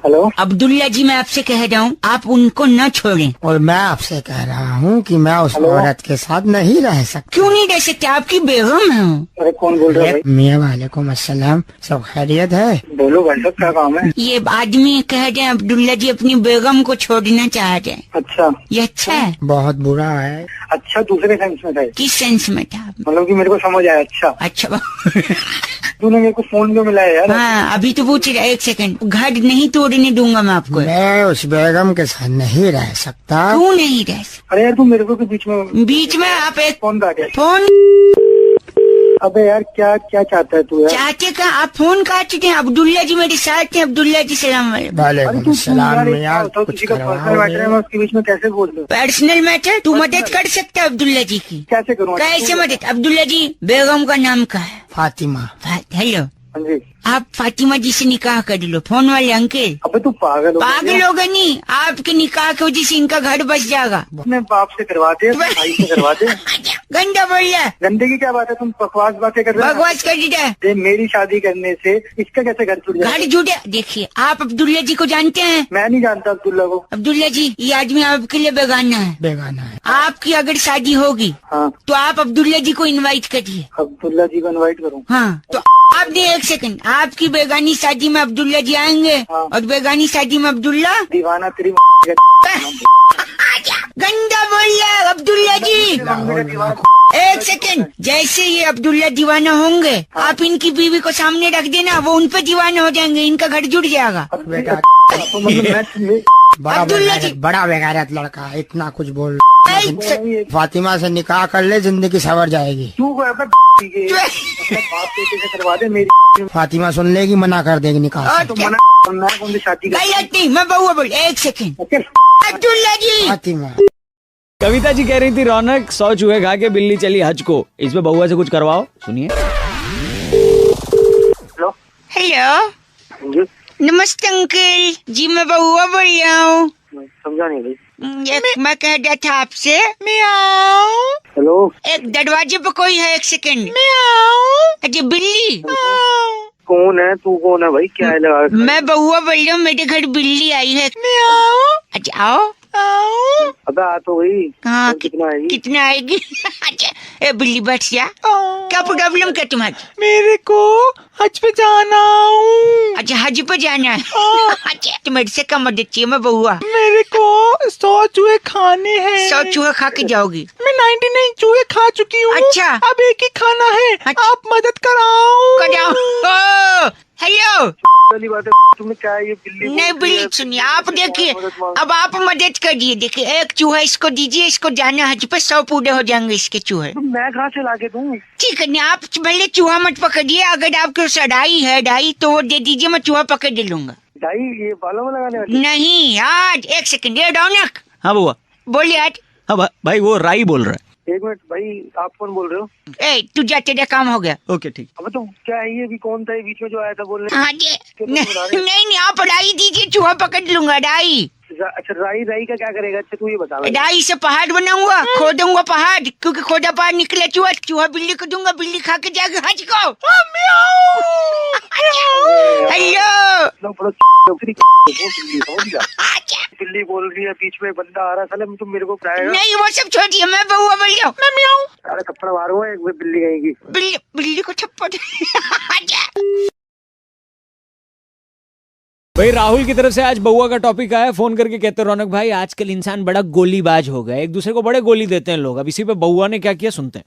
हेलो अब्दुल्ला जी, मैं आपसे कह रहा हूँ आप उनको न छोड़ें। और मैं आपसे कह रहा हूँ कि मैं उस औरत के साथ नहीं रह सकता। क्यों नहीं रह सकते? आपकी बेगम है। अरे कौन बोल रहा है? मियाँ वालेकुम अस्सलाम, सब खैरियत है? बोलो भाई साहब, क्या काम है? ये आदमी कह रहे हैं अब्दुल्ला जी अपनी बेगम को छोड़ना चाह रहे हैं। अच्छा, ये अच्छा है? बहुत बुरा है। अच्छा, दूसरे सेंस में था? किस सेंस में था? मतलब कि मेरे को समझ आया। अच्छा तूने मेरे को फोन क्यों मिलाया यार? हाँ, अभी तो पूछ रहा। एक सेकंड, घर नहीं तोड़ने दूंगा मैं आपको। मैं उस बेगम के साथ नहीं रह सकता। क्यों नहीं रह सकता? अरे यार तू मेरे को भी बीच में आप एक फोन काट। फोन? अबे यार क्या क्या चाहता है तू यार? चाहते का आप फोन काटते हैं। अब्दुल्ला जी मेरे साथ हैं। अब्दुल्ला जी सलाम वालेकुम सलाम। यार किसी का पर्सनल मैटर है, मैं उसके बीच में कैसे बोल दूं? Personal matter? तू मदद कर सकता है अब्दुल्ला जी की? कैसे करूँ? कैसे मदद? अब्दुल्ला जी बेगम का नाम क्या है? फातिमा। हेलो, हाँ जी। आप फातिमा जी से निकाह कर लो। फोन वाले अंकल। अबे तू पागल होगा नहीं? आपके निकाह की वजह से इनका घर बस जाएगा। अपने बाप से करवा दे, भाई से करवा दे। गंदा बोल रहा है। गंदे की क्या बात है? तुम बकवास बातें कर रहे हो। बकवास कर दीजिए। मेरी शादी करने से इसका कैसे घर छूट जाएगा? घर जुड़े। देखिए, आप अब्दुल्ला जी को जानते हैं? मैं नहीं जानता अब्दुल्ला को। अब्दुल्ला जी, ये आदमी आपके लिए बेगाना है। बेगाना है। आपकी अगर शादी होगी तो आप अब्दुल्ला जी को इनवाइट करिए। अब्दुल्ला जी को इनवाइट करूँ? हाँ, तो आपने एक सेकंड, आपकी बेगानी शादी में अब्दुल्ला जी आएंगे और बेगानी शादी में अब्दुल्ला। दीवाना तेरी गंदा बोल रहा है अब्दुल्ला जी। एक सेकंड, जैसे ये अब्दुल्ला दीवाना होंगे आप इनकी बीवी को सामने रख देना, वो उन पे दीवाना हो जाएंगे, इनका घर जुड़ जाएगा। बड़ा बेगारत लड़का, इतना कुछ बोल। फातिमा से निकाह कर ले, जिंदगी सवर जाएगी। करवा दे मेरी। फातिमा सुन लेगी, मना कर देगी निकाह। शादी नहीं, मैं बउआ बोल। एक सेकंड, अब्दुल्ला जी। फातिमा। कविता जी कह रही थी रौनक 100 चूहे खा के बिल्ली चली हज को। इस पे बउआ से कुछ करवाओ, सुनिए। हेलो, नमस्ते अंकल जी, मैं बउआ बोल रहा हूँ। समझा नहीं भाई। मैं कह रहा था आपसे। हेलो, एक दरवाजे पे कोई है। एक सेकंड। अरे बिल्ली। कौन है? तू कौन है भाई? क्या है लगा? मैं बउआ बोल रहा हूँ, मेरे घर बिल्ली आई है। अच्छा आओ। अबे आ तो वही। हाँ, कितना आएगी? अच्छा, ए बिल्ली बैठ जा। क्या प्रॉब्लम क्या तुम्हारी? मेरे को हज पे जाना हूँ। अच्छा, हज पे जाना है। अच्छा, तो मेरे से कम मदद चाहिए। मैं बउआ, मेरे को 100 चूहे खाने हैं। 100 चूहे खा के जाओगी? मैं 99 चूहे खा चुकी हूँ। अच्छा, अब एक ही खाना है। अच्छा। आप मदद कराओ। हेलो, पहली बात है तुम्हें क्या है ये बिल्ली? नहीं बिल्ली, सुनिए आप, देखिए अब आप मदद करिए। देखिए, एक चूहा इसको दीजिए, इसको जाना हज पे 100 पूरे हो जाएंगे इसके चूहे। मैं कहाँ से लाके दूँ? ठीक है, नहीं आप भले चूहा मत पकड़िए, अगर आपके सड़ाई है डाई तो वो दे दीजिए, मैं चूहा पकड़ दे लूंगा। डाई ये बालों में लगाने वाली? नहीं यार, एक सेकंड। ये रौनक। हाँ बुआ बोलिए यार। हाँ भाई, वो राई बोल रहा है। एक मिनट भाई, आप कौन बोल रहे हो? ए तू जा, तेरा काम हो गया। ओके ठीक। अब तो क्या है ये भी? कौन था ये बीच में जो आया था बोलने? हाँ जी, नहीं आप राई दीजिए, चूहा पकड़ लूंगा। राई अच्छा राई का क्या करेगा? अच्छा तू ये बता। राई से पहाड़ बनाऊंगा, खोदूंगा पहाड़, क्योंकि खोदा पहाड़ निकले चूहा बिल्ली को दूंगा, बिल्ली खा के जाके हज को। हेलो बिल्ली बोल रही है, बीच में बंदा आ रहा है, तुम मेरे को बुलाएगा? नहीं वो सब छोड़िए, मैं बउआ बोल रहा हूँ। अरे थप्पड़ मारूंगा एक बिल्ली कहेगी। बिल्ली को थप्पड़। भाई राहुल की तरफ से आज बउआ का टॉपिक आया, फोन करके कहते हैं रौनक भाई आजकल इंसान बड़ा गोलीबाज हो गया, एक दूसरे को बड़े गोली देते हैं लोग। अब इसी पे बउआ ने क्या किया सुनते हैं।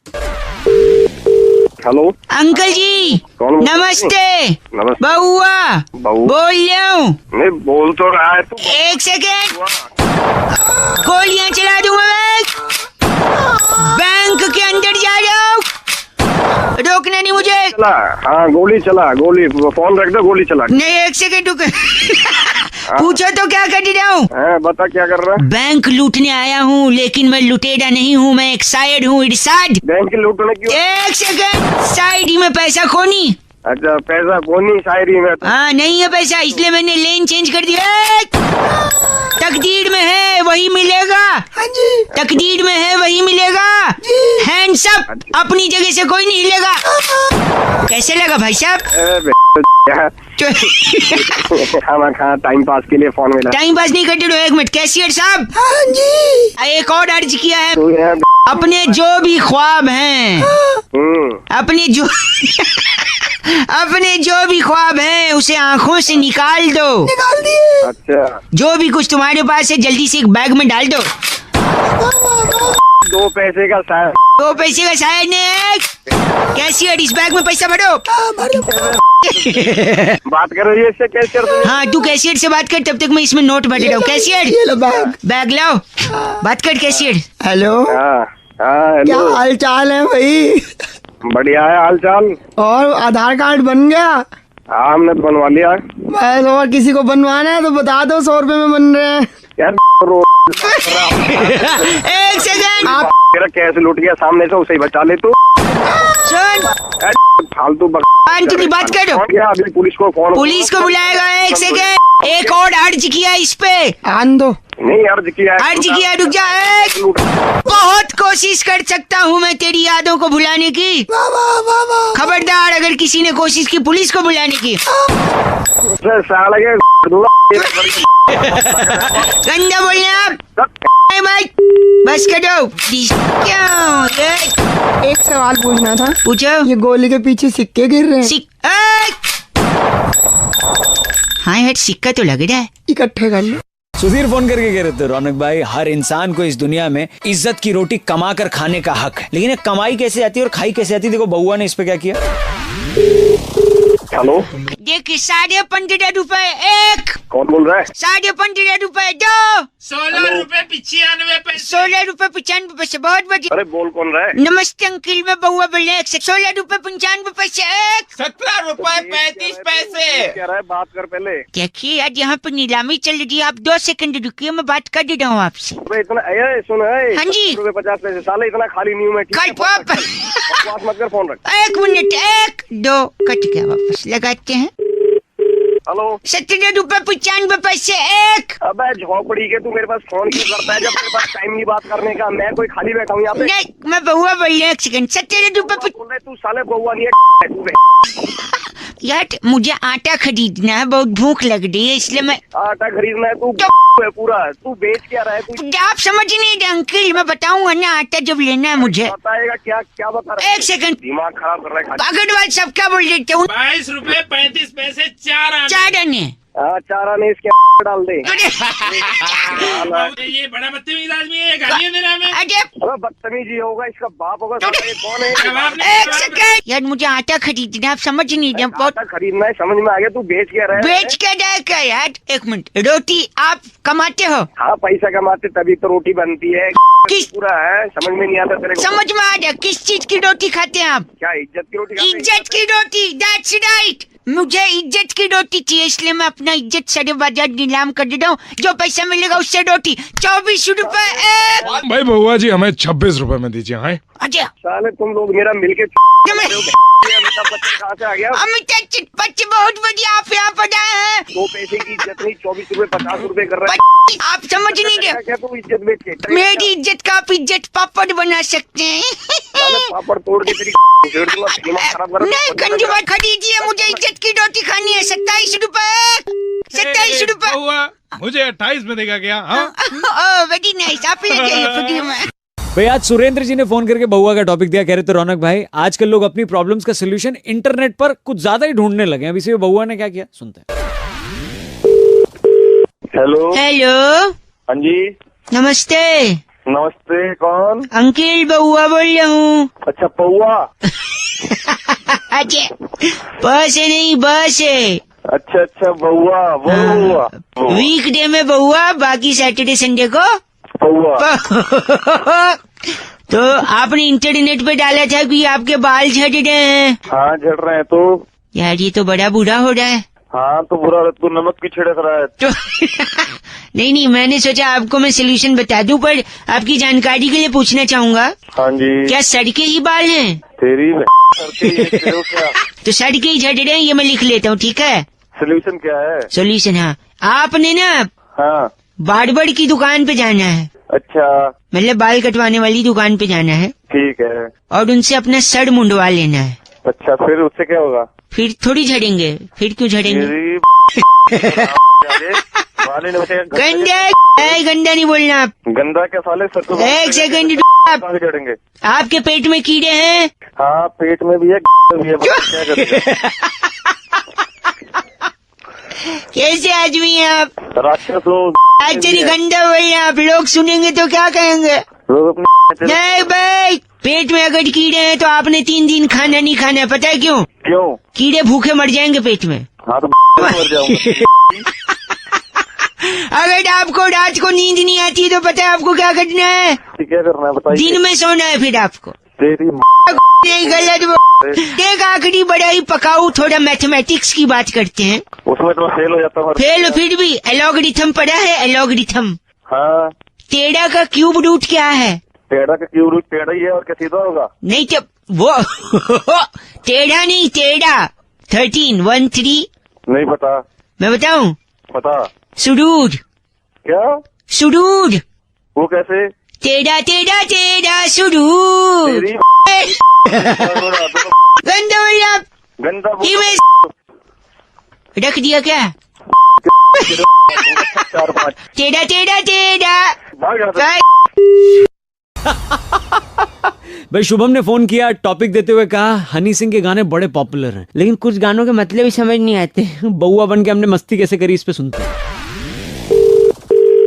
हेलो अंकल जी नमस्ते। बउआ बोल रहा हूँ। नहीं बोल तो रहा है तू। एक सेकेंड, गोलियां चला दूंगा मैं। बैंक के अंदर जा रहा हूँ, रोकना नहीं मुझे। हाँ गोली चला, गोली फोन रख दो, गोली चला। नहीं एक सेकेंड रुक। पूछो तो क्या कर रहा हूँ? बता क्या कर रहा है? बैंक लूटने आया हूँ, लेकिन मैं लुटेरा नहीं हूँ, मैं एक साइड हूँ। इरशाद बैंक लूटने क्यों? एक सेकेंड, शायरी में पैसा खोनी। अच्छा पैसा खोनी शायरी में? हाँ नहीं है पैसा, इसलिए मैंने लेन चेंज कर दिया। तकदीर में है वही मिलेगा। हाँ जी तकदीर में है वही मिलेगा। हैंड्स अप, अपनी जगह से कोई नहीं हिलेगा। कैसे लगा भाई साहब? हाँ टाइम पास के लिए फोन मिला। टाइम पास नहीं करते, एक मिनट। कैशियर साहब। हाँ जी एक और अर्ज किया है, अपने जो भी ख्वाब हैं, अपने जो भी ख्वाब है उसे आंखों से निकाल दो। निकाल दिए। अच्छा जो भी कुछ तुम्हारे पास है जल्दी से एक बैग में डाल दो। 2 पैसे का शायर। 2 पैसे का शायर ने। कैशियर इस बैग में पैसा भरो। बात कर रही है इससे कैशियर से? हाँ तू कैशियर से बात कर, तब तक मैं इसमें नोट भर रहा हूँ। कैशियर बैग लाओ, बात कर कैशियर। हेलो क्या हाल चाल है भाई? बढ़िया है हाल चाल। और आधार कार्ड बन गया? हाँ हमने तो बनवा लिया। बस और किसी को बनवाना है तो बता दो, 100 रुपए में बन रहे हैं यार। एक सेकंड, आप तेरा कैसे लूट गया सामने से, उसे ही बचा ले तू। सुन फालतू की बात करो। अभी पुलिस को बुलाएगा। एक सेकंड, एक और अर्ज किया इस पे। आन दो। नहीं अर्ज किया, रुक जा। बहुत कोशिश कर सकता हूँ मैं तेरी यादों को भुलाने की। खबरदार अगर किसी ने कोशिश की पुलिस को बुलाने की। गंदा बोलने आप। बस करो। क्यों? एक सवाल पूछना था। पूछो। ये गोली के पीछे सिक्के गिर रहे हैं। हाँ यार सिक्का तो लग रहा है। इकट्ठे कर लो। सुधीर फोन करके कह रहे थे रौनक भाई हर इंसान को इस दुनिया में इज्जत की रोटी कमा कर खाने का हक है, लेकिन कमाई कैसे आती है और खाई कैसे आती है? देखो बउआ ने इस पे क्या किया। हेलो देखिए 15.5 रुपए एक। कौन बोल रहा है? 15.5 रुपए 2। 16 रुपए 95 पैसे। 16 रुपए 95 पैसे। बहुत बढ़िया। अरे बोल कौन रहा है? नमस्ते अंकिल, मैं बउआ बोल रहे हैं। 16 रुपए 95 पैसे एक। 17 रुपए 35 पैसे। क्या रहा है? बात कर पहले। देखिए आज यहाँ पर नीलामी चल रही है, आप 2 सेकंड रुकिए, मैं बात कर रहा हूँ आपसे। इतना सुन। हाँ जी 50 पैसे साले, इतना खाली नहीं हूँ मैं। बात मत कर, फोन रख। 1 मिनट 1 2 कट गया, वापस लगाते हैं। हेलो 17 रुपए 95 पैसे एक। अबे झोपड़ी के तू मेरे पास फोन क्यों करता है जब मेरे पास टाइम नहीं बात करने का? मैं कोई खाली बैठा हूँ यहाँ पे। नहीं मैं बउआ बोल रहा हूँ। 1 सेकंड। 17 रुपए। तू साले बउआ नहीं है। यार मुझे आटा खरीदना है, बहुत भूख लग रही है, इसलिए मैं। आटा खरीदना है? तू है पूरा, तू बेच क्या रहा है? तू आप समझ नहीं रहे अंकल, मैं बताऊंगा ना आटा जब लेना है मुझे। बताएगा क्या बता रहा है? 1 सेकंड, दिमाग खराब कर रहा है। अग्रवाल सब क्या बोल देते हूँ। 22 रुपए 35 पैसे 4 आने। 4 आने। हाँ 4 आने इसके डाल दे। ये बड़ा बदतमीज आदमी है, गाली है मेरा में। अरे बदतमीजी होगा, इसका बाप होगा। कौन है? 1 सेकंड यार, मुझे आटा खरीदना, आप समझ नहीं रहे। आटा खरीदना है, समझ में आ गया। तू बेच क्या रहा है? बेच क्या जाएगा यार? 1 मिनट। रोटी आप कमाते हो? हाँ पैसा कमाते तभी तो रोटी बनती है। किस पूरा है समझ में नहीं आता तेरे को? समझ में आ गया। किस चीज की रोटी खाते हैं आप? क्या इज्जत की रोटी? इज्जत की रोटी, दैट्स राइट। मुझे इज्जत की रोटी चाहिए, इसलिए मैं अपना इज्जत सारे बाजार नीलाम कर देता हूँ। जो पैसा मिलेगा उससे रोटी। 24 रुपए एक। भाई बउआ जी हमें 26 रुपए में दीजिए। हाँ अच्छा साले तुम लोग मेरा मिलके अमिताभ बच्चन कहाँ से आ गया? अमिताभ बच्चन बहुत बढ़िया, आप यहाँ पर आए हैं। 2 पैसे की इज्जत नहीं, 24 रुपए 50 रुपए कर रहा है। आप समझ नहीं रहे। क्या तू इज्जत बेच के? मेरी इज्जत का आप इज्जत पापड़ बना सकते हैं। पापड़ तोड़ के तेरी दिमाग खराब कर। नहीं गंजी बात खरीदिए, मुझे इज्जत की रोटी खानी है। 27 रुपए, 27 रुपए। मुझे 28 में देगा क्या? वेरी नाइस, आप ले जाइए फ्री में। भाई आज सुरेंद्र जी ने फोन करके बहुआ का टॉपिक दिया। कह रहे थे रौनक भाई आजकल लोग अपनी प्रॉब्लम्स का सोल्यूशन इंटरनेट पर कुछ ज्यादा ही ढूंढने लगे हैं। अभी से बहुआ ने क्या किया सुनते हैं। हेलो हेलो, हाँ जी नमस्ते। नमस्ते, कौन? अंकिल बहुआ बोल रहा हूँ। अच्छा पौआ। अच्छा बस है नहीं बस है। अच्छा अच्छा बहुआ, वो बहुआ। वीकडे में बहुआ, बाकी सैटरडे संडे को बहुआ। तो आपने इंटरनेट पे डाला था कि आपके बाल झड़ रहे हैं। हाँ झड़ रहे हैं। तो यार ये तो बड़ा बुरा हो रहा है। हाँ तो बुरा, तू नमक की छिड़क रहा है तो नहीं मैंने सोचा आपको मैं सोल्यूशन बता दूं, पर आपकी जानकारी के लिए पूछना चाहूंगा। हाँ जी। क्या सड़के ही बाल हैं? तेरी क्या? तो सड़के ही झड़ रहे हैं, ये मैं लिख लेता हूँ, ठीक है? सोल्यूशन क्या है? सोल्यूशन, हाँ आपने ना हाँ बार्बर की दुकान पे जाना है। अच्छा, मतलब बाल कटवाने वाली दुकान पे जाना है। ठीक है। और उनसे अपना सर मुंडवा लेना है। अच्छा, फिर उससे क्या होगा? फिर थोड़ी झड़ेंगे। फिर क्यों झड़ेंगे? गंदा नहीं बोलना आप। गंदा क्या साले? सर को एक सेकंड, झड़ेंगे। आपके पेट में कीड़े हैं? हाँ पेट में भी है, भी है। क्या करेंगे? कैसे आदमी हैं आप? राक्षस हो। एक्चुअली गंदा बोलना आप, लोग सुनेंगे तो क्या कहेंगे? नहीं भाई, पेट में अगर कीड़े हैं तो आपने 3 दिन खाना नहीं खाना है। पता है क्यों? क्यों? कीड़े भूखे मर जाएंगे पेट में। हाँ तो मर जाऊंगा। अगर आपको रात को नींद नहीं आती तो पता है आपको क्या करना है? क्या करना है बताइए। दिन में सोना है फिर आपको। तेरी नहीं गलत। एक आखिरी बड़ा ही पकाऊ, थोड़ा मैथमेटिक्स की बात करते हैं। उसमें तो फेल हो जाता हूँ। फेल फिर भी एलॉगरिथम पढ़ा है? एलॉगरिथम। हाँ। टेढ़ा का क्यूब रूट क्या है? टेढ़ा का क्यूब रूट टेढ़ा ही है, और क्या सीधा होगा? नहीं तो वो टेढ़ा नहीं, टेढ़ा 13 1 3। नहीं पता। मैं बताऊं? पता। सुरूर। क्या? सुरूर। वो कैसे? टेढ़ा टेढ़ा टेढ़ा सुरूर। गंदा गंदा रख दिया क्या? टेढ़ा टेढ़ा टेढ़ा। भाई शुभम ने फोन किया, टॉपिक देते हुए कहा हनी सिंह के गाने बड़े पॉपुलर हैं, लेकिन कुछ गानों के मतलब ही समझ नहीं आते। बउआ बन के हमने मस्ती कैसे करी इस पे सुनते हैं।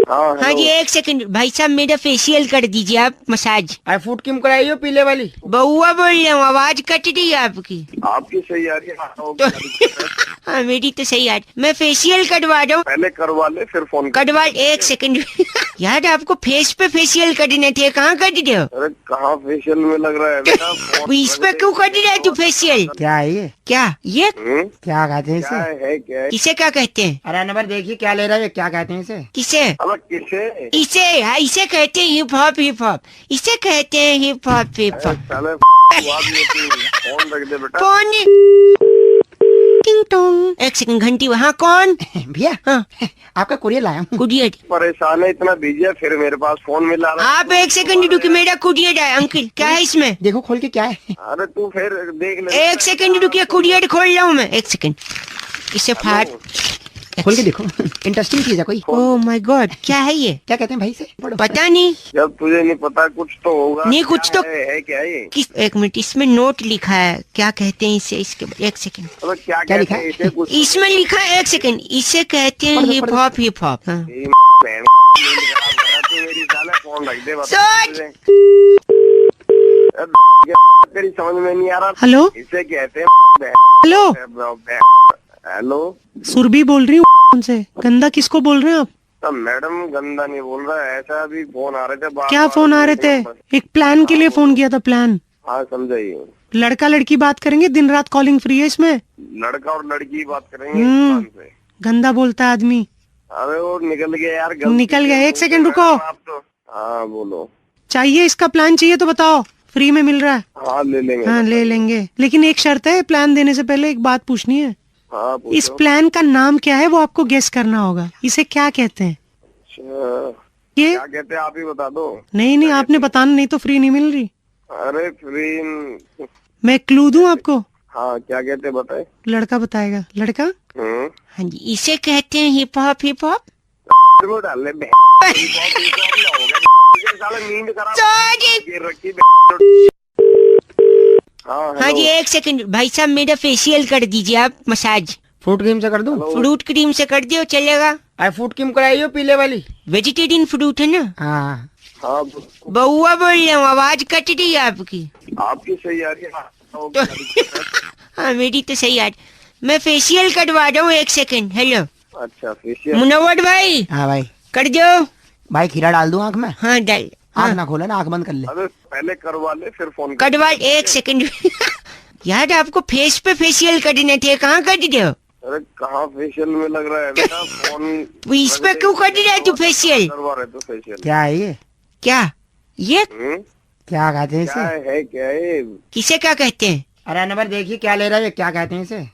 हाँ जी, एक सेकंड भाई साहब, मेरा फेशियल कर दीजिए आप, मसाज। फूड क्रीम कराई हो पीले वाली? बउआ बोल रहा हूँ, आवाज कट रही है आपकी। आपकी सही आ रही है। हाँ मेरी तो सही आ रही। मैं फेशियल करवा रहा हूँ। पहले करवा ले फिर फोन करवा। एक सेकंड यार, आपको फेस पे फेशियल करने थे, कहाँ कर रहे हो? अरे कहाँ फेशियल में लग रहा है बेटा? इस पे क्यों कर रहा है तू फेशियल? क्या है ये? क्या ये क्या कहते हैं इसे? है क्या? किसे क्या कहते हैं? अरे नंबर देखिए क्या ले रहा है, क्या कहते हैं इसे? किसे? किसे? इसे कहते हैं हिप हॉप। हिप हॉप इसे कहते हैं, hip hop. Hip hop phone रख दे बेटा। कौन? टिंग टोंग। एक सेकंड, घंटी। वहाँ कौन? भैया हाँ, आपका कुरियर लाया हूँ। कुरियर? परेशान है, इतना बिजी है, फिर मेरे पास फोन मिला। आप एक सेकंड रुकिए, मेरा कुरियर है। अंकल क्या है इसमें? देखो खोल के क्या है। अरे तू फिर देख ले। एक सेकंड रुकिए, कुरियर खोल रहा हूँ मैं। एक सेकंड, इसे फाड़ खोल के देखो। इंटरेस्टिंग चीज है कोई। ओह माय गॉड, क्या है ये? क्या कहते हैं भाई से? पता नहीं। जब तुझे नहीं पता कुछ तो होगा। नहीं कुछ तो है क्या ये? एक मिनट, इसमें नोट लिखा है, क्या कहते हैं इसे? इसके एक सेकंड, क्या लिखा है? इसमें लिखा है, एक सेकंड, इसे कहते हैं हिप हॉप। हिप हॉप समझ में नहीं आ रहा। हेलो, इसे कहते हैं। हेलो हेलो, सुरभि बोल रही हूँ। उनसे गंदा किसको बोल रहे हैं आप? तो मैडम गंदा नहीं बोल रहा है, ऐसा अभी फोन आ रहे थे। क्या फोन आ रहे थे? एक प्लान के लिए फोन किया था। प्लान? हाँ समझाइए। लड़का लड़की बात करेंगे, दिन रात कॉलिंग फ्री है इसमें। लड़का और लड़की बात करेंगे। गंदा बोलता है आदमी। अरे वो निकल गया यार। निकल गया। एक सेकंड रुको। हाँ बोलो। चाहिए इसका प्लान चाहिए तो बताओ, फ्री में मिल रहा है। हाँ ले लेंगे। हाँ ले लेंगे, लेकिन एक शर्त है, प्लान देने से पहले एक बात पूछनी है। हाँ, इस प्लान का नाम क्या है वो आपको गेस करना होगा। इसे क्या कहते हैं? ये क्या कहते हैं आप ही बता दो। नहीं आपने बताना, नहीं तो फ्री नहीं मिल रही। अरे फ्री मैं क्लू दूं आपको? हाँ क्या कहते हैं बताए। लड़का बताएगा। लड़का? हाँ जी, इसे कहते हैं हिप हॉप। हिप हॉप डाल हाँ जी, एक सेकंड भाई साहब, मेरा फेशियल कर दीजिए आप, मसाज। फ्रूट क्रीम से कर दूं? फ्रूट क्रीम से कर दियो, चलेगा? अरे फ्रूट क्रीम कराइयो पीले वाली। वेजिटेरियन फ्रूट है ना? हाँ। बउआ बोल रहा हूँ, आवाज कट रही है आपकी। आपकी सही आ रही है। हाँ मेरी तो सही आ रही। मैं फेशियल करवा रहा हूँ, एक सेकंड। हेलो। अच्छा फेशियल। मुनव्वर भाई। हाँ भाई कर दो भाई। खीरा डाल दूं आँख में? हाँ डाल। आँख ना खोले ना, आँख बंद कर ले। अरे पहले करवा ले फिर फोन करवा। एक सेकंड यार, आपको फेस पे फेशियल करने थे, कहाँ कर रहे हो? अरे कहाँ फेशियल में लग रहा है बेटा, फोन इस पे क्यों कर रहा है तू फेशियल? करवा रहे तो फेशियल। क्या है ये? क्या ये क्या कहते हैं इसे? क्या है किसे क्या कहते हैं? अरे नंबर देखिए क्या ले रहा है, क्या कहते हैं इसे?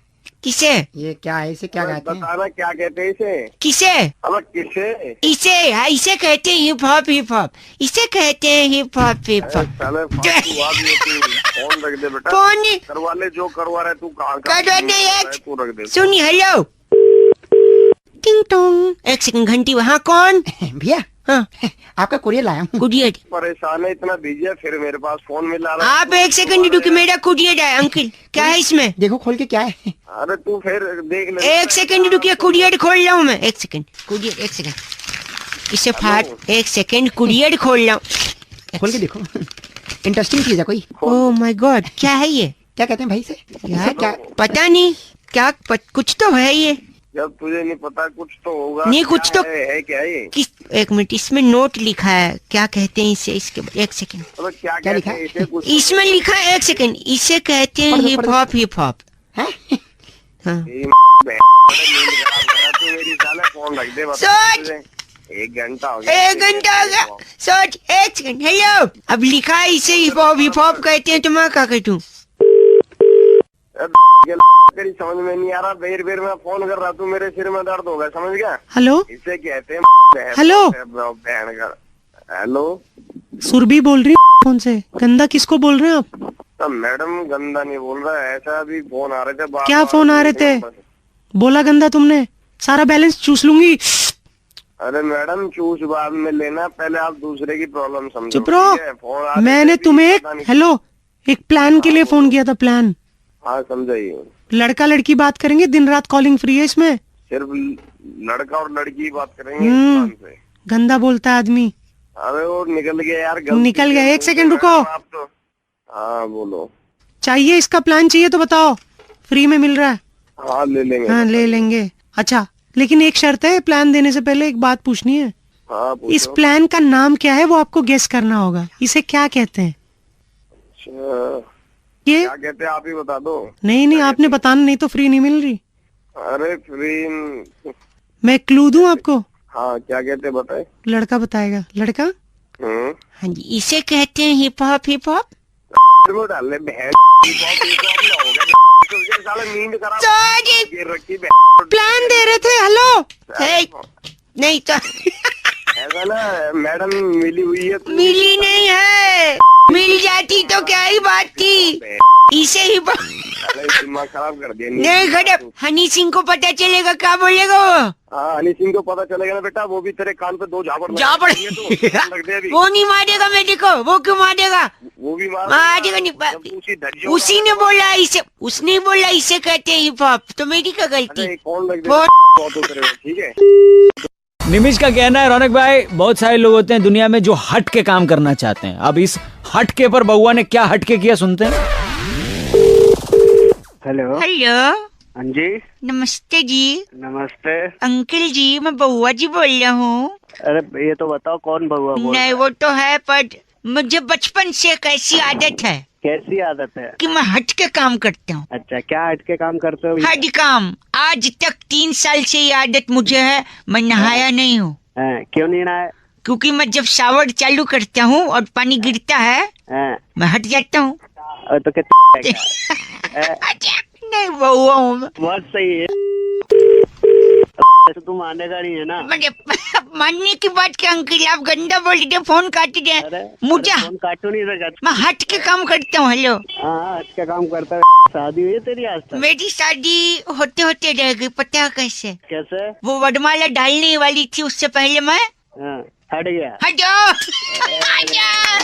किसे? ये क्या है, इसे क्या कहते हैं? बताना क्या कहते हैं इसे? किसे? अब किसे? इसे इसे कहते हैं हिप हॉप। हिप हॉप इसे कहते हैं hip hop. Hip hop phone रख दे बेटा। फोन करवा ले, जो करवा रहा है तू कहाँ तू रख दे। सुनी। हेलो। टिंग टोंग। एक सेकंड, घंटी। वहाँ कौन? भैया। हाँ आपका कुरियर लाया हूँ। कुरियर? परेशान है, इतना बिजी है, फिर मेरे पास फोन मिला रहा। आप एक सेकंड रुकिए, मेरा कुरियर है। अंकल क्या है इसमें? देखो खोल के क्या है। अरे तू फिर देख ले। एक सेकंड रुकिए, कुरियर खोल रहा हूँ मैं। एक सेकंड कुरियर, एक सेकंड इसे फाट। एक सेकंड कुरियर खोल रहा हूँ। खोल के देखो, इंटरेस्टिंग चीज है कोई। ओह माय गॉड, क्या है ये? क्या कहते हैं भाई से? यार क्या पता नहीं, क्या कुछ तो है ये। जब तुझे नहीं पता कुछ तो होगा। नहीं कुछ तो है क्या ये? किस? एक मिनट, इसमें नोट लिखा है, क्या कहते हैं इसे? इसके एक सेकंड, क्या लिखा है इसमें? लिखा है, एक सेकंड, इसे कहते हैं हिप हॉप। हिप हॉप सोच। 1 घंटा हो गया। 1 घंटा हो गया। सोच। एक सेकंड। हेलो। अब लिखा है इसे हिप हॉप। हिप हॉप कहते हैं, तो मैं क्या कहूँ? तेरी समझ में नहीं आ रहा, बेर बेर में फोन कर रहा, तू मेरे सिर में दर्द होगा, समझ गया? हेलो। इसे कहते हैं हेलो। बहन का। हेलो सुरभि बोल रही हूँ फोन से। गंदा किसको बोल रहे हैं आप? तो मैडम गंदा नहीं बोल रहा है, ऐसा अभी फोन आ रहे थे। क्या फोन आ रहे थे? बोला गंदा तुमने, सारा बैलेंस चूस लूंगी। अरे मैडम चूस बाद में लेना, पहले आप दूसरे की प्रॉब्लम समझो। चुप रहो। मैंने तुम्हें हेलो एक प्लान के लिए फोन किया था। प्लान? हाँ समझाइए। लड़का लड़की बात करेंगे, दिन रात कॉलिंग फ्री है इसमें। सिर्फ लड़का और लड़की बात करेंगे। गंदा बोलता है आदमी। अरे वो निकल गया यार। निकल गया। एक सेकंड रुको। आप तो हाँ बोलो। चाहिए इसका प्लान चाहिए तो बताओ, फ्री में मिल रहा है। हाँ ले लेंगे। हाँ ले लेंगे। अच्छा लेकिन एक शर्त है, प्लान देने से पहले एक बात पूछनी है। हाँ इस प्लान का नाम क्या है वो आपको गेस करना होगा। इसे क्या कहते हैं? ये क्या कहते हैं आप ही बता दो। नहीं आपने बताना, नहीं तो फ्री नहीं मिल रही। अरे फ्री मैं क्लू दूं आपको? हाँ क्या कहते हैं बताए। लड़का बताएगा। लड़का? हाँ जी, इसे कहते हैं हिप हॉप। हिप हॉप डाल ले बहन। प्लान दे रहे थे। हेलो। नहीं तो ऐसा ना मैडम मिली हुई है। मिली नहीं है, मिल जाती तो क्या ही बात थी। इसे ही दिमाग खराब कर दिया। नहीं खराब। हनी सिंह को पता चलेगा, क्या बोलेगा वो? हाँ हनी सिंह को पता चलेगा ना बेटा, वो भी तेरे कान पे 2 झापड़। वो नहीं मारेगा मेरे को। वो क्यों मारेगा? वो भी मारेगा नहीं। उसी ने बोला इसे, उसने बोला इसे कहते हैं हिप हॉप, तो मेरी क्या गलती? ठीक है। निमिष का कहना है, रौनक भाई, बहुत सारे लोग होते हैं दुनिया में जो हट के काम करना चाहते हैं। अब इस हटके पर बउआ ने क्या हटके किया, सुनते हैं। हेलो। हेलो। हाँ जी। नमस्ते जी। नमस्ते अंकल जी, मैं बउआ जी बोल रहा हूँ। अरे ये तो बताओ कौन बउआ बोल? नहीं वो तो है, पर मुझे बचपन से कैसी आदत है। कैसी आदत है? कि मैं हट के काम करता हूँ। अच्छा क्या हट के काम करते हो? हट काम। आज तक 3 साल से ये आदत मुझे है। मैं नहाया नहीं हूँ। क्यों नहीं नहाया? क्योंकि मैं जब शावर चालू करता हूँ और पानी गिरता है मैं हट जाता हूँ। तो नहीं बउआ हूँ। बहुत सही है। तो तुम आने का नहीं है ना? मानने की बात क्या अंकल, आप गंदा बोल रहे, फोन काट दे मुझे। फोन काटो नहीं रहा, मैं हट के काम करता हूँ। हेलो। हाँ हट के काम करता है। शादी हुई है तेरी आज तक? मेरी शादी होते होते रह गई, पता है कैसे? कैसे? वो वडमाला डालने वाली थी, उससे पहले मैं हट गया। हटो।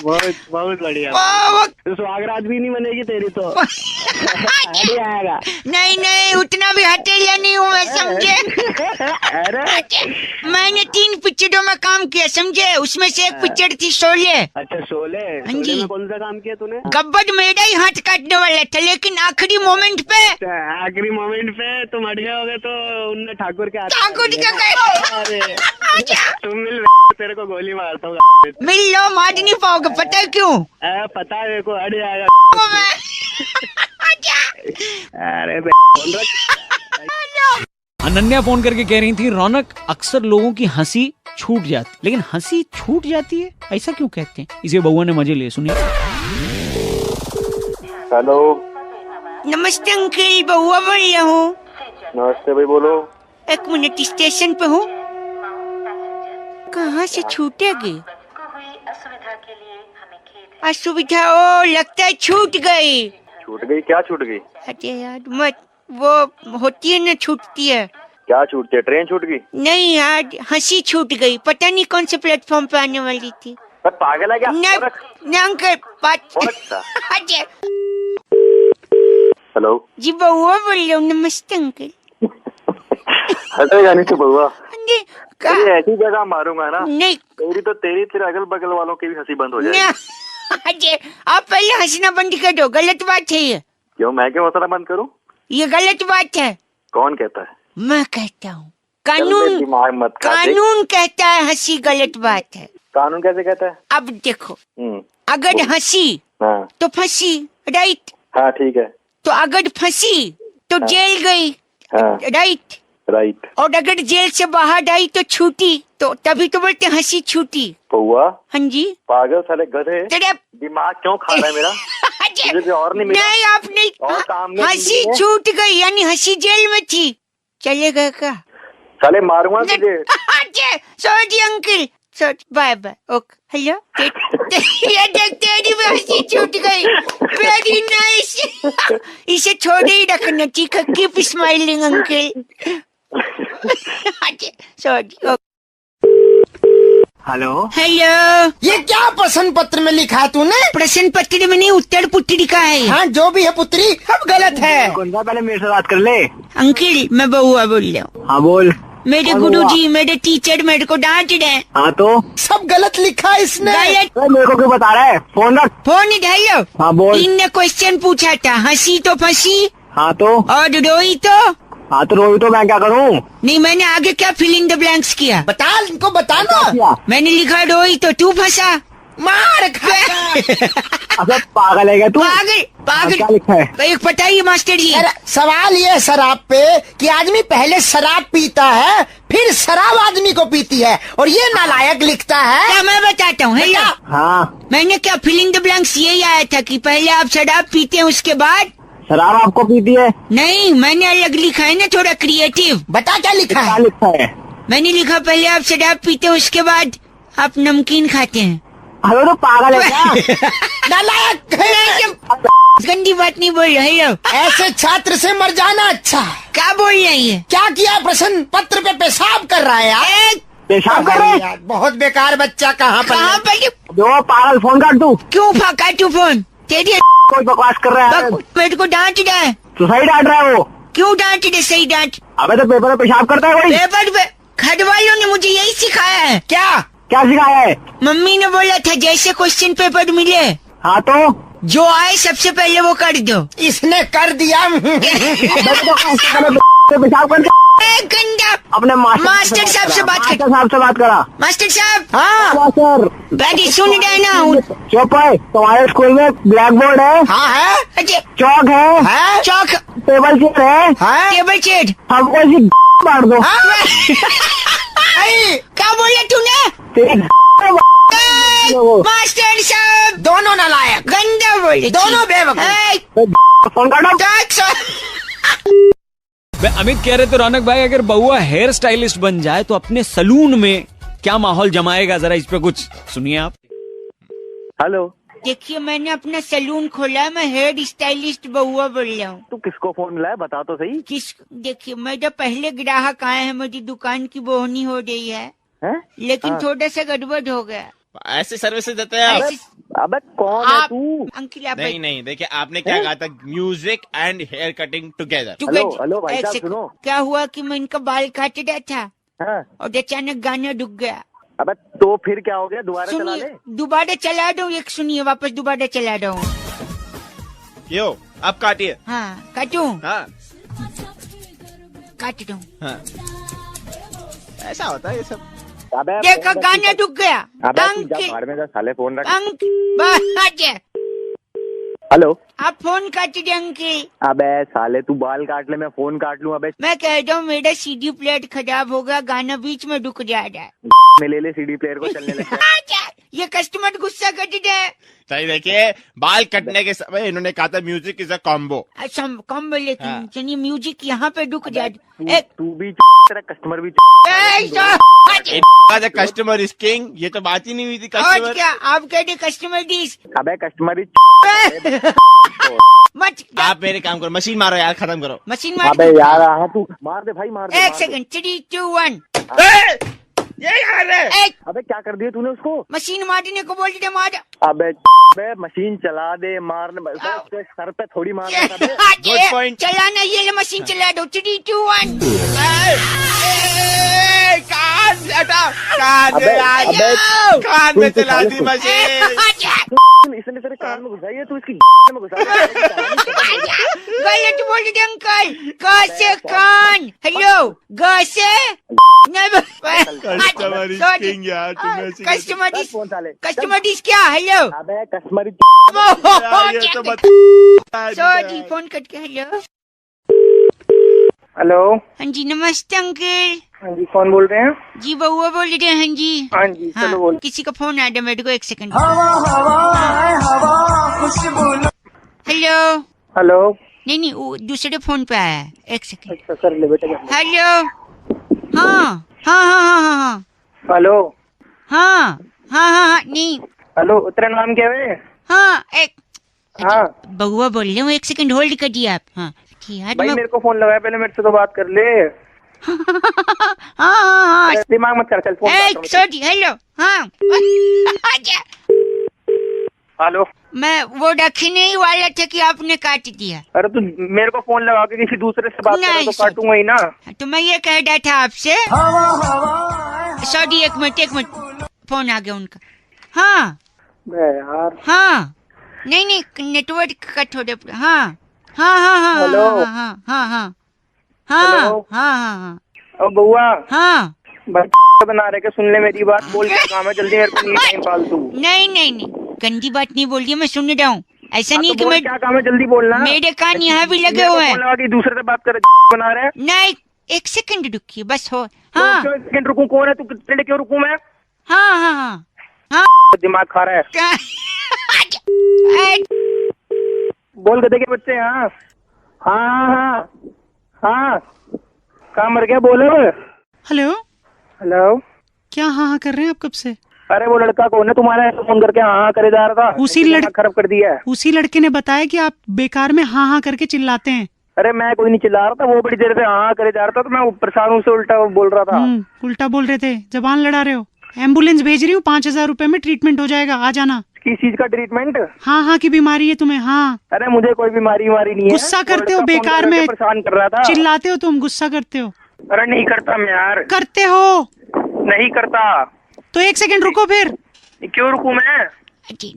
बहुत बहुत बढ़िया। तो सुहागरात भी नहीं बनेगी तेरी तो। हट जाएगा। नहीं नहीं, उतना भी हटेला नहीं हूँ मैं, समझे? मैंने 3 पिक्चरों में काम किया, समझे? उसमें से एक पिक्चर थी शोले। अच्छा शोले। हाँ जी। कौन सा काम किया तूने? गब्बर मेरा ही हाथ काटने वाला था, लेकिन आखिरी मोमेंट पे तुम हट गए होगे तो उनने ठाकुर के ठाकुर तुम मिल, तेरे को गोली मारता हूँ। मिल लो, मार नहीं पाओगे, पता है क्यों? पता है मेरे को, हट जाएगा। अरे अनन्या फोन करके कह रही थी, रौनक अक्सर लोगों की हंसी छूट जाती, लेकिन हंसी छूट जाती है, ऐसा क्यों कहते हैं? इसे बउआ ने मजे लिए, सुनिए। हेलो। नमस्ते अंकल, बउआ बोल रहा हूँ। नमस्ते भाई, बोलो। 1 मिनट, स्टेशन पे हूँ। कहाँ से छूटेगी? असुविधा? ओ लगता है छूट गई। छूट गई? क्या छूट गई? अरे यार मत, वो होती है ना, छूटती है। क्या छूटती है? ट्रेन छूट गई? नहीं यार, हंसी छूट गई, पता नहीं कौन से प्लेटफॉर्म पे आने वाली थी। पर पागल है क्या? ना अंकल, बात। हेलो जी, बउआ बोल रहा हूँ। नमस्ते अंकल। हटेगा नहीं तो बउआ, ऐसी जगह मारूंगा ना। नहीं तेरे अगल बगल वालों की भी हंसी बंद हो जाएगी। आप पहले हंसना बंद कर दो, गलत बात है ये। क्यों? मैं क्यों हंसना बंद करूं? ये गलत बात है। कौन कहता है? मैं कहता हूँ। कानून कहता है हंसी गलत बात है। कानून कैसे कहता है? अब देखो, अगर हंसी तो फंसी, राइट? हाँ ठीक है। तो अगर फंसी तो जेल गई, राइट? राइट। और अगर जेल से बाहर आई तो छूटी, तो तभी तो बोलते हंसी छूटी। पौआ? हाँ जी। पागल साले गधे, दिमाग क्यों खा रहा है मेरा? मुझे और नहीं मिला। नहीं, आप नहीं। हंसी छूट गई, यानी हंसी जेल में थी। चलेगा क्या? साले मारूंगा तुझे। Sorry uncle, bye bye. Okay. Hello. ये देख, तेरी भी हंसी छूट गई। Very nice. इसे छोड़े ही रखना, ठीक है? Keep smiling uncle. Sorry. Hello. Hello. ये क्या प्रश्न पत्र में लिखा है तूने? प्रश्न पत्र में नहीं, उत्तर पुत्रिका है। हाँ जो भी है पुत्री, अब गलत है। कौन सा? पहले मेरे से बात कर ले। अंकल मैं बउआ बोल रहा हूँ। हाँ बोल। मेरे गुरुजी, मेरे टीचर मेरे को डांट रहे। हाँ तो सब गलत लिखा है इसने। गलत। मेरे को क्यों बता रहा है? फोन रख। फोन ढालो। हाँ बोल। इनने क्वेश्चन पूछा था, हंसी तो फंसी। हाँ तो? और रोई तो? हाँ तो रोई तो मैं क्या करूँ? नहीं, मैंने आगे क्या फिल इन द ब्लैंक्स किया? बता, इनको बताना। मैंने लिखा रोई तो तू फंसा। मार खा। अच्छा पागल है क्या तू? पागल। क्या लिखा है? एक पता ही मास्टर जी। सवाल ये शराब पे कि आदमी पहले शराब पीता है, फिर शराब आदमी को पीती है, और ये नालायक लिखता है। क्या मैं बताता हूँ? हाँ। मैंने क्या फिल इन द ब्लैंक्स यही आया था कि पहले आप शराब पीते हैं, उसके बाद शराब आपको पीती है? नहीं, मैंने अलग लिखा है ना, थोड़ा क्रिएटिव। बता क्या लिखा है? क्या लिखा है? मैंने लिखा पहले आप शराब पीते हैं, उसके बाद आप नमकीन खाते हैं। हेलो, तो पागल है क्या? नालायक। गंदी बात नहीं बोल रहे हो। ऐसे छात्र से मर जाना अच्छा। क्या बोल रही है? क्या किया? प्रश्न पत्र पे पेशाब कर रहा है यार। पेशाब कर रहा है? बहुत बेकार बच्चा। कहाँ पर? दो पागल, फोन काट दू। क्यों काटू फोन? तेरी कोई बकवास कर रहा है। मेरे को डांट रहा है। तो सही डांट रहा है वो। क्यों डांट रहे? सही डांट। अबे तो पेपर में पेशाब करता है कोई? पेपर पे घर वालों ने मुझे यही सिखाया है। क्या सिखाया है? मम्मी ने बोला था जैसे क्वेश्चन पेपर मिले, हाँ तो जो आए सबसे पहले वो कर दो। इसने कर दिया। पेशाब कर गंदा। अपने मास्टर साहब से बात कर। साहब से बात करा। मास्टर साहब। हाँ सर। बैठी सुन रहे ना? चुप है। तुम्हारे स्कूल में ब्लैक बोर्ड है? हाँ है। चौक है? चौक। टेबल चेयर है? Table chair. हमको ऐसी मार दो। क्या बोला तूने? मास्टर साहब दोनों नालायक, गंदा बोले, दोनों बेवकूफ। अमित कह रहे थे रौनक भाई, अगर बउआ हेयर स्टाइलिस्ट बन जाए तो अपने सलून में क्या माहौल जमाएगा, जरा इस पे कुछ सुनिए आप। हेलो, देखिए मैंने अपना सैलून खोला है, मैं हेयर स्टाइलिस्ट बहुआ बोल रहा हूँ। तू किसको फोन मिलाया बता तो सही। देखिए मेरे पहले ग्राहक आए हैं, मेरी दुकान की बोहनी हो रही है, लेकिन थोड़ा सा गड़बड़ हो गया। ऐसे सर्विसेज देते हैं आप? अबे कौन है तू? अंकिल आप नहीं, देखिए आपने क्या कहा था, music and hair cutting together. Hello भाई साहब सुनो। क्या हुआ कि मैं इनका बाल काट रहा था और अचानक गाना रुक गया। अबे तो फिर क्या हो गया, दोबारा चला ले। दोबारा चला दूं, एक सुनिए, वापस दोबारा चला रहा हूँ। यो अब काटिए। हाँ काटूं? हाँ काट दूं। हाँ ऐसा होता है ये सब। देखा गाना रुक गया। साले फोन रख। हेलो, आप फोन काट दे अंकिल। अबे साले तू बाल काट ले, मैं फोन काट लूं। अबे मैं कह रहा हूँ मेरा सीडी प्लेयर खराब होगा, गाना बीच में रुक जा रहा है। में ले सीडी प्लेयर को चलने लग। ये कस्टमर गुस्सा कर दे। सही देखिए, बाल कटने के समय इन्होंने कहा था म्यूजिक इज अ कॉम्बो। अच्छा कॉम्बो, लेकिन चलिए म्यूजिक यहाँ पे रुक जा। तू भी तेरा कस्टमर भी। कस्टमर इज किंग, ये तो बात ही नहीं हुई थी। कस्टमर क्या आप कह रहे, कस्टमर डिस। अबे कस्टमर मत। आप मेरे काम करो, मशीन मारो यार, खत्म करो मशीन मार। अबे यार तू मार दे भाई, मार दे। एक सेकंड, 3, 2, 1। ये यार अबे क्या कर दिया तूने उसको? मशीन मारने को बोल दे, मार। अबे मशीन चला दे, मारने सर पे थोड़ी मार। Good point. चलाना, ये मशीन चला दो। 3, 2, 1। कान में चला दी मशीन। इसने तेरे कान में घुसाई है, तू इसकी में घुसा। गलत बोल दे अंकल। ग से कान। हेलो, ग से कस्टमर डिस क्या? हेलो अबे कस्टमर सॉरी, फोन कट गया। Hello hello. हाँ जी नमस्ते अंकल। हाँ जी कौन बोल रहे हैं? जी बउआ बोल रहे हैं। हाँ जी हाँ जी चलो बोल। किसी का फोन आ रहा है मेरे को, एक सेकंड। Hello hello. नहीं वो दूसरे फोन पे आया है, एक सेकंड। अच्छा कर ले बेटा। हेलो हाँ। हेलो हाँ नहीं। हेलो तेरा नाम क्या है? हाँ एक हाँ बउआ बोल रहे हूँ, एक सेकंड होल्ड कर दिया आप। हाँ भाई मेरे को फोन लगाया, पहले मेरे से तो बात कर ले। हाँ दिमाग मत कर, चल फोन। Sorry hello. हाँ हेलो। मैं वो रखने ही वाला था कि आपने काट दिया। अरे तू मेरे को फोन लगा के किसी दूसरे से बात कर तो काटूंगा ही ना। तो मैं ये कह रहा था आपसे। सॉरी एक मिनट, फोन आ गया उनका। हाँ यार। हाँ नहीं नेटवर्क कट हो रहा। हाँ बउआ। हाँ बना रहे, सुन ले मेरी बात। बोल क्या काम है, जल्दी मेरे को नहीं टाइम फालतू। नहीं गंदी बात नहीं बोल रही, मैं सुन रहा हूँ। ऐसा नहीं कि मैं क्या काम है, जल्दी बोलना। मेरे कान यहाँ भी लगे हुए हैं। दूसरे से बात कर बना रहे। नहीं एक सेकंड रुकिए बस। हो हाँ एक सेकंड रुकूं? कौन है तू? कितने क्यों रुकूं मैं? हाँ दिमाग खा रहा है। बोल गधे के बच्चे। हाँ कहाँ मर गया? बोलो। हेलो क्या हाँ कर रहे हैं आप कब से? अरे वो लड़का कौन है तुम्हारा, फोन करके हाँ करे जा रहा था? उसी लड़का खराब कर दिया है। उसी लड़के ने बताया कि आप बेकार में हाँ करके चिल्लाते हैं। अरे मैं कोई नहीं चिल्ला रहा था, वो बड़ी देर से हाँ करे जा रहा था, तो मैं परेशान हूँ, उल्टा बोल रहा था। उल्टा बोल रहे थे, जबान लड़ा रहे हो। एम्बुलेंस भेज रही हूँ, 5,000 रुपए में ट्रीटमेंट हो जाएगा, आ जाना। किस चीज का ट्रीटमेंट? हाँ की बीमारी है तुम्हें। हाँ अरे मुझे कोई बीमारी नहीं है। गुस्सा करते हो बेकार में, परेशान कर रहा था। चिल्लाते हो तुम, गुस्सा करते हो। अरे नहीं करता मैं यार। करते हो? नहीं करता। तो एक सेकंड रुको फिर। क्यों रुकूं मैं?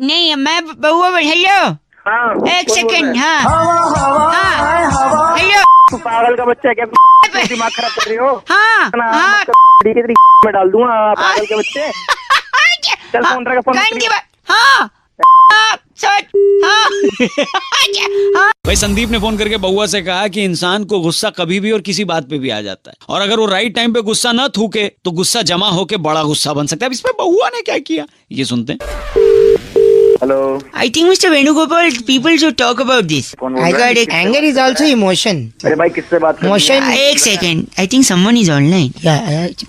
नहीं मैं बउआ। हेलो हाँ एक सेकंड। हाँ हेलो। तू पागल का बच्चा है क्या? दिमाग खराब कर रही हो? हाँ में डाल दूंगा पागल के बच्चे। चल फोन रखा, फोन। हाँ भाई संदीप ने फोन करके बउआ से कहा कि इंसान को गुस्सा कभी भी और किसी बात पे भी आ जाता है, और अगर वो राइट टाइम पे गुस्सा न थूके तो गुस्सा जमा होके बड़ा गुस्सा बन सकता है। अब इसमें बउआ ने क्या किया ये सुनते हैं। Hello. I think Mr. Venugopal, people should talk about this. I got it. Anger is also emotion. अरे भाई किससे बात कर रहे Motion. एक second, I think someone is online.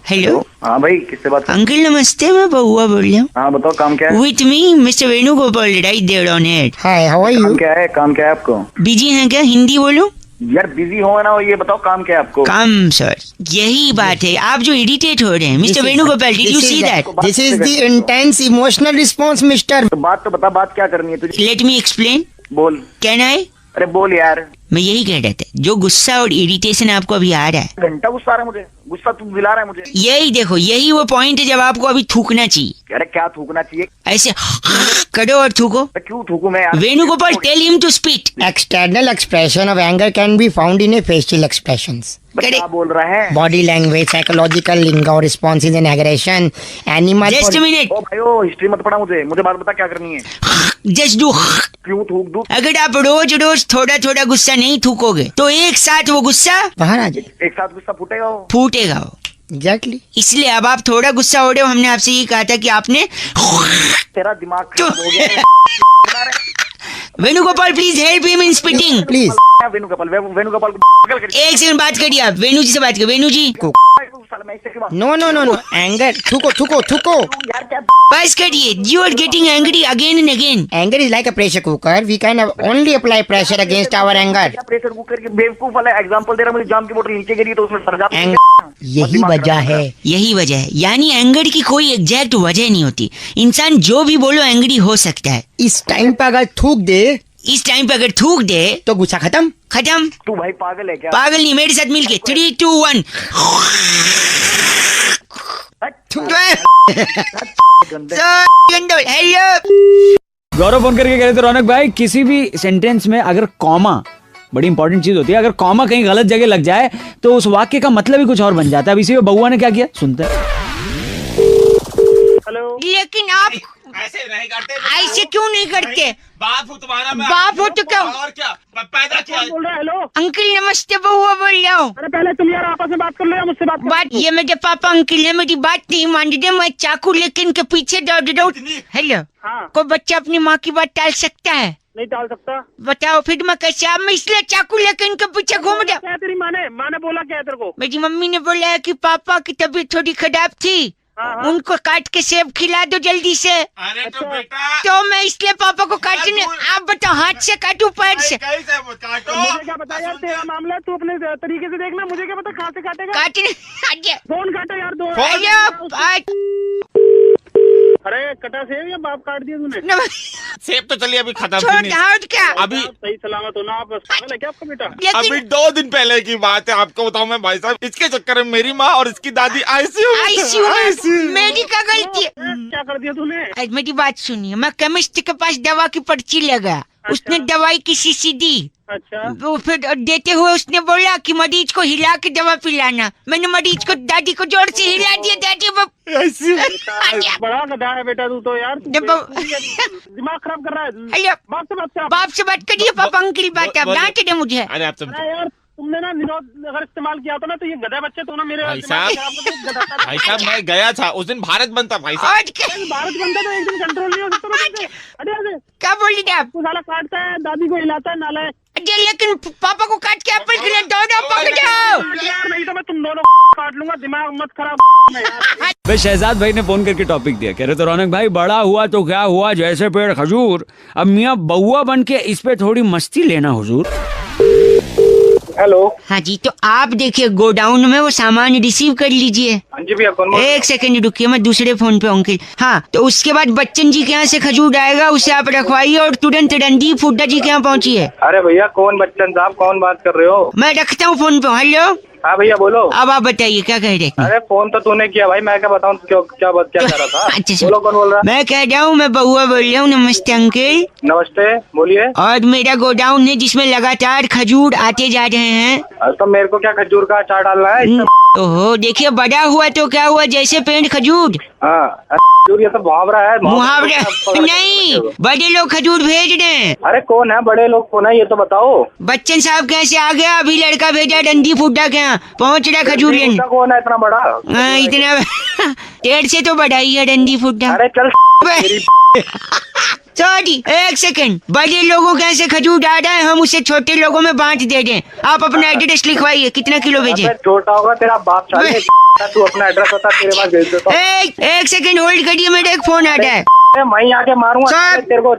Hello. हाँ भाई किससे बात कर अंकल नमस्ते, मैं बहुआ बोल रहा हूँ। हाँ बताओ काम क्या है? With me, Mr. Venugopal, right there on it. Hi, how are you? काम क्या है आपको? बिजी हैं क्या? हिंदी बोलो। यार बिजी हो ना, ये बताओ काम क्या है आपको? काम सर, यही बात है, आप जो इरिटेट हो रहे हैं mister Venugopal, did you see that? This is the intense emotional response, mister. तो बात तो बता, बात क्या करनी है तुझे? Let me explain. बोल। Can I? अरे बोल यार। मैं यही कह रहा था, जो गुस्सा और इरिटेशन आपको अभी आ रहा है, घंटा गुस्सा आ रहा है मुझे, गुस्सा तू दिला रहा है मुझे। यही देखो, यही वो पॉइंट है जब आपको अभी थूकना चाहिए। अरे क्या थूकना चाहिए? ऐसे करो और थूको। क्यों थूकू मैं यार? Venugopal, tell him to spit. External expression of anger can be found in a facial expressions. क्या बोल रहा है? Body language, psychological lingo, responses and aggression, animal. Just a minute. ओ भाई ओ, हिस्ट्री मत पढ़ा मुझे बात बता क्या करनी है? Just do. क्यों थूक दूं? अगर आप रोज रोज थोड़ा थोड़ा गुस्सा नहीं थूकोगे तो एक साथ वो गुस्सा बाहर आ जाए। एक साथ गुस्सा फूटेगा वो। Exactly. इसलिए अब आप थोड़ा गुस्सा हो रहे हो, हमने आपसे ये कहा था कि आपने तेरा दिमाग खराब हो गया। Venugopal please help him in spitting please. Venugopal एक सेकंड बात करिए, आप वेणु जी से बात करिए। वेणु जी No. Anger. थूको. बस करिए। You are getting angry again and again. Anger is like a pressure cooker. We can only apply pressure against our anger. Pressure cooker की बेवकूफ वाला एग्जांपल दे रहा, मुझे जाम की बोतल नीचे गिरी तो उसमें सड़ जाता है। यही वजह है। यानी एंगर की कोई एग्जैक्ट वजह नहीं होती। इंसान जो भी बोलो एंग्री हो सकता है। इस टाइम पे अगर थूक दे तो गुस्सा खत्म। तू भाई पागल है क्या? पागल नहीं, मेरे साथ मिलके 3, 2, 1। गौरव फोन करके कह रहे थे, रौनक भाई किसी भी सेंटेंस में अगर कॉमा, बड़ी इंपॉर्टेंट चीज होती है, अगर कॉमा कहीं गलत जगह लग जाए तो उस वाक्य का मतलब ही कुछ और बन जाता है। अब इसी में बउआ ने क्या किया, सुनते हैं। लेकिन आप ऐसे नहीं करते, ऐसे क्यों नहीं करते? बाप हो तुम्हारा, बाप हो तो क्या? और क्या पैदा किया? बोल रहा है? हेलो अंकल नमस्ते, बहुआ बोल रहा हूँ। अरे पहले तुम यार आपस में बात कर लो या मुझसे बात ये मेरे पापा अंकल है, मेरी बात नहीं मान रहे, मैं चाकू लेके इनके पीछे दौड़ रहा हूँ। हेलो, कोई बच्चा अपनी माँ की बात टाल सकता है? नहीं टाल सकता। बताओ फिर मैं कैसे? अब मैं इसलिए चाकू लेके इनके पीछे घूम रहा। क्या तेरी माँ ने बोला क्या तेरे को? मेरी मम्मी ने बोला है कि पापा की तबीयत थोड़ी खराब थी, उनको काट के सेब खिला दो जल्दी से। अरे तो बेटा, तो मैं इसलिए पापा को काटने। आप बताओ, हाथ से काटू पैर से? काटो। मुझे क्या पता यार, तेरा मामला तू अपने तरीके से देखना, मुझे क्या पता कहाँ से काटेगा। काटने फोन काटो यार, दो। अरे कटा सेब या बाप काट दिया तूने? सेब तो चलिए अभी खत्म क्या अभी सही सलामत हो ना? आप पागल है क्या आपका बेटा? अभी 2 दिन पहले की बात है, आपको बताऊं मैं भाई साहब, इसके चक्कर में मेरी माँ और इसकी दादी आईसीयू मेरी क्या गलती है? क्या कर दिया तूने? मेरी बात सुनिए, मैं केमिस्ट के पास दवा की पर्ची लगा। उसने दवाई की शीशी दी। अच्छा। वो फिर देते हुए उसने बोला कि मरीज को हिला के दवा पिलाना। मैंने मरीज को, दादी को जोर से हिला दिया। दादी बड़ा गधा है बेटा तू तो यार, दिमाग खराब कर रहा है। बाप से बात करिए, पापा अंकल बात आप डांटे दे मुझे। अरे आप यार तुमने ना निरोध अगर इस्तेमाल किया था ना तो ये गधा बच्चे तो ना मेरे भाई साहब मैं गया था उस दिन भारत बनता भाई साहब। भारत बनता तो एक दिन कंट्रोल नहीं हो सकता। क्या बोल रही आप? तू साला काटता है, दादी को हिलाता है, नालायक। लेकिन पापा को काट के एप्पल खिला दो, पकड़ो। नहीं तो मैं तुम दोनों काट लूंगा, दिमाग मत खराब। भाई शहजाद भाई ने फोन करके टॉपिक दिया, कह रहे तो रौनक भाई बड़ा हुआ तो क्या हुआ, जैसे पेड़ खजूर, अब मियाँ बउआ बन के इस पे थोड़ी मस्ती लेना हुजूर। हेलो। हाँ जी, तो आप देखिए गोडाउन में वो सामान रिसीव कर लीजिए। हाँ जी भैया, कौन? एक सेकंड रुकिए, मैं दूसरे फोन पे अंकल। हाँ, तो उसके बाद बच्चन जी के यहाँ से खजूर आएगा, उसे आप रखवाइए और तुरंत रणदीप हुड्डा जी के यहाँ पहुँचिए। अरे भैया कौन बच्चन साहब, कौन बात कर रहे हो? मैं रखता हूँ फोन पे। हेलो। हाँ भैया बोलो। अब आप बताइए क्या कह रहे थे? अरे फोन तो तूने किया भाई, मैं क्या बताऊँ क्या कर रहा था? अच्छा बोलो कौन बोल रहा है? मैं कह रहा हूँ, मैं बहुआ बोल रहा हूँ। नमस्ते अंकल। नमस्ते, बोलिए। और मेरा गोडाउन है जिसमें लगातार खजूर आते जा रहे हैं। तो मेरे को क्या खजूर का अचार डालना है? ओहो, देखिए बड़ा हुआ तो क्या हुआ, जैसे पेड़ खजूर। हाँ ये तो मुहावरा है। मुहावरा नहीं, बड़े लोग खजूर भेज रहे हैं। अरे कौन है बड़े लोग, कौन है ये तो बताओ। बच्चन साहब कैसे आ गया, अभी लड़का भेजा रणदीप हुड्डा के यहाँ, पहुँच रहा खजूर। कौन है इतना बड़ा? इतना 1.5 से तो बड़ा ही है रणदीप हुड्डा। अरे चल सॉरी, एक सेकंड। बड़े लोगों के ऐसे खजूर आ रहा है, हम उसे छोटे लोगों में बांट दे दें। आप अपना एड्रेस लिखवाइए, कितना किलो भेजे? छोटा होगा तेरा बाप साले, तू अपना एड्रेस बता, तेरे पास भेज देता हूं। एक सेकंड होल्ड करिए, मेरा एक फोन आ रहा है। मैं आके मारूंगा तेरे को,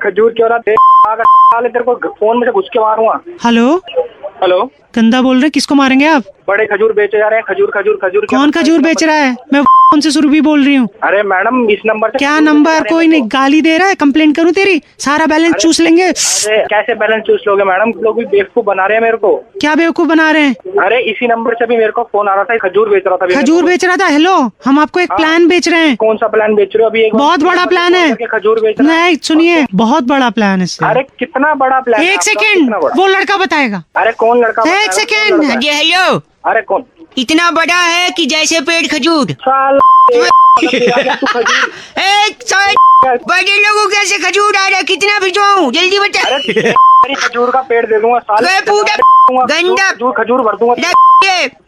खजूर क्यों रहा तेरे को, फोन में से घुस के मारूंगा। हेलो, गंदा बोल रहे, किसको मारेंगे आप? बड़े खजूर बेचे जा रहे हैं, खजूर। कौन खजूर बेच रहा है? मैं कौन से सुरभि बोल रही हूँ। अरे मैडम, इस नंबर से क्या नंबर? कोई नहीं, गाली दे रहा है, कंप्लेंट करूँ तेरी? सारा बैलेंस चूस लेंगे। अरे कैसे बैलेंस चूस लोगे मैडम? लोग भी बेवकूफ बना रहे हैं मेरे को। क्या बेवकूफ बना रहे हैं? अरे इसी नंबर से भी मेरे को फोन आ रहा था, खजूर बेच रहा था। खजूर बेच रहा था? हेलो, हम आपको एक प्लान बेच रहे हैं। कौन सा प्लान बेच रहे हो? अभी एक बहुत बड़ा प्लान है। खजूर बेच नहीं, सुनिए, बहुत बड़ा प्लान है। अरे कितना बड़ा प्लान? एक सेकेंड, वो लड़का बताएगा। अरे कौन लड़का? एक सेकेंड। हेलो, अरे कौन? इतना बड़ा है कि जैसे पेड़ खजूर। बड़े लोगों के ऐसे खजूर आ रहा, कितना भिजवाऊं? जल्दी बता। खजूर का पेड़ दे दूंगा साले, पूरा गंदा खजूर भर दूंगा।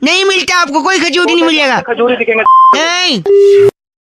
नहीं मिलता आपको, कोई खजूर नहीं मिलेगा। खजूर ही दिखेंगे। नहीं।